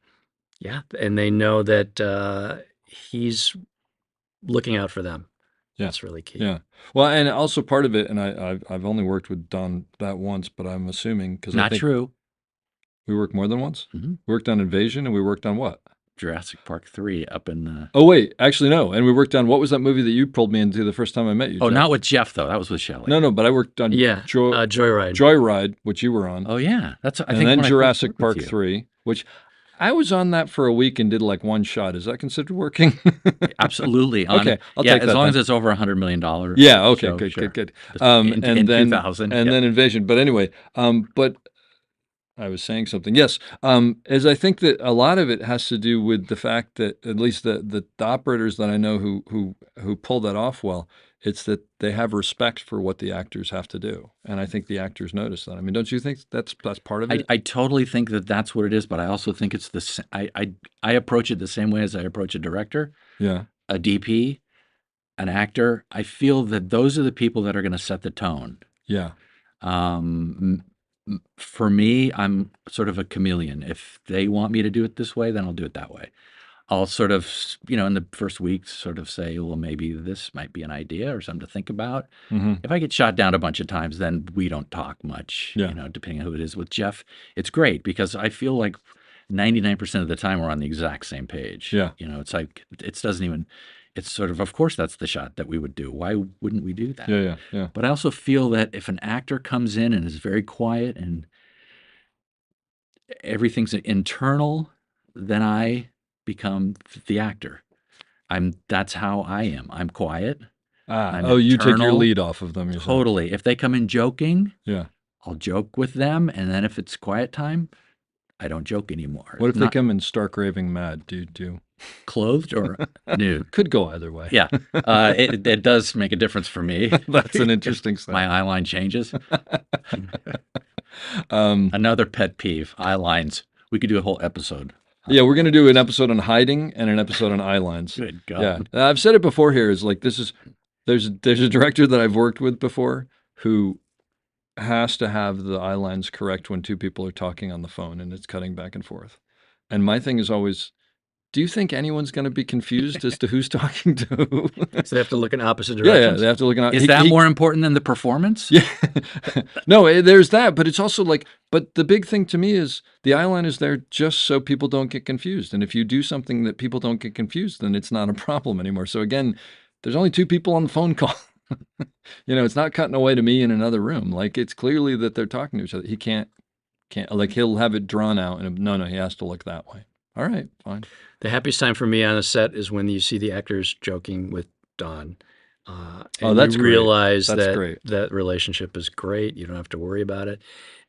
S5: yeah, and they know that he's looking out for them.
S1: yeah,
S5: That's really key.
S1: yeah. Well, and also part of it, and I've only worked with Don that once, but I'm assuming because I
S6: Not
S1: think
S6: true.
S1: we worked more than once.
S6: Mhm.
S1: We worked on Invasion, and we worked on what?
S6: Jurassic Park 3 up in.
S1: Oh wait, actually no. And we worked on what was that movie that you pulled me into the first time I met you?
S6: Oh,
S1: Jeff?
S6: not with Jeff though. That was with Shelley.
S1: No, but I worked on
S5: Yeah, Joyride.
S1: Joyride, which you were on.
S6: Oh yeah, that's I
S1: And
S6: think
S1: then
S6: when I first
S1: Jurassic
S6: worked with
S1: Park
S6: you.
S1: 3, which I was on that for a week and did like one shot. Is that considered working?
S6: Absolutely.
S1: Okay, I'll
S6: yeah,
S1: take
S6: as
S1: that
S6: long
S1: then.
S6: as it's over $100 million.
S1: Yeah, okay,
S6: show,
S1: good,
S6: sure.
S1: good.
S6: In
S1: And then
S6: 2000,
S1: and
S6: yeah.
S1: then Invasion. But anyway, but I was saying something. Yes, as I think that a lot of it has to do with the fact that at least the operators that I know who pull that off well, it's that they have respect for what the actors have to do, and I think the actors notice that. I mean, don't you think that's part of it?
S6: I totally think that that's what it is, but I also think it's I approach it the same way as I approach a director,
S1: Yeah,
S6: a DP, an actor. I feel that those are the people that are going to set the tone.
S1: yeah,
S6: For me, I'm sort of a chameleon. If they want me to do it this way, then I'll do it that way. I'll sort of, in the first week, sort of say, well, maybe this might be an idea or something to think about.
S1: hmm
S6: If I get shot down a bunch of times, then we don't talk much,
S1: Yeah.
S6: depending on who it is. With Jeff, it's great because I feel like 99% of the time we're on the exact same page.
S1: Yeah.
S6: It's like, it doesn't even, it's sort of course, that's the shot that we would do. Why wouldn't we do that?
S1: yeah.
S6: But I also feel that if an actor comes in and is very quiet and everything's internal, then I become the actor. That's how I am. I'm quiet. I'm
S1: You take your
S6: internal.
S1: lead off of them. You're saying.
S6: Totally. If they come in joking,
S1: Yeah.
S6: I'll joke with them, and then if it's quiet time, I don't joke anymore.
S1: What if they
S6: Not
S1: come in stark raving mad? Do you do?
S6: clothed or nude?
S1: Could go either way.
S6: Yeah, it does make a difference for me.
S1: That's an interesting thing.
S6: My eye line changes.
S1: Um,
S6: Another pet peeve: eye lines. We could do a whole episode.
S1: yeah, we're going to do an episode on hiding and an episode on eye lines.
S6: Good
S1: Yeah,
S6: God.
S1: I've said it before here. Is like there's a director that I've worked with before who has to have the eye lines correct when two people are talking on the phone and it's cutting back and forth. And my thing is always, do you think anyone's going to be confused as to who's talking to who?
S5: So they have to look in opposite
S1: Yeah,
S5: directions.
S1: they have to look in.
S6: Is that more important than the performance?
S1: Yeah. No, there's that, but it's also like, but the big thing to me is the eye line is there just so people don't get confused. And if you do something that people don't get confused, then it's not a problem anymore. So again, there's only two people on the phone call. It's not cutting away to me in another room. Like, it's clearly that they're talking to each other. He can't, like, he'll have it drawn out and no, he has to look that way. All right, fine.
S5: The happiest time for me on a set is when you see the actors joking with Don. And
S1: that's
S5: you
S1: great.
S5: realize
S1: That's
S5: that
S1: great.
S5: that relationship is great. You don't have to worry about it.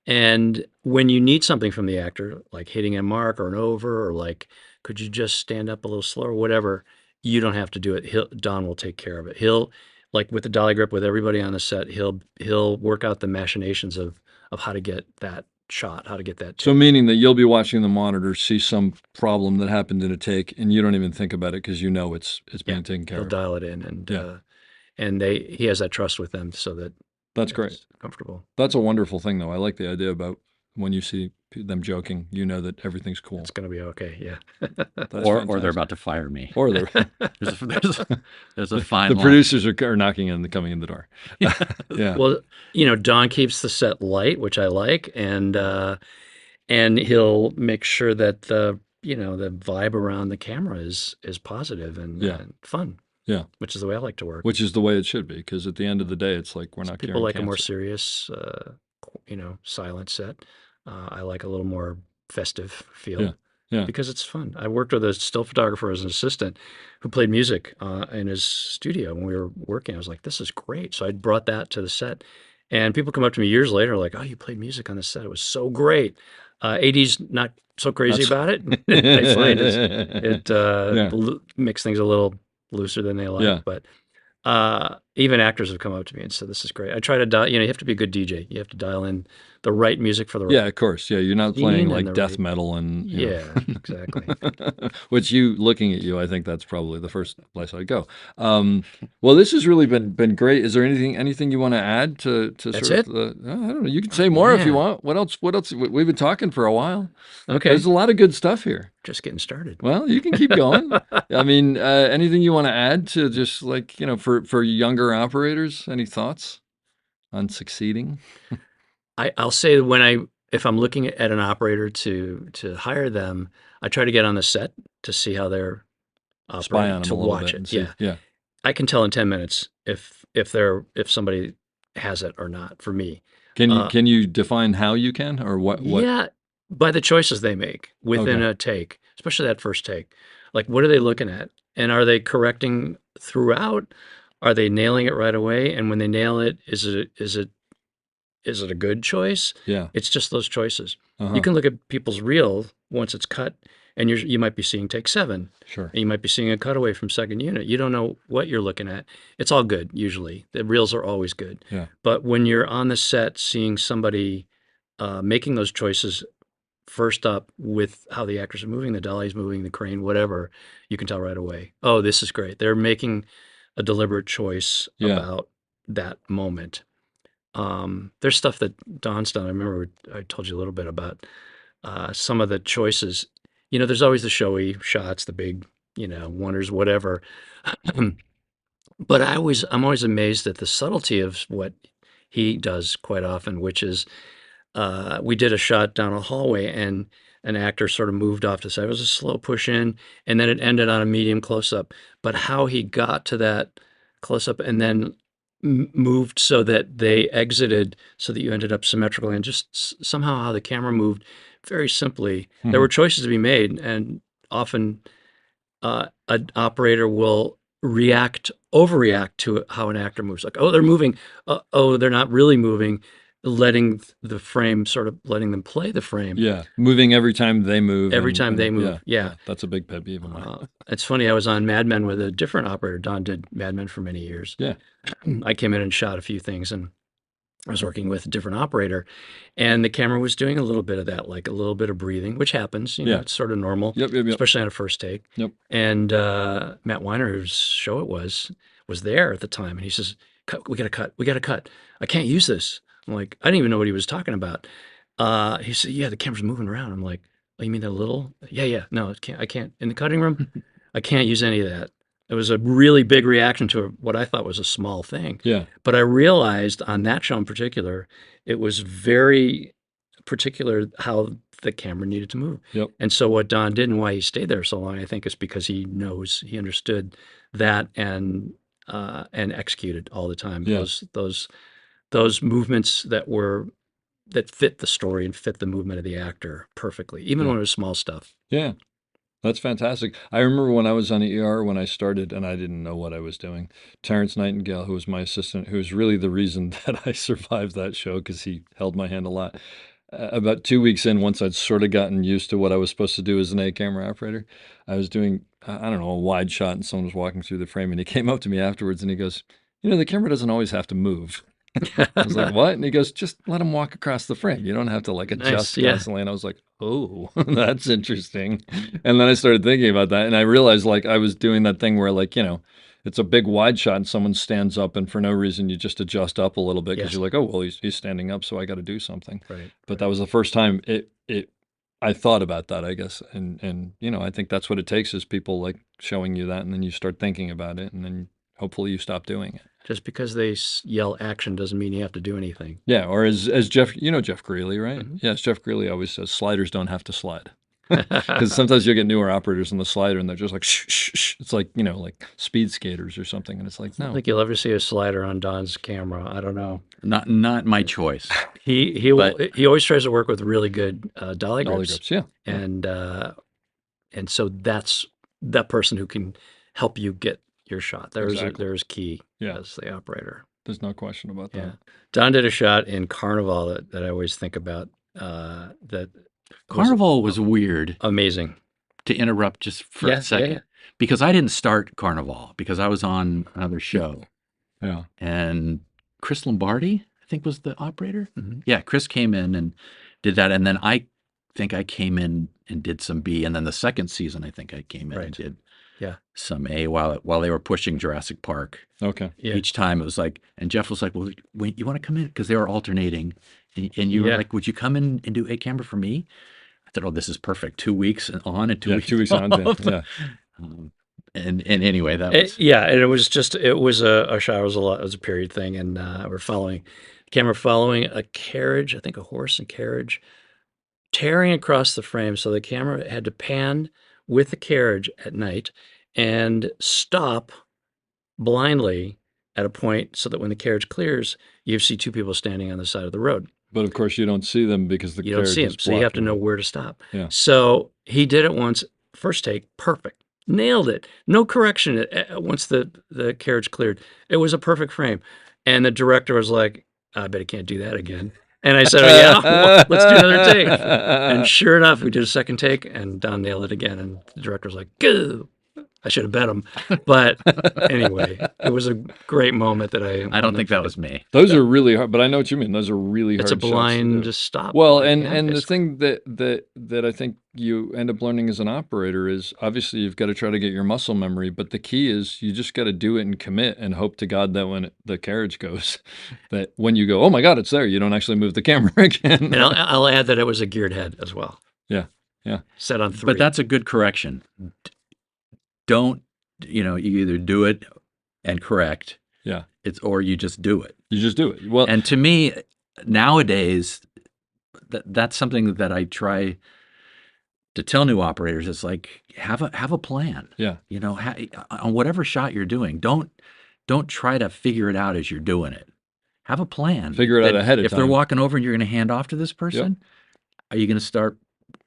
S5: And when you need something from the actor, like hitting a mark or an over, or like, could you just stand up a little slower, whatever, you don't have to do it. Don will take care of it. He'll, like with the dolly grip with everybody on the set, he'll work out the machinations of how to get that shot, how to get that take.
S1: So meaning that you'll be watching the monitor, see some problem that happened in a take, and you don't even think about it because you know it's being taken care
S5: He'll
S1: of.
S5: dial it in, and he has that trust with them so that
S1: That's great.
S5: Comfortable.
S1: That's a wonderful thing, though. I like the idea about when you see them joking, you know that everything's cool.
S5: It's going to be okay. Yeah.
S6: Or they're about to fire me.
S1: Or they're
S6: there's a fine
S1: the
S6: line.
S1: producers are knocking in, coming in the door. Yeah.
S5: Well, Don keeps the set light, which I like, and he'll make sure that the vibe around the camera is positive and fun.
S1: Yeah.
S5: Which is the way I like to work.
S1: Which is the way it should be, because at the end of the day, it's like we're not
S5: People like
S1: cancer.
S5: a more serious, silent set. I like a little more festive feel.
S1: Yeah.
S5: Because it's fun. I worked with a still photographer as an assistant who played music in his studio when we were working. I was like, this is great. So I brought that to the set. And people come up to me years later like, oh, you played music on the set. It was so great. 80s, not so crazy about it. They find it makes things a little looser than they like.
S1: Yeah.
S5: But even actors have come up to me and said, this is great. I try to dial, you have to be a good DJ. You have to dial in the right music for the right.
S1: Yeah, of course. Yeah, you're not playing like death
S5: right
S1: metal and
S5: exactly.
S1: Which looking at you, I think that's probably the first place I'd go. Well, this has really been great. Is there anything you want to add to
S5: That's
S1: sort
S5: it?
S1: of I don't know. You can say more if you want. What else? We've been talking for a while.
S5: Okay.
S1: There's a lot of good stuff here.
S5: Just getting started.
S1: Well, you can keep going. I mean, anything you want to add to just like, for younger operators, any thoughts on succeeding?
S5: I'll say if I'm looking at an operator to hire them, I try to get on the set to see how they're operating,
S1: Spy on them
S5: to
S1: a little
S5: watch
S1: bit
S5: it.
S1: and see. Yeah.
S5: I can tell in 10 minutes if somebody has it or not for me.
S1: Can you define how you can, or what?
S5: Yeah, by the choices they make within a take, especially that first take. Like, what are they looking at? And are they correcting throughout? Are they nailing it right away? And when they nail it, is it a good choice?
S1: Yeah.
S5: It's just those choices.
S1: Uh-huh.
S5: You can look at people's reel once it's cut, and you might be seeing take 7.
S1: Sure.
S5: And you might be seeing a cutaway from second unit. You don't know what you're looking at. It's all good, usually. The reels are always good.
S1: Yeah.
S5: But when you're on the set seeing somebody making those choices first up with how the actors are moving, the dolly's moving, the crane, whatever, you can tell right away, oh, this is great. They're making a deliberate choice about that moment. There's stuff that Don's done. I remember I told you a little bit about some of the choices. There's always the showy shots, the big, wonders, whatever. But I'm always amazed at the subtlety of what he does quite often, which is we did a shot down a hallway and an actor sort of moved off to the side. It was a slow push in, and then it ended on a medium close up. But how he got to that close up and then moved so that they exited so that you ended up symmetrical, and just somehow how the camera moved very simply. Mm-hmm. There were choices to be made, and often an operator will overreact to how an actor moves. Like, oh, they're moving. Oh, they're not really moving. Letting the frame letting them play the frame.
S1: Yeah, moving every time they move.
S5: Every time they move. Yeah.
S1: That's a big pet peeve of mine.
S5: It's funny. I was on Mad Men with a different operator. Don did Mad Men for many years.
S1: Yeah.
S5: I came in and shot a few things, and I was working with a different operator, and the camera was doing a little bit of that, like a little bit of breathing, which happens. It's sort of normal.
S1: Yep.
S5: Especially on a first take.
S1: Yep.
S5: And Matt Weiner, whose show it was there at the time, and he says, "We got to cut. I can't use this." I'm like, I didn't even know what he was talking about. He said, yeah, the camera's moving around. I'm like, Oh, you mean the little? Yeah, yeah. No, I can't. In the cutting room, I can't use any of that. It was a really big reaction to what I thought was a small thing.
S1: Yeah.
S5: But I realized on that show in particular, it was very particular how the camera needed to move.
S1: Yep.
S5: And so what Don did and why he stayed there so long, I think, is because he understood that and executed all the time.
S1: Yeah.
S5: Those movements that fit the story and fit the movement of the actor perfectly, even when it was small stuff.
S1: Yeah. That's fantastic. I remember when I was on ER when I started and I didn't know what I was doing. Terrence Nightingale, who was my assistant, who was really the reason that I survived that show because he held my hand a lot. About 2 weeks in, once I'd sort of gotten used to what I was supposed to do as an A camera operator, I was doing, I don't know, a wide shot and someone was walking through the frame and he came up to me afterwards and he goes, the camera doesn't always have to move. I was like, what? And he goes, just let him walk across the frame. You don't have to like adjust constantly. And I was like, oh, that's interesting. And then I started thinking about that. And I realized like I was doing that thing where like, it's a big wide shot and someone stands up and for no reason you just adjust up a little bit because you're like, oh, well, he's standing up. So I got to do something.
S5: Right.
S1: But that was the first time I thought about that, I guess. And I think that's what it takes is people like showing you that. And then you start thinking about it and then hopefully you stop doing it.
S5: Just because they yell action doesn't mean you have to do anything.
S1: Yeah, or as Jeff, Jeff Greeley, right?
S5: Mm-hmm.
S1: Yes, Jeff Greeley always says sliders don't have to slide. Because sometimes you'll get newer operators on the slider and they're just like, shh, shh, shh. It's like, like speed skaters or something. And it's like, no.
S5: I don't think you'll ever see a slider on Don's camera. I don't know.
S6: Not my choice.
S5: He always tries to work with really good dolly grips.
S1: Yeah.
S5: And so that's that person who can help you get your shot. There's key as the operator.
S1: There's no question about that.
S5: Yeah. Don did a shot in Carnival that I always think about. That
S6: Carnival was weird.
S5: Amazing.
S6: To interrupt just for a second, because I didn't start Carnival because I was on another show.
S1: Yeah.
S6: And Chris Lombardi, I think, was the operator.
S5: Mm-hmm.
S6: Yeah, Chris came in and did that, and then I think I came in and did some B, and then the second season I think I came in and did some A while they were pushing Jurassic Park.
S1: Okay.
S5: Yeah.
S6: Each time it was like, and Jeff was like, well, wait, you want to come in? Because they were alternating. And you were like, would you come in and do A camera for me? I thought, oh, this is perfect. 2 weeks on and 2 weeks
S1: 2 weeks on. Yeah.
S6: And anyway, that was.
S5: And it was a shot. It was a period thing. And we're following a carriage, I think a horse and carriage, tearing across the frame. So the camera had to pan with the carriage at night and stop blindly at a point so that when the carriage clears, you see two people standing on the side of the road.
S1: But of course, you don't see them because the
S5: You don't see them, so you have to know where to stop.
S1: Yeah.
S5: So he did it once, first take, perfect, nailed it, no correction. Once the carriage cleared, it was a perfect frame, and the director was like, "I bet he can't do that again." And I said, "Oh yeah, well, let's do another take." And sure enough, we did a second take, and Don nailed it again. And the director was like, "Go." I should have bet him. But anyway, it was a great moment that
S6: I don't think that was me.
S1: Those are really hard, but I know what you mean. Those are really hard.
S5: It's a blind stop.
S1: Well, and the thing that I think you end up learning as an operator is obviously you've got to try to get your muscle memory, but the key is you just got to do it and commit and hope to God that when the carriage goes, that when you go, oh my God, it's there, you don't actually move the camera again.
S5: And I'll add that it was a geared head as well.
S1: Yeah.
S5: Set on 3.
S6: But that's a good correction. Don't, you either do it and correct.
S1: Yeah.
S6: Or you just do it.
S1: You just do it. Well,
S6: and to me, nowadays, that's something that I try to tell new operators. It's like, have a plan.
S1: Yeah.
S6: On whatever shot you're doing, don't try to figure it out as you're doing it. Have a plan.
S1: Figure it out ahead of time.
S6: If they're walking over and you're going to hand off to this person, are you going to start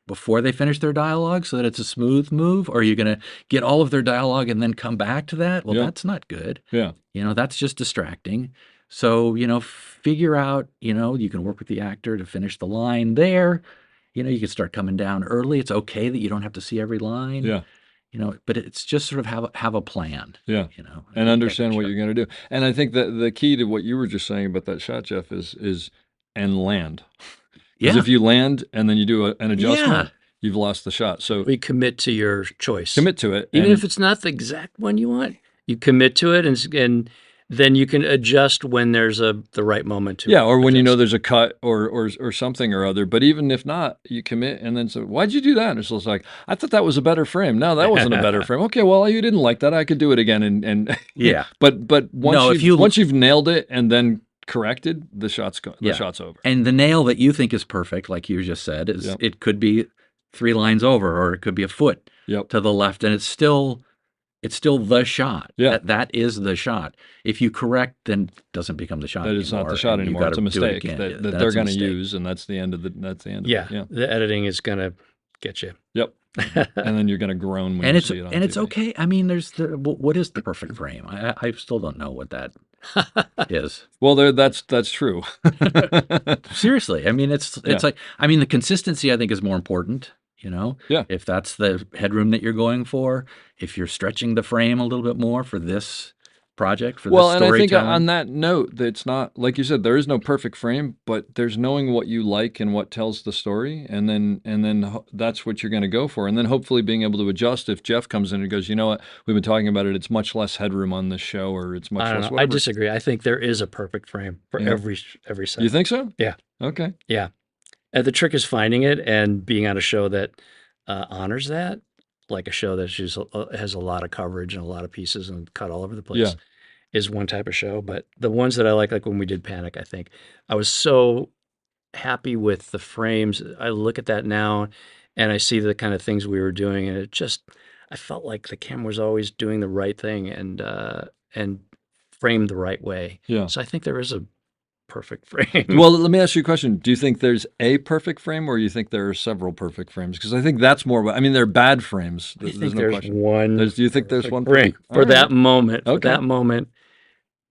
S6: before they finish their dialogue so that it's a smooth move? Or are you going to get all of their dialogue and then come back to that? Well, that's not good.
S1: Yeah.
S6: That's just distracting. So, figure out, you can work with the actor to finish the line there. You can start coming down early. It's okay that you don't have to see every line.
S1: Yeah.
S6: But it's just sort of have a plan.
S1: Yeah. And understand what you're going to do. And I think that the key to what you were just saying about that shot, Jeff, is land. Because if you land and then you do an adjustment, you've lost the shot. So
S5: we commit to your choice.
S1: Commit to it.
S5: Even if it's not the exact one you want, you commit to it. And then you can adjust when there's the right moment to
S1: Yeah, or when you know
S5: adjust.
S1: there's a cut or something or other. But even if not, you commit and then say, "Why'd you do that?" And it's just like, "I thought that was a better frame." No, that wasn't a better frame. Okay, well, you didn't like that. I could do it again. And
S6: Yeah.
S1: but
S6: No, if you
S1: once you've nailed it and then corrected, the
S6: Yeah.
S1: shot's over.
S6: And the nail that you think is perfect, like you just said, is
S1: Yep.
S6: it could be 3 lines over, or it could be a foot
S1: Yep.
S6: to the left, and it's still the shot.
S1: Yeah.
S6: That is the shot. If you correct, then it doesn't become the shot
S1: That is not
S6: anymore,
S1: the shot
S6: and you
S1: anymore. It's a
S6: gotta do it
S1: mistake
S6: again.
S1: that
S6: Yeah,
S1: they're
S6: that's a
S1: going to
S6: mistake.
S1: use, and that's the end of it.
S5: Yeah,
S1: Yeah.
S5: the editing is gonna get you.
S1: Yep. And then you're going to groan when
S6: And
S1: you
S6: it's
S1: see it on
S6: and it's
S1: TV.
S6: okay. I mean, what is the perfect frame? I still don't know what that is.
S1: Well, that's true.
S6: Seriously, I mean, it's
S1: Yeah.
S6: like, I mean, the consistency I think is more important.
S1: Yeah.
S6: If that's the headroom that you're going for, if you're stretching the frame a little bit more for this project, for
S1: Well,
S6: this
S1: and I think
S6: storytelling.
S1: on that note, that it's not like you said, there is no perfect frame, but there's knowing what you like and what tells the story, and then that's what you're going to go for, and then hopefully being able to adjust if Jeff comes in and goes, you know what, we've been talking about it, it's much less headroom on this show, or it's much
S5: I don't
S1: less
S5: know. I
S1: whatever.
S5: disagree. I think there is a perfect frame for
S1: Yeah.
S5: every set.
S1: You think so?
S5: Yeah.
S1: Okay.
S5: Yeah. And the trick is finding it and being on a show that honors that, like a show that has a lot of coverage and a lot of pieces and cut all over the place.
S1: Yeah.
S5: Is one type of show. But the ones that I like when we did Panic, I think I was so happy with the frames. I look at that now and I see the kind of things we were doing, and I felt like the camera was always doing the right thing and framed the right way.
S1: Yeah.
S5: So I think there is a perfect frame.
S1: Well, let me ask you a question. Do you think there's a perfect frame, or you think there are several perfect frames? Because I think that's more. I mean, they're bad frames.
S5: I
S1: There's
S5: think
S1: no
S5: there's
S1: question.
S5: one.
S1: Do you think there's
S5: perfect
S1: one
S5: frame
S1: perfect
S5: for
S1: All
S5: that
S1: right.
S5: moment? For
S1: Okay.
S5: that moment,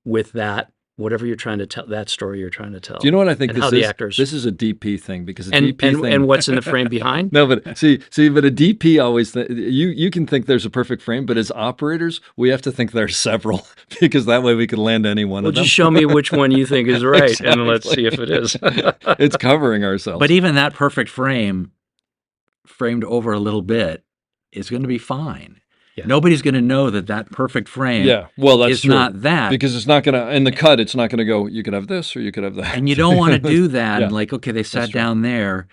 S5: with that, whatever you're trying to tell, that story you're trying to tell.
S1: Do you know what I think
S5: and
S1: this
S5: how
S1: is?
S5: the actors
S1: This is a DP thing, because a
S5: and
S1: DP thing.
S5: and what's in the frame behind?
S1: No, but see, but a DP always you can think there's a perfect frame, but as operators, we have to think there's several, because that way we can land any one
S5: Well,
S1: of them.
S5: just show me which one you think is right, and let's
S1: Exactly.
S5: see if it is.
S1: It's covering ourselves.
S6: But even that perfect frame, framed over a little bit, is going to be fine.
S5: Yeah.
S6: Nobody's going to know that perfect frame
S1: yeah, well, that's
S6: is
S1: true.
S6: not that.
S1: Because it's not going to, in the cut, it's not going to go, you could have this or you could have that.
S6: And you don't want to do that.
S1: Yeah.
S6: And like, okay, they sat
S1: true.
S6: down there.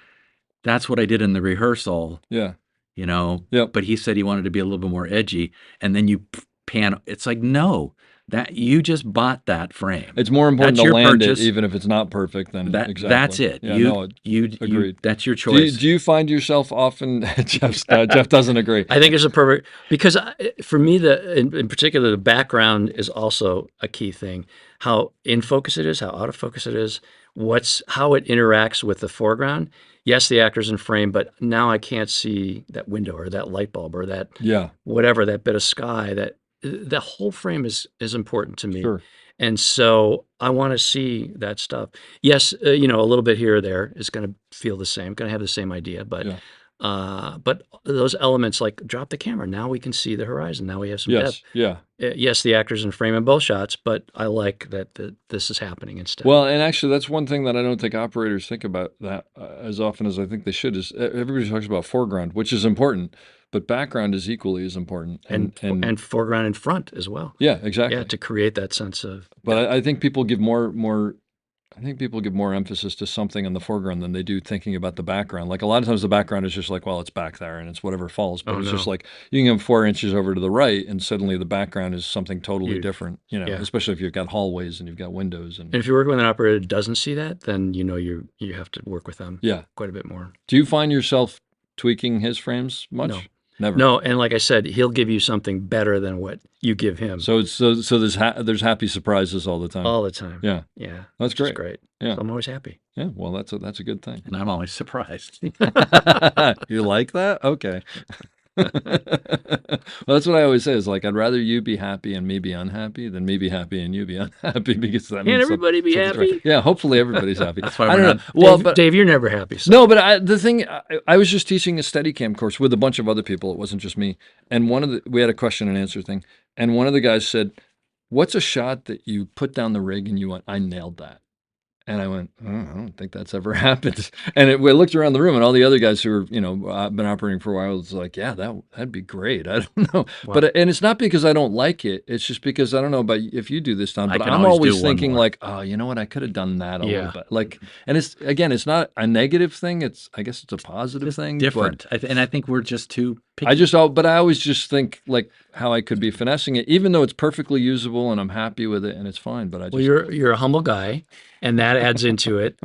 S6: That's what I did in the rehearsal,
S1: Yeah. Yep.
S6: But he said he wanted to be a little bit more edgy. And then you pan. It's like, no, that you just bought that frame.
S1: It's more important
S6: That's
S1: to
S6: your
S1: land
S6: purchase.
S1: it, even if it's not perfect, than exactly.
S6: That's it.
S1: Yeah,
S6: you
S1: agreed.
S6: that's your
S1: Do you,
S6: choice.
S1: do you find yourself often, Jeff doesn't agree.
S5: I think there's a perfect, because for me, in particular, the background is also a key thing. How in focus it is, how out of focus it is, how it interacts with the foreground. Yes, the actor's in frame, but now I can't see that window or that light bulb or that
S1: Yeah.
S5: whatever, that bit of sky. That the whole frame is important to me.
S1: Sure.
S5: And so I want to see that stuff. Yes, a little bit here or there is going to feel the same, going to have the same idea, but
S1: Yeah.
S5: but those elements, like drop the camera, now we can see the horizon. Now we have some
S1: Yes. Yeah.
S5: depth. Yes, the actor's in frame in both shots, but I like that this is happening instead.
S1: Well, and actually, that's one thing that I don't think operators think about that as often as I think they should. Is everybody talks about foreground, which is important, but background is equally as important.
S5: and foreground and front as well.
S1: Yeah, exactly.
S5: Yeah, to create that sense of.
S1: But I think people give more. I think people give more emphasis to something in the foreground than they do thinking about the background. Like a lot of times, the background is just like, well, it's back there and it's whatever falls. But it's just like you can go 4 inches over to the right, and suddenly the background is something totally
S5: Huge.
S1: different.
S5: Yeah.
S1: Especially if you've got hallways and you've got windows
S5: And if you're working with an operator that doesn't see that, then you have to work with them.
S1: Yeah.
S5: Quite a bit more.
S1: Do you find yourself tweaking his frames much?
S5: No.
S1: Never.
S5: No, and like I said, he'll give you something better than what you give him.
S1: So there's happy surprises all the time.
S5: All the time.
S1: Yeah.
S5: Yeah.
S1: That's
S5: which is
S1: great.
S5: great.
S1: Yeah.
S5: So I'm always happy.
S1: Yeah. Well, that's a good thing.
S6: And I'm always surprised.
S1: You like that? Okay. Well, that's what I always say is like, I'd rather you be happy and me be unhappy than me be happy and you be unhappy, because that means
S5: Can't everybody be
S1: something's
S5: happy?
S1: right. Yeah, hopefully everybody's happy.
S6: That's why
S1: I
S6: we're
S1: don't
S6: not-
S1: know. Well,
S5: Dave, Dave, you're never happy. So.
S1: no, but the thing, I was just teaching a Steadicam course with a bunch of other people. It wasn't just me. And we had a question and answer thing. And one of the guys said, what's a shot that you put down the rig and you went, I nailed that? And I went, "Oh, I don't think that's ever happened." And we looked around the room, and all the other guys who were, been operating for a while was like, "Yeah, that'd be great." I don't know,
S5: Wow.
S1: and it's not because I don't like it. It's just because I don't know about if you do this, Tom,
S6: I
S1: but
S6: can
S1: I'm
S6: always do
S1: always
S6: one
S1: thinking
S6: more.
S1: like, "Oh, you know what? I could have done that a little
S5: Yeah.
S1: bit." Like, and it's not a negative thing. I guess it's a positive thing.
S6: Different. And I think we're just too picky.
S1: But I always just think like how I could be finessing it, even though it's perfectly usable and I'm happy with it and it's fine. But
S5: Well, you're a humble guy, and that adds into it.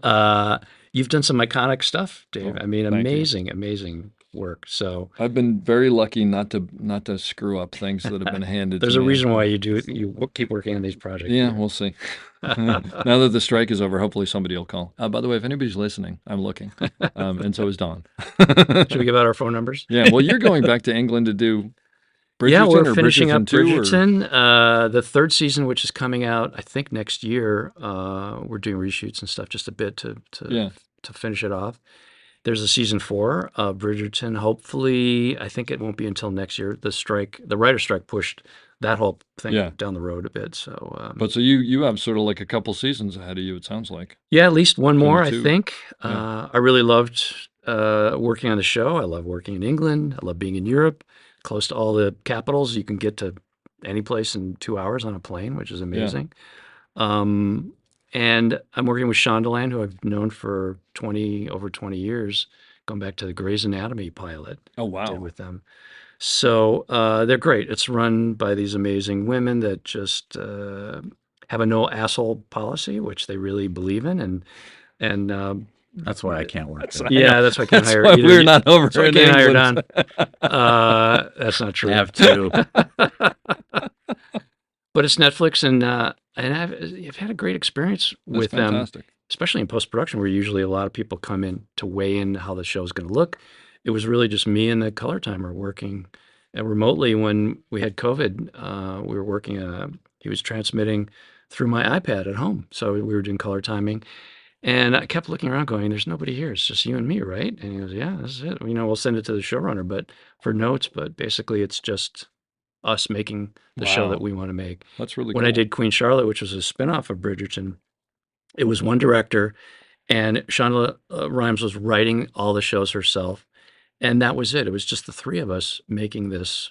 S5: You've done some iconic stuff, Dave. I mean,
S1: thank you.
S5: amazing work. So
S1: I've been very lucky not to screw up things that have been handed
S5: there's
S1: to
S5: a
S1: me.
S5: reason why you keep working on these projects.
S1: Yeah, we'll see. Now that the strike is over, hopefully somebody will call. By the way, if anybody's listening, I'm looking, and so is Don.
S5: Should we give out our phone numbers?
S1: Yeah, well, you're going back to England to do Bridgerton
S5: Yeah, we're
S1: or
S5: finishing up
S1: 2, or-
S5: Bridgerton, the third season, which is coming out, I think, next year. We're doing reshoots and stuff just a bit to
S1: Yeah.
S5: to finish it off. There's a season 4 of Bridgerton. Hopefully, I think it won't be until next year. The writer's strike pushed that whole thing
S1: Yeah.
S5: down the road a bit. So,
S1: But so you have sort of like a couple seasons ahead of you, it sounds like.
S5: yeah, at least one
S1: Between
S5: more,
S1: the
S5: I
S1: two.
S5: think.
S1: Yeah.
S5: I really loved working on the show. I love working in England. I love being in Europe, close to all the capitals. You can get to any place in 2 hours on a plane, which is amazing. And I'm working with Shondaland, who I've known for over 20 years, going back to the Grey's Anatomy pilot.
S1: Oh,
S5: I
S1: wow.
S5: did with them. So they're great. It's run by these amazing women that just have a no asshole policy, which they really believe in, and
S6: That's why I can't work there.
S5: yeah, that's why I can't
S1: That's
S5: hire.
S1: why
S5: either
S1: we're
S5: you-
S1: not over
S5: that's why I
S1: in
S5: can't hire
S1: England.
S5: Don. That's not
S6: I
S5: true.
S6: have to.
S5: But it's Netflix, and I've had a great experience
S1: That's
S5: with them,
S1: fantastic.
S5: especially in post production, where usually a lot of people come in to weigh in how the show's going to look. It was really just me and the color timer working remotely when we had COVID. We were working. He was transmitting through my iPad at home, so we were doing color timing. And I kept looking around, going, "There's nobody here. It's just you and me, right?" And he goes, "Yeah, this is it. We'll send it to the showrunner, but for notes. But basically, it's just us making the show
S1: Wow.
S5: that we want to make."
S1: That's really
S5: When
S1: cool.
S5: I did Queen Charlotte, which was a spinoff of Bridgerton, it was one director, and Shonda Rhimes was writing all the shows herself, and that was it. It was just the three of us making this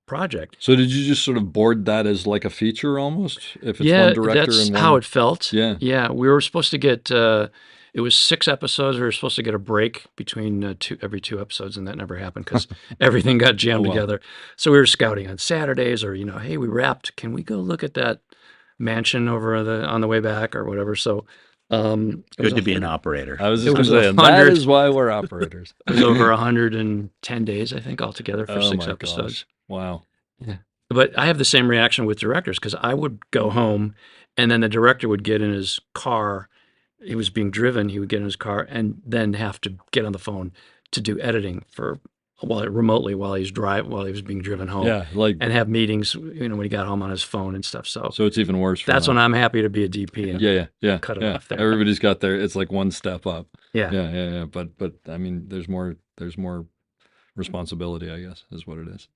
S5: project.
S1: So did you just sort of board that as like a feature almost? If it's
S5: Yeah,
S1: one director
S5: that's
S1: and one...
S5: how it felt.
S1: Yeah.
S5: Yeah, we were supposed to get. It was 6 episodes. We were supposed to get a break between every 2 episodes, and that never happened because everything got jammed
S1: Oh, wow.
S5: together. So we were scouting on Saturdays, or hey, we wrapped. Can we go look at that mansion over on the way back, or whatever? So it was
S6: Good to be an operator.
S1: I was
S5: It
S1: just going
S5: was
S1: to say, and
S5: 100.
S1: that is why we're operators.
S5: It was over 110 days, I think, altogether for
S1: Oh
S5: 6
S1: my
S5: episodes.
S1: gosh. Wow.
S5: Yeah. But I have the same reaction with directors because I would go home and then the director would get in his car. He was being driven. He would get in his car and then have to get on the phone to do editing remotely while he was being driven home.
S1: Yeah, like
S5: And have meetings, when he got home on his phone and stuff. So
S1: it's even worse for
S5: that's
S1: them.
S5: when I'm happy to be a DP. And
S1: Yeah.
S5: cut it off there.
S1: Everybody's got it's like one step up.
S5: Yeah.
S1: Yeah. But I mean, there's more responsibility, I guess, is what it is.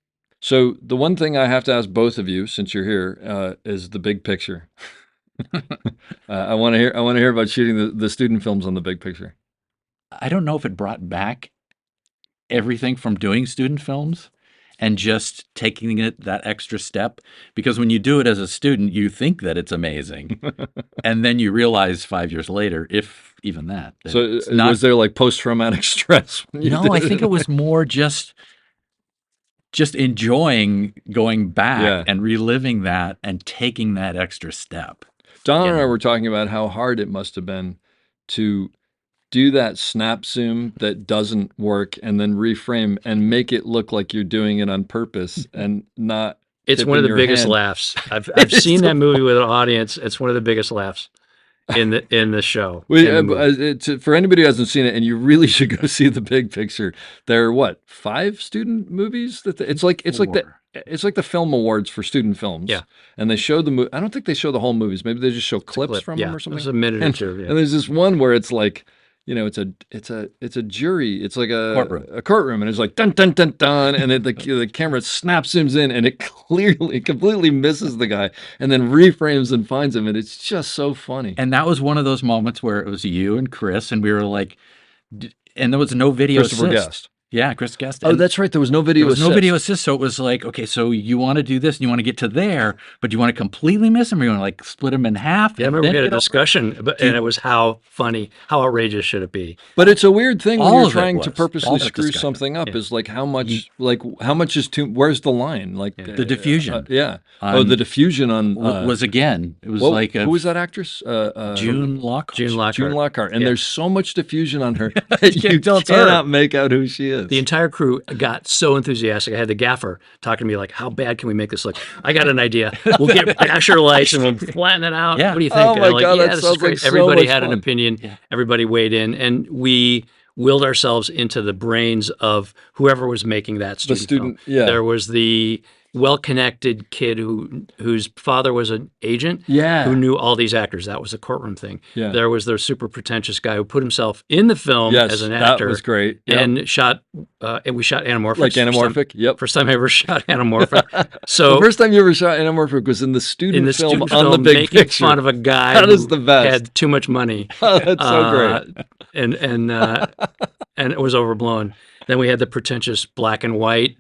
S1: So the one thing I have to ask both of you, since you're here, is the big picture. I want to hear about shooting the student films on the big picture.
S6: I don't know if it brought back everything from doing student films and just taking it that extra step, because when you do it as a student, you think that it's amazing, and then you realize 5 years later, if even that
S1: So
S6: it's not.
S1: was there like post-traumatic stress? When you
S6: No,
S1: did
S6: I think it was more just enjoying going back
S1: Yeah.
S6: and reliving that and taking that extra step.
S1: Don and I
S6: Yeah.
S1: were talking about how hard it must have been to do that snap zoom that doesn't work and then reframe and make it look like you're doing it on purpose and not.
S5: It's one of
S1: tipping
S5: the
S1: your
S5: biggest
S1: hand.
S5: laughs. I've seen that movie with an audience. It's one of the biggest laughs in the show.
S1: Well,
S5: in the movie.
S1: for anybody who hasn't seen it, and you really should go see the big picture. There are 5 student movies it's like the film awards for student films.
S5: Yeah.
S1: And they show the movie. I don't think they show the whole movies. Maybe they just show clips
S5: clip.
S1: from
S5: Yeah,
S1: them or something.
S5: there's a minute or
S1: and,
S5: two. Yeah.
S1: and there's this one where it's like, it's a jury. It's like
S6: Courtroom.
S1: a courtroom, and it's like dun dun dun dun, and the camera snap zooms in, and it completely misses the guy, and then reframes and finds him, and it's just so funny.
S6: And that was one of those moments where it was you and Chris, and we were like, and there was no video
S1: Christopher
S6: assist.
S1: Guest.
S6: Yeah, Chris Guest.
S1: Oh,
S6: And
S1: that's right. There was no video.
S6: there was no
S1: assist.
S6: video assist, so it was like, okay, so you want to do this, and you want to get to there, but you want to completely miss him, or you want to like split him in half.
S5: Yeah, I
S6: and
S5: remember we
S6: then
S5: had a
S6: get over-
S5: discussion, and it was how funny, how outrageous should it be?
S1: But it's a weird thing when
S6: All
S1: you're
S6: of it
S1: trying to
S6: was.
S1: purposely
S6: All that
S1: screw
S6: discussion.
S1: something up.
S5: Yeah.
S1: Is like how much is too? Where's the line? Like
S6: The diffusion.
S1: yeah.
S6: On-
S1: The diffusion on
S6: was again. It was
S1: whoa,
S6: like
S1: who was that actress?
S6: June Lockhart.
S5: June Lockhart.
S1: June Lockhart, and
S5: Yeah.
S1: there's so much diffusion on her that you
S6: can't tell it's her.
S1: cannot make out who she is.
S5: The entire crew got so enthusiastic. I had the gaffer talking to me like, how bad can we make this look? I got an idea. We'll get basher lights and we'll flatten it out.
S6: Yeah.
S5: What do you think?
S1: Oh
S5: And
S1: my
S5: I'm like,
S1: God,
S5: yeah,
S1: that
S5: this is
S1: sounds
S5: great.
S1: like so
S5: Everybody
S1: much
S5: had an
S1: fun.
S5: opinion.
S6: Yeah.
S5: Everybody weighed in. And we willed ourselves into the brains of whoever was making that student film.
S1: yeah.
S5: There was the well-connected kid whose father was an agent
S1: Yeah.
S5: who knew all these actors. That was a courtroom thing.
S1: Yeah.
S5: There was the super pretentious guy who put himself in the film
S1: Yes,
S5: as an actor.
S1: that was great. Yep.
S5: And we shot anamorphic.
S1: Like anamorphic. Yep.
S5: First time I ever shot anamorphic. So
S1: The first time you ever shot anamorphic was in the student
S5: in the
S1: film
S5: student
S1: on
S5: film,
S1: the big
S5: making
S1: picture.
S5: fun of a guy
S1: That
S5: who
S1: is the best.
S5: had too much money.
S1: Oh, that's so great.
S5: And it was overblown. Then we had the pretentious black and white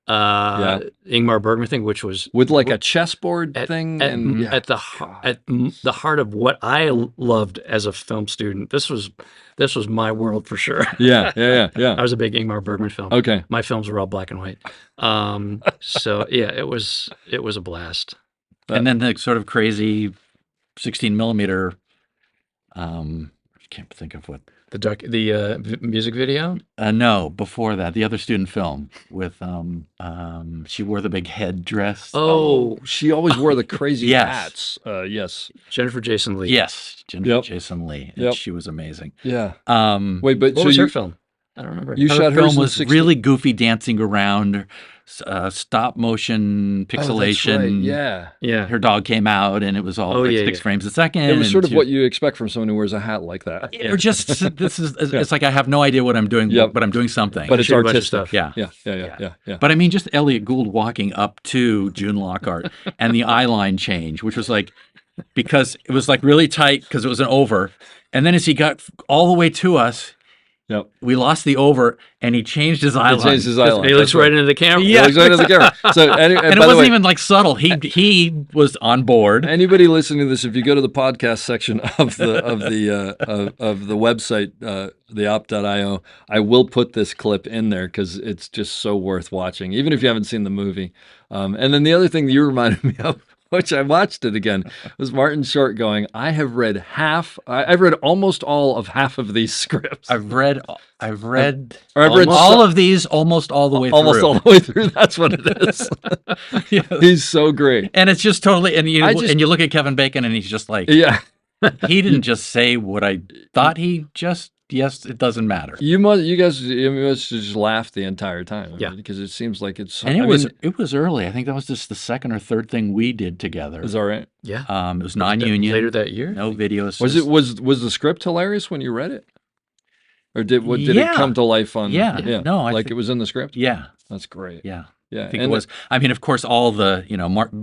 S5: Ingmar Bergman thing, which was
S1: With like a chessboard
S5: at,
S1: thing,
S5: at,
S1: and yeah.
S5: at the heart of what I loved as a film student. This was my world for sure.
S1: yeah.
S5: I was a big Ingmar Bergman film.
S1: Okay.
S5: My films were all black and white. So yeah, it was a blast.
S6: And then the sort of crazy 16 millimeter. I can't think of what.
S5: The music video.
S6: No, before that, the other student film with she wore the big head dress.
S5: Oh,
S1: She always wore the crazy
S6: Yes.
S1: hats. Yes.
S5: Jennifer Jason Leigh.
S6: Yes, Jennifer
S1: Yep.
S6: Jason Leigh. And
S1: Yep.
S6: she was amazing.
S1: Yeah.
S6: Um,
S1: Wait, but
S5: What
S1: so
S5: was
S1: you
S5: her film? I don't remember.
S1: you
S6: her
S1: shot hers
S6: film
S1: in
S6: was
S1: 16
S6: really goofy, dancing around, stop motion
S1: Oh, that's
S6: pixelation.
S1: right. Yeah.
S5: Yeah.
S6: Her dog came out, and it was all
S5: Oh,
S6: like
S5: yeah,
S6: 6
S5: yeah.
S6: frames a second.
S1: It was
S6: and
S1: sort of
S6: she-
S1: what you expect from someone who wears a hat like that.
S6: Or just this is. It's like I have no idea what I'm doing,
S1: Yep.
S6: but I'm doing something.
S1: But it's
S5: Shoot a bunch of
S1: artistic.
S5: stuff.
S6: yeah.
S1: Yeah.
S6: But I mean, just Elliot Gould walking up to June Lockhart and the eye line change, which was like, because it was like really tight because it was an over. And then as he got all the way to us,
S1: Yep.
S6: we lost the over and he changed his eye
S1: He
S6: line.
S1: changed his eye line.
S5: He looks right into the camera.
S1: He looks right at the camera. So,
S6: And it
S1: by the
S6: wasn't
S1: way,
S6: even like subtle. He was on board.
S1: anybody listening to this, if you go to the podcast section of the website, theop.io, I will put this clip in there because it's just so worth watching, even if you haven't seen the movie. And then the other thing that you reminded me of, which I watched it again, was Martin Short going, I've read almost all of half of these scripts.
S6: I've read
S1: Or I've read
S6: all of these almost all the way
S1: almost
S6: through.
S1: all the way through. That's what it is. He's so great.
S6: And it's just totally, and you
S1: I just-
S6: and you look at Kevin Bacon and he's just like,
S1: Yeah.
S6: he didn't just say what I thought he just, yes, it doesn't matter.
S1: You guys must just laugh the entire time.
S5: Yeah.
S1: Because it seems like it's.
S6: And it was early. I think that was just the second or third thing we did together.
S1: Is that right?
S5: Yeah.
S6: It was non-union.
S5: Later that year.
S6: No video.
S1: Was the script hilarious when you read it, or did it
S6: Yeah.
S1: come to life on?
S6: Yeah. No, I
S1: like
S6: thi-
S1: it was in the script.
S6: Yeah,
S1: That's great.
S6: yeah.
S1: Yeah,
S6: I think it was. I mean, of course, all the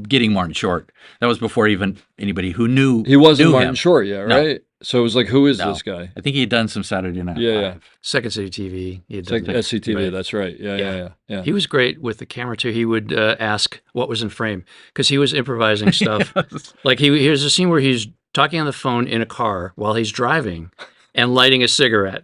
S6: getting Martin Short. That was before even anybody who knew
S1: He wasn't
S6: knew
S1: Martin
S6: him.
S1: Short yet,
S6: No.
S1: right? So it was like, who is
S6: No.
S1: this guy?
S6: I think he had done some Saturday Night
S1: Yeah,
S6: Live.
S5: Second City TV. He had
S1: It's like
S5: done that.
S1: SCTV.
S5: Right.
S1: That's right. Yeah.
S5: He was great with the camera too. He would ask what was in frame because he was improvising stuff. Like here's a scene where he's talking on the phone in a car while he's driving and lighting a cigarette.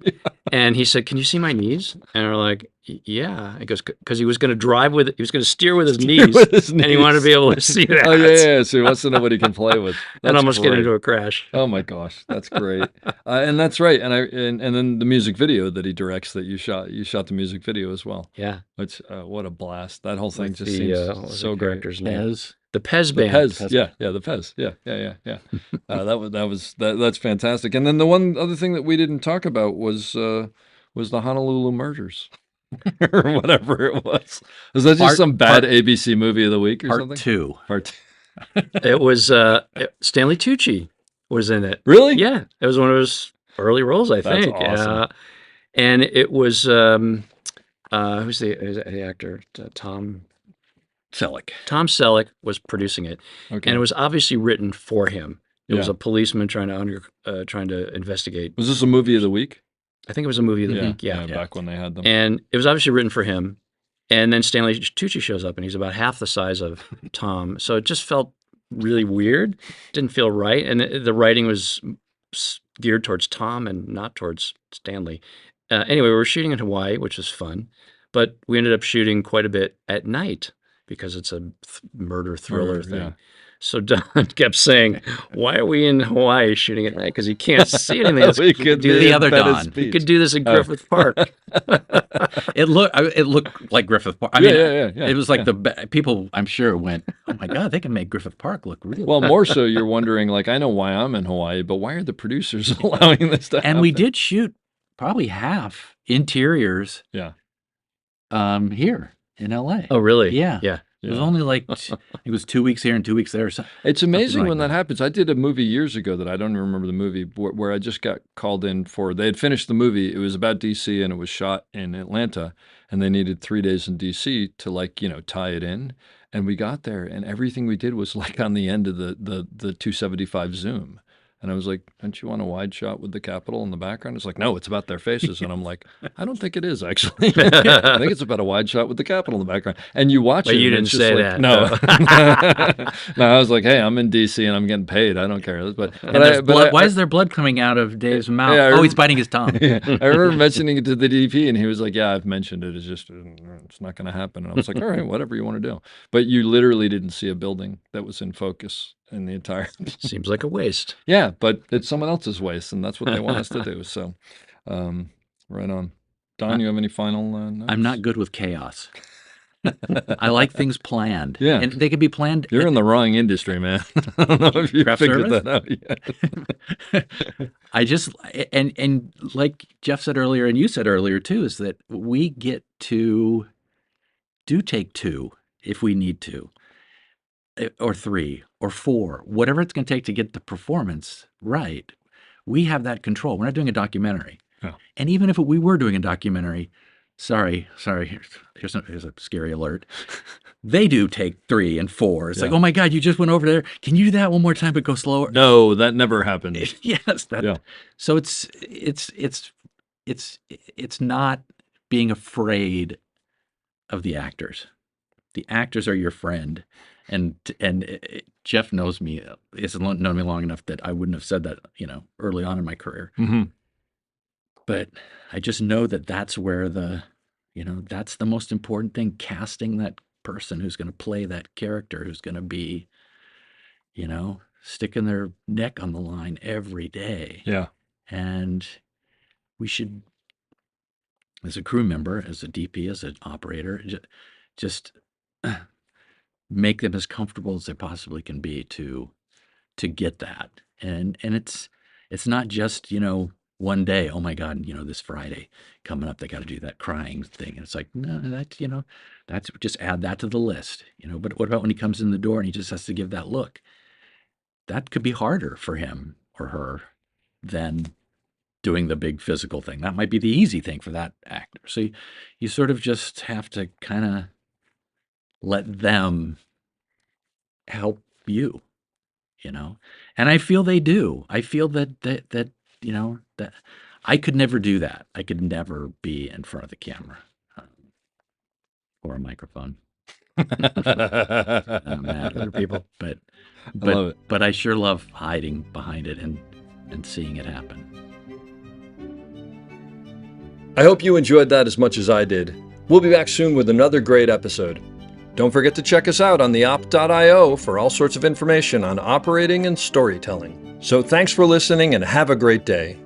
S5: And he said, "Can you see my knees?" And we're like, "Yeah." He goes, "Because he was going to steer with his knees,
S1: with his
S5: and he wanted to be able to see that."
S1: Oh yeah. So he wants to know what he can play with.
S5: And
S1: That's
S5: almost get
S1: great.
S5: into a crash.
S1: Oh my gosh, that's great. And that's right. And then the music video that he directs that you shot the music video as well.
S5: Yeah.
S1: Which what a blast. That whole thing
S5: With
S1: just
S5: the,
S1: seems
S5: what was
S1: so
S5: the
S1: great.
S5: character's name?
S6: Pez.
S5: The Pez
S1: The
S5: band.
S1: Pez. Yeah, the Pez. Yeah. That's fantastic. And then the one other thing that we didn't talk about was the Honolulu Murders. Or whatever it was. Was that just
S6: Part-
S1: some bad
S6: part-
S1: ABC movie of the week or
S6: Part
S1: something?
S6: 2.
S1: Part 2.
S5: It was Stanley Tucci was in it.
S1: Really?
S5: Yeah, it was one of his early roles, I
S1: That's
S5: think.
S1: awesome.
S5: And it was who's the actor? Tom
S6: Selleck.
S5: Tom Selleck was producing it,
S1: Okay.
S5: and it was obviously written for him. It was
S1: Yeah.
S5: a policeman trying to investigate.
S1: Was this a movie of the week?
S5: I think it was a movie of the week.
S1: Yeah, back when they had them.
S5: And it was obviously written for him. And then Stanley Tucci shows up, and he's about half the size of Tom. So it just felt really weird. Didn't feel right. And the writing was geared towards Tom and not towards Stanley. Anyway, we were shooting in Hawaii, which was fun. But we ended up shooting quite a bit at night because it's a murder thriller thing.
S1: Yeah.
S5: So Don kept saying, "Why are we in Hawaii shooting at night? Because he can't see anything else.
S1: We could
S5: do
S6: the
S5: this.
S6: other Don.
S5: He could do this in Griffith Park."
S6: It looked like Griffith Park. I mean, it was like people, I'm sure, went, "Oh my God, they can make Griffith Park look really."
S1: Well, more so, you're wondering, like, I know why I'm in Hawaii, but why are the producers allowing this to happen?
S6: And we did shoot probably half interiors.
S1: Yeah.
S6: Here in LA.
S5: Oh, really?
S6: Yeah.
S5: Yeah.
S6: It was only like it was 2 weeks here and 2 weeks there. So,
S1: It's amazing
S6: like
S1: when
S6: that.
S1: that happens. I did a movie years ago that I don't even remember the movie where I just got called in for. They had finished the movie. It was about DC and it was shot in Atlanta, and they needed 3 days in DC to tie it in. And we got there, and everything we did was like on the end of the 275 zoom. And I was like, "Don't you want a wide shot with the Capitol in the background?" It's like, "No, it's about their faces." And I'm like, "I don't think it is, actually. I think it's about a wide shot with the Capitol in the background." And you watch
S5: But
S1: it.
S5: you
S1: and
S5: didn't
S1: it's just
S5: say
S1: like,
S5: that.
S1: No. No, I was like, "Hey, I'm in DC and I'm getting paid. I don't care." But
S6: Why is there blood coming out of Dave's mouth?
S1: Yeah,
S6: He's biting his tongue.
S1: Yeah, I remember mentioning it to the DP, and he was like, "Yeah, I've mentioned it. It's not going to happen." And I was like, "All right, whatever you want to do." But you literally didn't see a building that was in focus in the entire.
S5: Seems like a waste.
S1: Yeah, but it's someone else's waste, and that's what they want us to do. So, right on. Don, you have any final notes?
S6: I'm not good with chaos. I like things planned.
S1: Yeah.
S6: And they can be planned.
S1: You're in the wrong industry, man. I don't know if you
S6: Craft
S1: figured
S6: service?
S1: that out yet.
S6: I just and like Jeff said earlier, and you said earlier too, is that we get to do take 2 if we need to, or 3 or 4, whatever it's going to take to get the performance right. We have that control. We're not doing a documentary, and even if we were doing a documentary, sorry, here's a scary alert. They do take 3 and 4. It's like, "Oh my God, you just went over there. Can you do that one more time, but go slower?"
S1: No, that never happened.
S6: Yes. So it's not being afraid of the actors. The actors are your friend, and Jeff knows me. He's known me long enough that I wouldn't have said that, early on in my career.
S1: Mm-hmm.
S6: But I just know that that's where that's the most important thing. Casting that person who's going to play that character, who's going to be, sticking their neck on the line every day.
S1: Yeah.
S6: And we should, as a crew member, as a DP, as an operator, just make them as comfortable as they possibly can be to get that. And it's not just, one day, "Oh my God, this Friday coming up, they got to do that crying thing." And it's like, no, that's just add that to the list, But what about when he comes in the door and he just has to give that look? That could be harder for him or her than doing the big physical thing. That might be the easy thing for that actor. So you sort of just have to kind of let them help you, And I feel they do. I feel that that I could never do that. I could never be in front of the camera or a microphone. I'm mad at other people, but
S1: love it.
S6: But I sure love hiding behind it and seeing it happen.
S1: I hope you enjoyed that as much as I did. We'll be back soon with another great episode. Don't forget to check us out on theop.io for all sorts of information on operating and storytelling. So thanks for listening and have a great day.